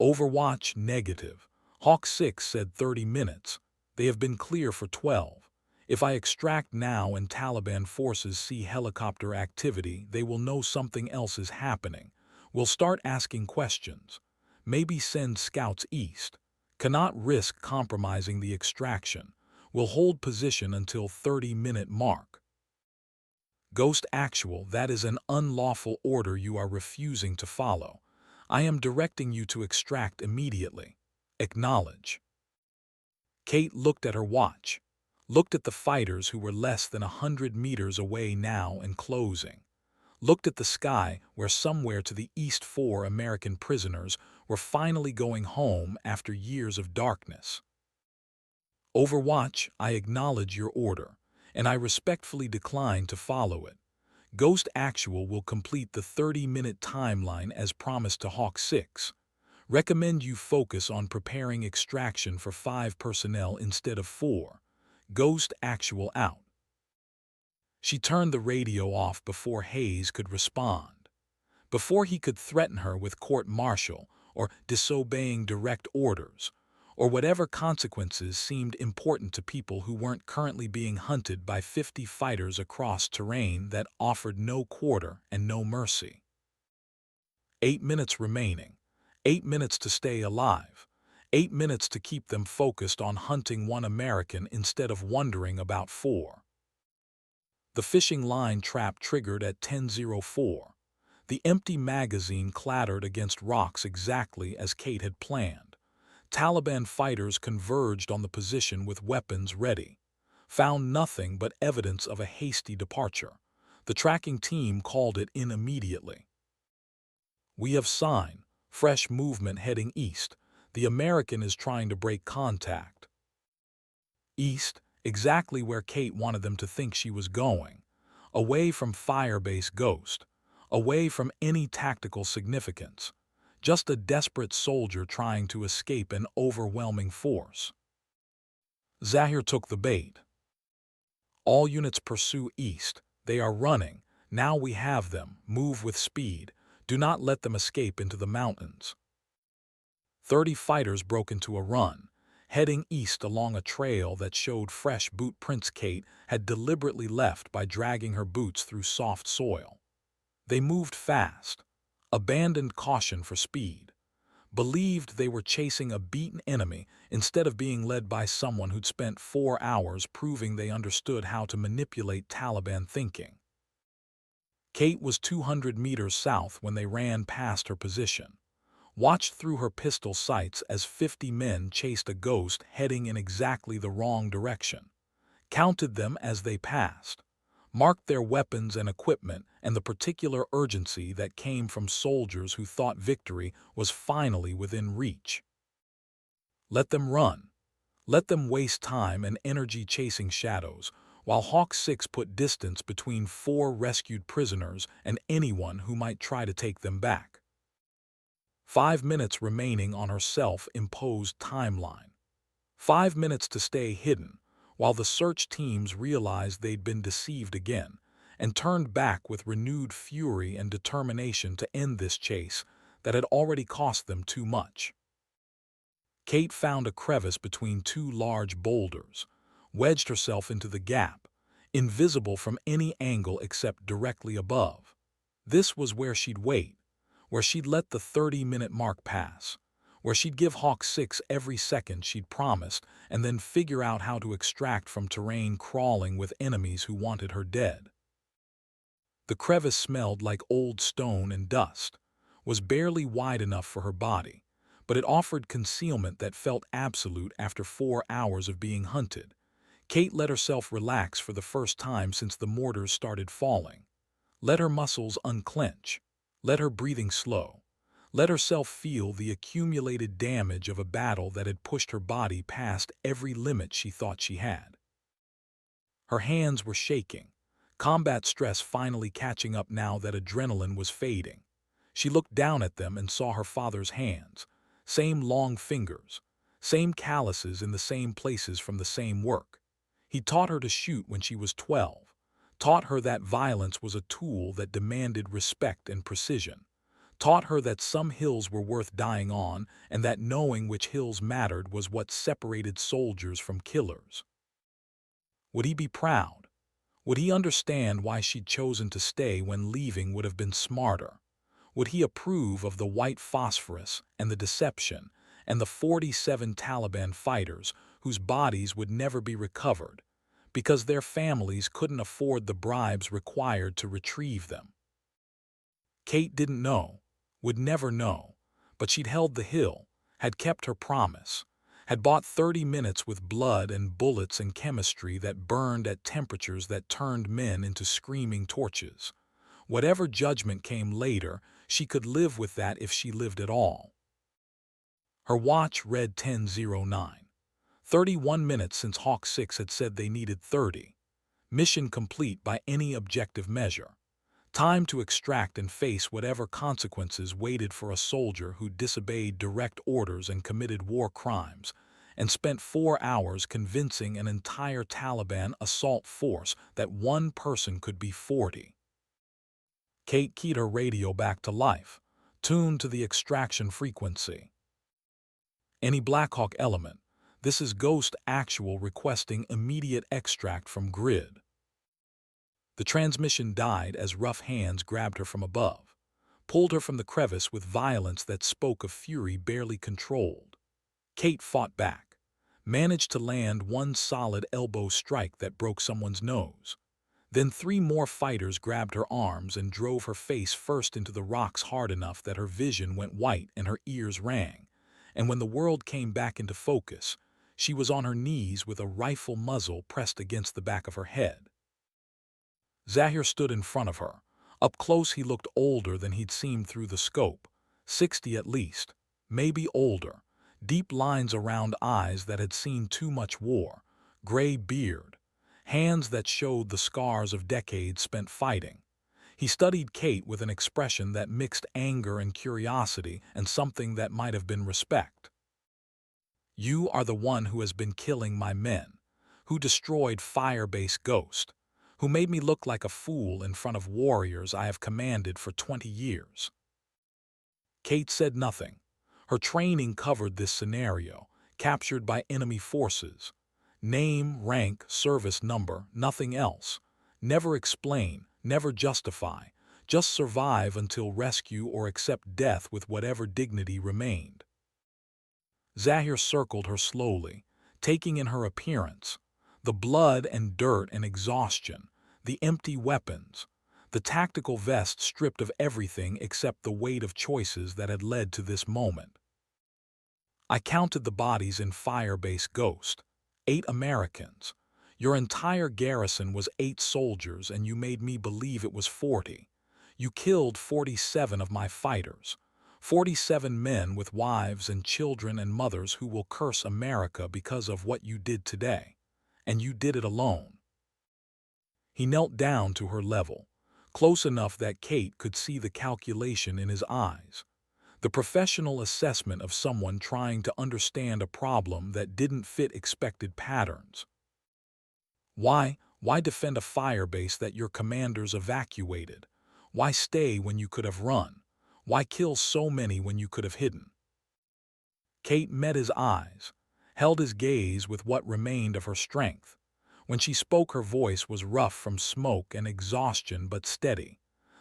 Overwatch negative. Hawk 6 said 30 minutes. They have been clear for 12. If I extract now and Taliban forces see helicopter activity, they will know something else is happening. We'll start asking questions. Maybe send scouts east. Cannot risk compromising the extraction. Will hold position until 30-minute mark. Ghost Actual, that is an unlawful order you are refusing to follow. I am directing you to extract immediately. Acknowledge. Kate looked at her watch, looked at the fighters who were less than 100 meters away now and closing, looked at the sky where somewhere to the east 4 American prisoners were finally going home after years of darkness. Overwatch, I acknowledge your order, and I respectfully decline to follow it. Ghost Actual will complete the 30-minute timeline as promised to Hawk 6. Recommend you focus on preparing extraction for 5 personnel instead of 4. Ghost Actual out. She turned the radio off before Hayes could respond. Before he could threaten her with court-martial or disobeying direct orders, or whatever consequences seemed important to people who weren't currently being hunted by 50 fighters across terrain that offered no quarter and no mercy. 8 minutes remaining. 8 minutes to stay alive. 8 minutes to keep them focused on hunting 1 American instead of wondering about 4. The fishing line trap triggered at 10:04. The empty magazine clattered against rocks exactly as Kate had planned. Taliban fighters converged on the position with weapons ready. Found nothing but evidence of a hasty departure. The tracking team called it in immediately. We have sign. Fresh movement heading east. The American is trying to break contact. East, exactly where Kate wanted them to think she was going. Away from Firebase Ghost. Away from any tactical significance. Just a desperate soldier trying to escape an overwhelming force. Zahir took the bait. All units pursue east. They are running. Now we have them. Move with speed. Do not let them escape into the mountains. 30 fighters broke into a run, heading east along a trail that showed fresh boot prints Kate had deliberately left by dragging her boots through soft soil. They moved fast, abandoned caution for speed, believed they were chasing a beaten enemy instead of being led by someone who'd spent 4 hours proving they understood how to manipulate Taliban thinking. Kate was 200 meters south when they ran past her position, watched through her pistol sights as 50 men chased a ghost heading in exactly the wrong direction, counted them as they passed, marked their weapons and equipment and the particular urgency that came from soldiers who thought victory was finally within reach. Let them run. Let them waste time and energy chasing shadows, while Hawk 6 put distance between 4 rescued prisoners and anyone who might try to take them back. 5 minutes remaining on her self-imposed timeline. 5 minutes to stay hidden, while the search teams realized they'd been deceived again, and turned back with renewed fury and determination to end this chase that had already cost them too much. Kate found a crevice between 2 large boulders, wedged herself into the gap, invisible from any angle except directly above. This was where she'd wait, where she'd let the 30-minute mark pass, where she'd give Hawk 6 every second she'd promised and then figure out how to extract from terrain crawling with enemies who wanted her dead. The crevice smelled like old stone and dust, was barely wide enough for her body, but it offered concealment that felt absolute after 4 hours of being hunted. Kate let herself relax for the first time since the mortars started falling. Let her muscles unclench. Let her breathing slow. Let herself feel the accumulated damage of a battle that had pushed her body past every limit she thought she had. Her hands were shaking, combat stress finally catching up now that adrenaline was fading. She looked down at them and saw her father's hands, same long fingers, same calluses in the same places from the same work. He taught her to shoot when she was 12, taught her that violence was a tool that demanded respect and precision, taught her that some hills were worth dying on and that knowing which hills mattered was what separated soldiers from killers. Would he be proud? Would he understand why she'd chosen to stay when leaving would have been smarter? Would he approve of the white phosphorus and the deception and the 47 Taliban fighters whose bodies would never be recovered, because their families couldn't afford the bribes required to retrieve them. Kate didn't know, would never know, but she'd held the hill, had kept her promise, had bought 30 minutes with blood and bullets and chemistry that burned at temperatures that turned men into screaming torches. Whatever judgment came later, she could live with that if she lived at all. Her watch read 10:09. 31 minutes since Hawk 6 had said they needed 30. Mission complete by any objective measure. Time to extract and face whatever consequences waited for a soldier who disobeyed direct orders and committed war crimes, and spent 4 hours convincing an entire Taliban assault force that one person could be 40. Kate keyed her radio back to life, tuned to the extraction frequency. Any Blackhawk element, this is Ghost Actual requesting immediate extract from grid. The transmission died as rough hands grabbed her from above, pulled her from the crevice with violence that spoke of fury barely controlled. Kate fought back, managed to land one solid elbow strike that broke someone's nose. Then 3 more fighters grabbed her arms and drove her face first into the rocks hard enough that her vision went white and her ears rang. And when the world came back into focus, she was on her knees with a rifle muzzle pressed against the back of her head. Zahir stood in front of her. Up close he looked older than he'd seemed through the scope, 60 at least, maybe older, deep lines around eyes that had seen too much war, gray beard, hands that showed the scars of decades spent fighting. He studied Kate with an expression that mixed anger and curiosity and something that might have been respect. "You are the one who has been killing my men, who destroyed Firebase Ghost, who made me look like a fool in front of warriors I have commanded for 20 years. Kate said nothing. Her training covered this scenario, captured by enemy forces. Name, rank, service number, nothing else. Never explain, never justify, just survive until rescue or accept death with whatever dignity remained. Zahir circled her slowly, taking in her appearance, the blood and dirt and exhaustion, the empty weapons, the tactical vest stripped of everything except the weight of choices that had led to this moment. I counted the bodies in Firebase Ghost, 8 Americans. Your entire garrison was 8 soldiers and you made me believe it was 40. You killed 47 of my fighters, 47 men with wives and children and mothers who will curse America because of what you did today. And you did it alone." He knelt down to her level, close enough that Kate could see the calculation in his eyes, the professional assessment of someone trying to understand a problem that didn't fit expected patterns. Why defend a firebase that your commanders evacuated? Why stay when you could have run? Why kill so many when you could have hidden? Kate met his eyes, held his gaze with what remained of her strength. When she spoke, her voice was rough from smoke and exhaustion but steady,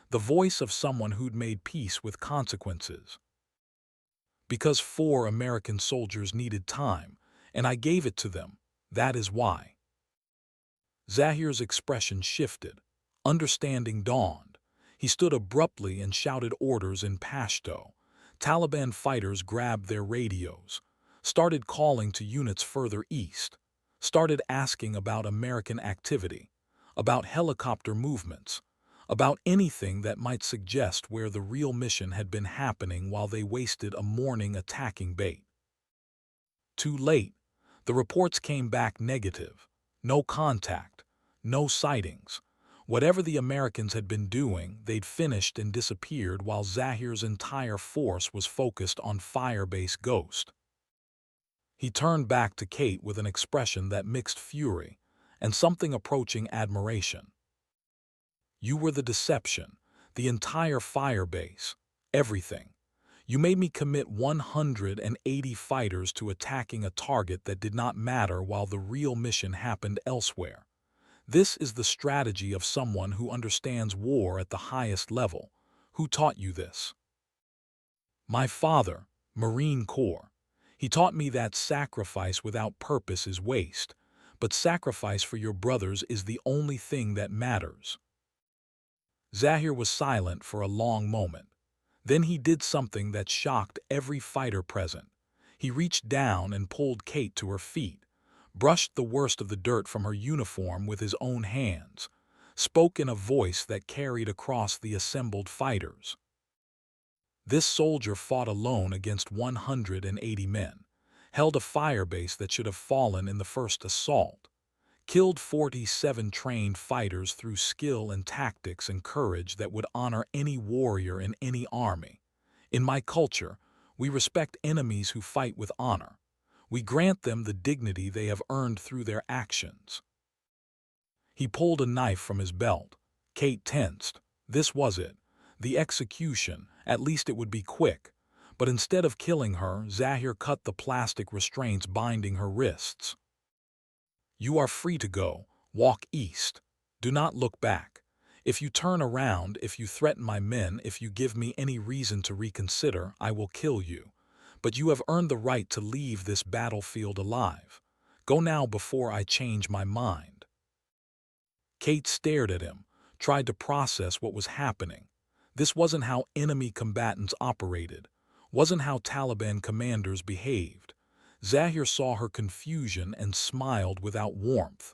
the voice of someone who'd made peace with consequences. "Because 4 American soldiers needed time, and I gave it to them, that is why." Zahir's expression shifted. Understanding dawned. He stood abruptly and shouted orders in Pashto. Taliban fighters grabbed their radios, started calling to units further east, started asking about American activity, about helicopter movements, about anything that might suggest where the real mission had been happening while they wasted a morning attacking bait. Too late. The reports came back negative. No contact, no sightings. Whatever the Americans had been doing, they'd finished and disappeared while Zahir's entire force was focused on Firebase Ghost. He turned back to Kate with an expression that mixed fury and something approaching admiration. "You were the deception, the entire Firebase, everything. You made me commit 180 fighters to attacking a target that did not matter while the real mission happened elsewhere. This is the strategy of someone who understands war at the highest level. Who taught you this?" "My father, Marine Corps. He taught me that sacrifice without purpose is waste, but sacrifice for your brothers is the only thing that matters. Zahir was silent for a long moment. Then he did something that shocked every fighter present. He reached down and pulled Kate to her feet, brushed the worst of the dirt from her uniform with his own hands, spoke in a voice that carried across the assembled fighters. This soldier fought alone against 180 men, held a firebase that should have fallen in the first assault, killed 47 trained fighters through skill and tactics and courage that would honor any warrior in any army. In my culture, we respect enemies who fight with honor. We grant them the dignity they have earned through their actions. He pulled a knife from his belt. Kate tensed. This was it. The execution. At least it would be quick. But instead of killing her, Zahir cut the plastic restraints binding her wrists. You are free to go. Walk east. Do not look back. If you turn around, if you threaten my men, if you give me any reason to reconsider, I will kill you. But you have earned the right to leave this battlefield alive. Go now before I change my mind. Kate stared at him, tried to process what was happening. This wasn't how enemy combatants operated, wasn't how Taliban commanders behaved. Zahir saw her confusion and smiled without warmth.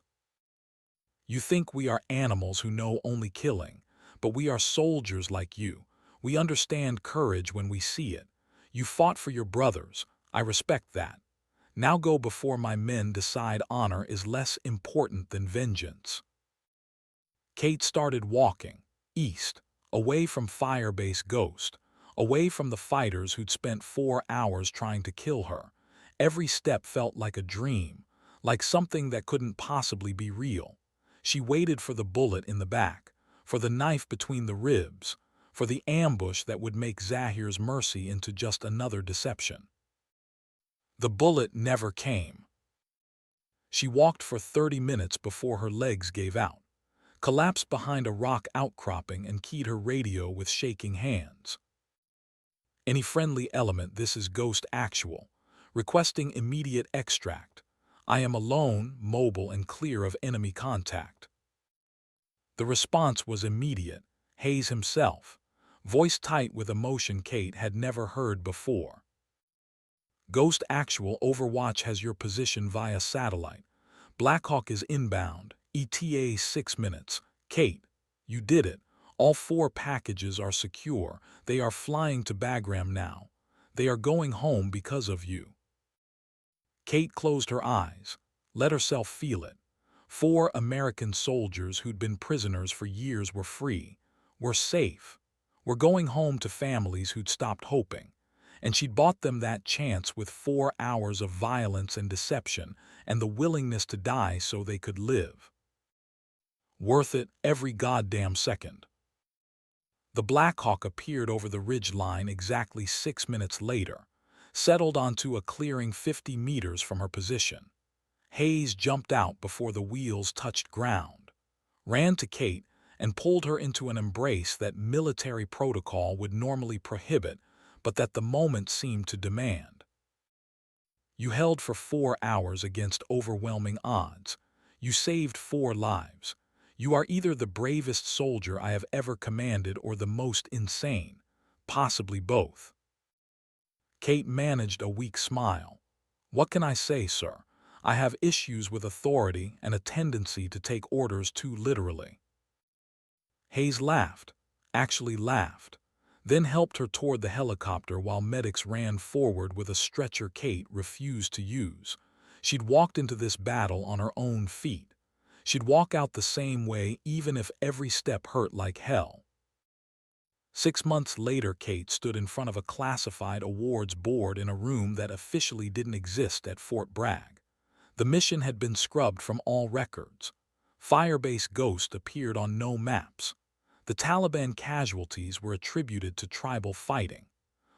You think we are animals who know only killing, but we are soldiers like you. We understand courage when we see it. You fought for your brothers. I respect that. Now go before my men decide honor is less important than vengeance. Kate started walking, east, away from Firebase Ghost, away from the fighters who'd spent 4 hours trying to kill her. Every step felt like a dream, like something that couldn't possibly be real. She waited for the bullet in the back, for the knife between the ribs, for the ambush that would make Zahir's mercy into just another deception. The bullet never came. She walked for 30 minutes before her legs gave out, collapsed behind a rock outcropping and keyed her radio with shaking hands. Any friendly element, this is Ghost Actual. Requesting immediate extract. I am alone, mobile, and clear of enemy contact. The response was immediate. Hayes himself, voice tight with emotion Kate had never heard before. Ghost Actual, Overwatch has your position via satellite. Blackhawk is inbound. ETA 6 minutes. Kate, you did it. All 4 packages are secure. They are flying to Bagram now. They are going home because of you. Kate closed her eyes, let herself feel it. 4 American soldiers who'd been prisoners for years were free, were safe, were going home to families who'd stopped hoping. And she'd bought them that chance with 4 hours of violence and deception and the willingness to die so they could live. Worth it every goddamn second. The Blackhawk appeared over the ridge line exactly 6 minutes later, settled onto a clearing 50 meters from her position. Hayes jumped out before the wheels touched ground, ran to Kate, and pulled her into an embrace that military protocol would normally prohibit, but that the moment seemed to demand. You held for 4 hours against overwhelming odds. You saved 4 lives. You are either the bravest soldier I have ever commanded or the most insane, possibly both. Kate managed a weak smile. What can I say, sir? I have issues with authority and a tendency to take orders too literally. Hayes laughed, actually laughed, then helped her toward the helicopter while medics ran forward with a stretcher Kate refused to use. She'd walked into this battle on her own feet. She'd walk out the same way even if every step hurt like hell. 6 months later, Kate stood in front of a classified awards board in a room that officially didn't exist at Fort Bragg. The mission had been scrubbed from all records. Firebase Ghost appeared on no maps. The Taliban casualties were attributed to tribal fighting.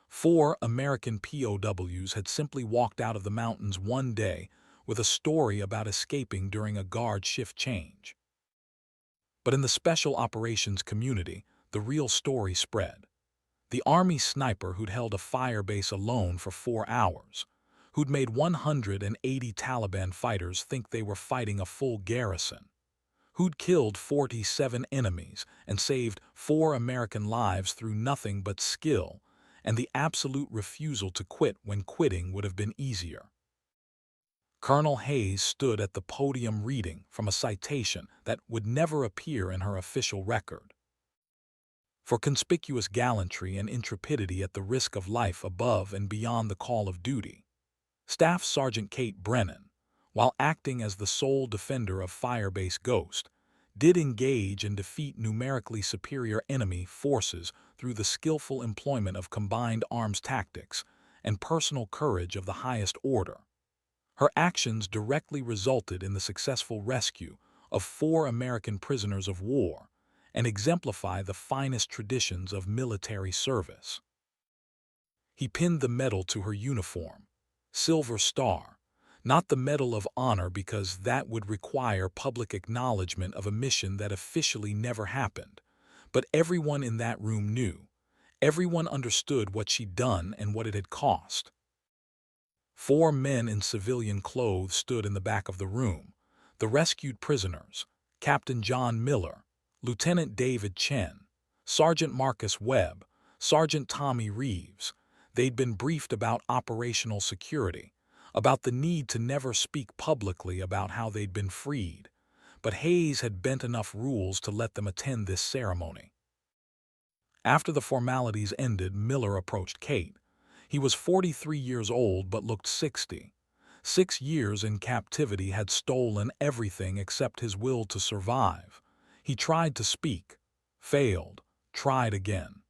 4 American POWs had simply walked out of the mountains one day with a story about escaping during a guard shift change. But in the special operations community, the real story spread. The Army sniper who'd held a firebase alone for 4 hours, who'd made 180 Taliban fighters think they were fighting a full garrison, who'd killed 47 enemies and saved 4 American lives through nothing but skill and the absolute refusal to quit when quitting would have been easier. Colonel Hayes stood at the podium reading from a citation that would never appear in her official record. For conspicuous gallantry and intrepidity at the risk of life above and beyond the call of duty, Staff Sergeant Kate Brennan, while acting as the sole defender of Firebase Ghost, did engage and defeat numerically superior enemy forces through the skillful employment of combined arms tactics and personal courage of the highest order. Her actions directly resulted in the successful rescue of 4 American prisoners of war and exemplify the finest traditions of military service. He pinned the medal to her uniform, Silver Star, not the Medal of Honor because that would require public acknowledgement of a mission that officially never happened, but everyone in that room knew. Everyone understood what she'd done and what it had cost. 4 men in civilian clothes stood in the back of the room, the rescued prisoners, Captain John Miller, Lieutenant David Chen, Sergeant Marcus Webb, Sergeant Tommy Reeves. They'd been briefed about operational security, about the need to never speak publicly about how they'd been freed, but Hayes had bent enough rules to let them attend this ceremony. After the formalities ended, Miller approached Kate. He was 43 years old but looked 60. 6 years in captivity had stolen everything except his will to survive. He tried to speak, failed, tried again.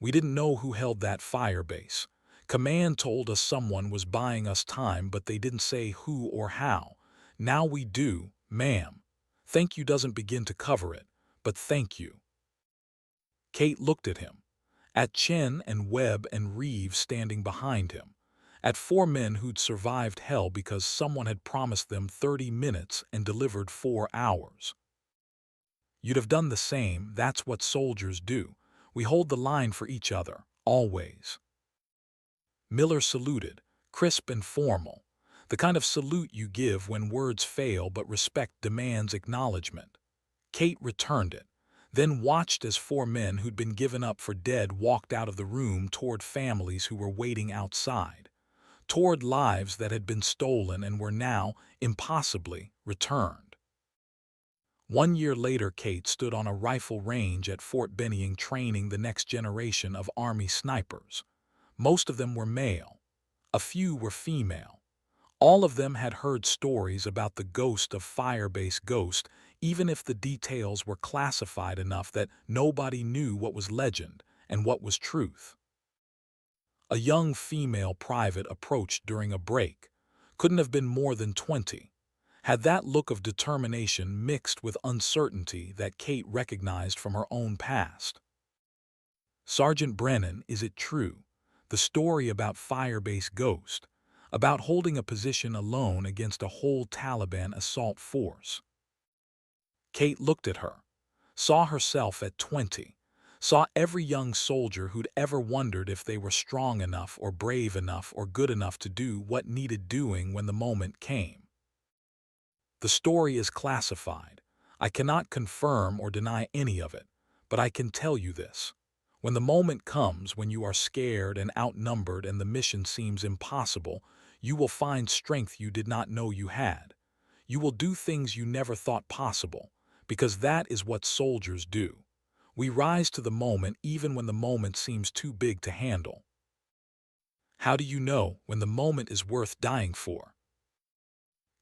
We didn't know who held that firebase. Command told us someone was buying us time, but they didn't say who or how. Now we do, ma'am. Thank you doesn't begin to cover it, but thank you. Kate looked at him, at Chen and Webb and Reeves standing behind him, at 4 men who'd survived hell because someone had promised them 30 minutes and delivered 4 hours. You'd have done the same. That's what soldiers do. We hold the line for each other, always. Miller saluted, crisp and formal, the kind of salute you give when words fail but respect demands acknowledgement. Kate returned it, then watched as 4 men who'd been given up for dead walked out of the room toward families who were waiting outside, toward lives that had been stolen and were now, impossibly, returned. 1 year later, Kate stood on a rifle range at Fort Benning training the next generation of Army snipers. Most of them were male. A few were female. All of them had heard stories about the ghost of Firebase Ghost, even if the details were classified enough that nobody knew what was legend and what was truth. A young female private approached during a break. Couldn't have been more than 20. Had that look of determination mixed with uncertainty that Kate recognized from her own past. Sergeant Brennan, is it true? The story about Firebase Ghost, about holding a position alone against a whole Taliban assault force. Kate looked at her, saw herself at 20, saw every young soldier who'd ever wondered if they were strong enough or brave enough or good enough to do what needed doing when the moment came. The story is classified. I cannot confirm or deny any of it, but I can tell you this. When the moment comes, when you are scared and outnumbered and the mission seems impossible, you will find strength you did not know you had. You will do things you never thought possible, because that is what soldiers do. We rise to the moment even when the moment seems too big to handle. How do you know when the moment is worth dying for?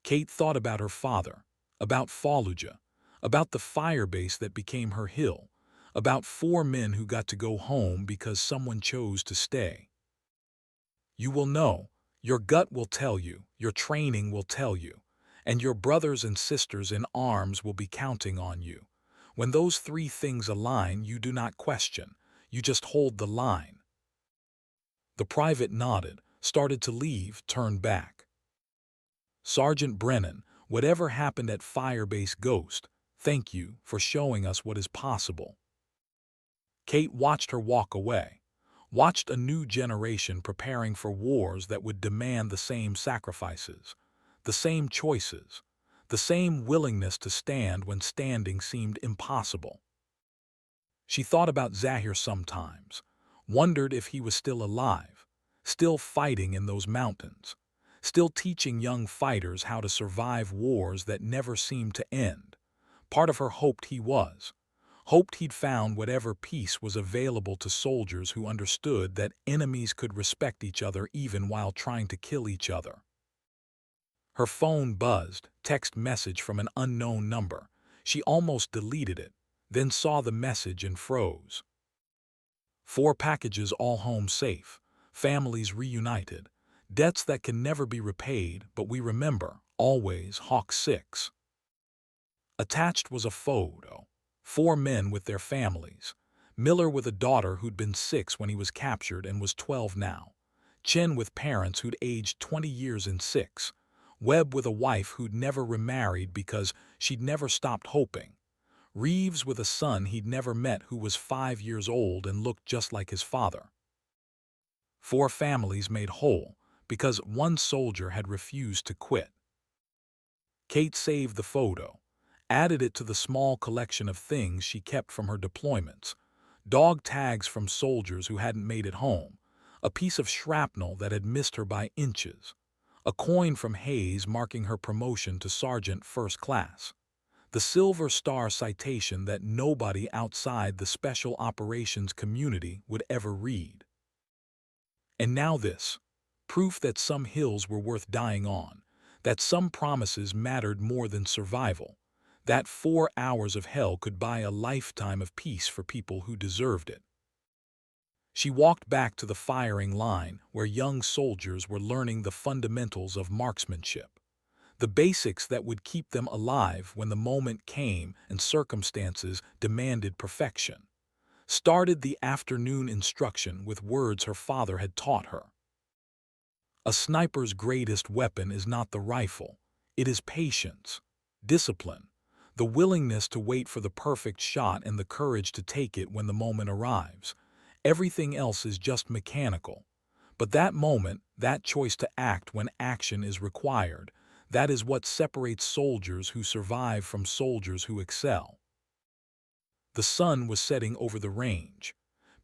Kate thought about her father, about Fallujah, about the firebase that became her hill, about 4 men who got to go home because someone chose to stay. You will know, your gut will tell you, your training will tell you, and your brothers and sisters in arms will be counting on you. When those 3 things align, you do not question, you just hold the line. The private nodded, started to leave, turned back. Sergeant Brennan, whatever happened at Firebase Ghost, thank you for showing us what is possible. Kate watched her walk away, watched a new generation preparing for wars that would demand the same sacrifices, the same choices, the same willingness to stand when standing seemed impossible. She thought about Zahir sometimes, wondered if he was still alive, still fighting in those mountains, still teaching young fighters how to survive wars that never seemed to end. Part of her hoped he was, hoped he'd found whatever peace was available to soldiers who understood that enemies could respect each other even while trying to kill each other. Her phone buzzed, text message from an unknown number. She almost deleted it, then saw the message and froze. 4 packages all home safe, families reunited, debts that can never be repaid, but we remember, always, Hawk 6. Attached was a photo. 4 men with their families. Miller with a daughter who'd been 6 when he was captured and was 12 now. Chen with parents who'd aged 20 years and 6. Webb with a wife who'd never remarried because she'd never stopped hoping. Reeves with a son he'd never met who was 5 years old and looked just like his father. 4 families made whole because one soldier had refused to quit. Kate saved the photo, added it to the small collection of things she kept from her deployments. Dog tags from soldiers who hadn't made it home, a piece of shrapnel that had missed her by inches, a coin from Hayes marking her promotion to Sergeant First Class, the Silver Star citation that nobody outside the Special Operations community would ever read. And now this, proof that some hills were worth dying on, that some promises mattered more than survival, that 4 hours of hell could buy a lifetime of peace for people who deserved it. She walked back to the firing line where young soldiers were learning the fundamentals of marksmanship, the basics that would keep them alive when the moment came and circumstances demanded perfection. Started the afternoon instruction with words her father had taught her. A sniper's greatest weapon is not the rifle, it is patience, discipline, the willingness to wait for the perfect shot and the courage to take it when the moment arrives. Everything else is just mechanical. But that moment, that choice to act when action is required, that is what separates soldiers who survive from soldiers who excel. The sun was setting over the range,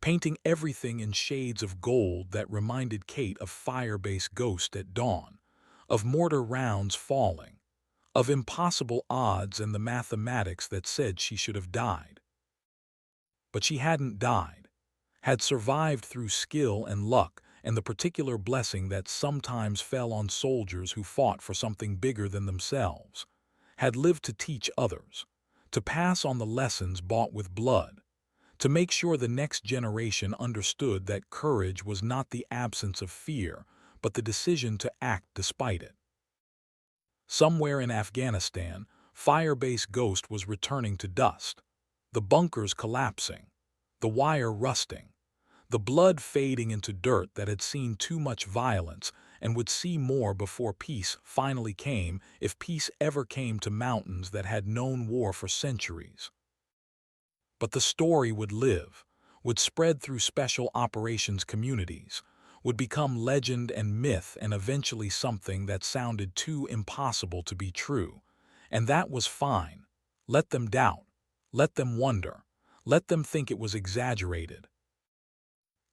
painting everything in shades of gold that reminded Kate of Firebase Ghost at dawn, of mortar rounds falling, of impossible odds and the mathematics that said she should have died. But she hadn't died, had survived through skill and luck and the particular blessing that sometimes fell on soldiers who fought for something bigger than themselves, had lived to teach others, to pass on the lessons bought with blood, to make sure the next generation understood that courage was not the absence of fear, but the decision to act despite it. Somewhere in Afghanistan, Firebase Ghost was returning to dust, the bunkers collapsing, the wire rusting, the blood fading into dirt that had seen too much violence and would see more before peace finally came, if peace ever came to mountains that had known war for centuries. But the story would live, would spread through special operations communities, would become legend and myth and eventually something that sounded too impossible to be true. And that was fine. Let them doubt. Let them wonder. Let them think it was exaggerated.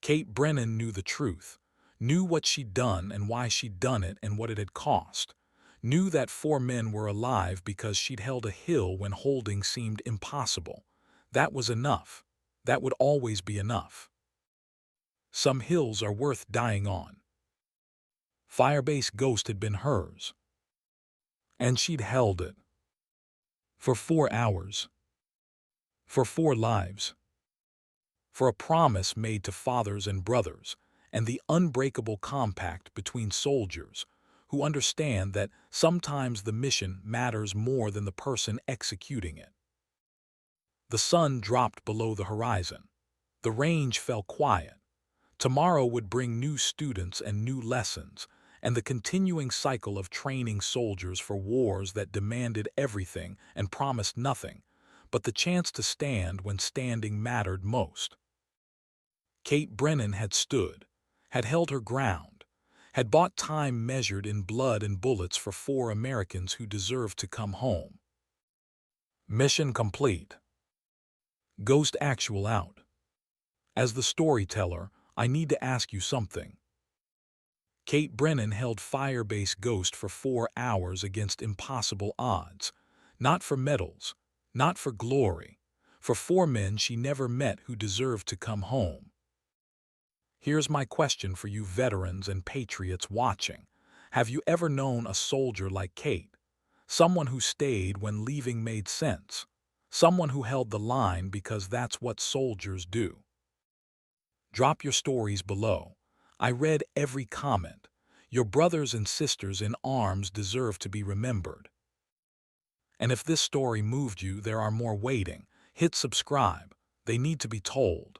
Kate Brennan knew the truth, knew what she'd done and why she'd done it and what it had cost, knew that 4 men were alive because she'd held a hill when holding seemed impossible. That was enough. That would always be enough. Some hills are worth dying on. Firebase Ghost had been hers. And she'd held it. For 4 hours. For 4 lives. For a promise made to fathers and brothers, and the unbreakable compact between soldiers who understand that sometimes the mission matters more than the person executing it. The sun dropped below the horizon. The range fell quiet. Tomorrow would bring new students and new lessons, and the continuing cycle of training soldiers for wars that demanded everything and promised nothing, but the chance to stand when standing mattered most. Kate Brennan had stood, had held her ground, had bought time measured in blood and bullets for 4 Americans who deserved to come home. Mission complete. Ghost actual out. As the storyteller, I need to ask you something. Kate Brennan held Firebase Ghost for 4 hours against impossible odds, not for medals, not for glory, for 4 men she never met who deserved to come home. Here's my question for you veterans and patriots watching. Have you ever known a soldier like Kate? Someone who stayed when leaving made sense. Someone who held the line because that's what soldiers do. Drop your stories below. I read every comment. Your brothers and sisters in arms deserve to be remembered. And if this story moved you, there are more waiting. Hit subscribe. They need to be told.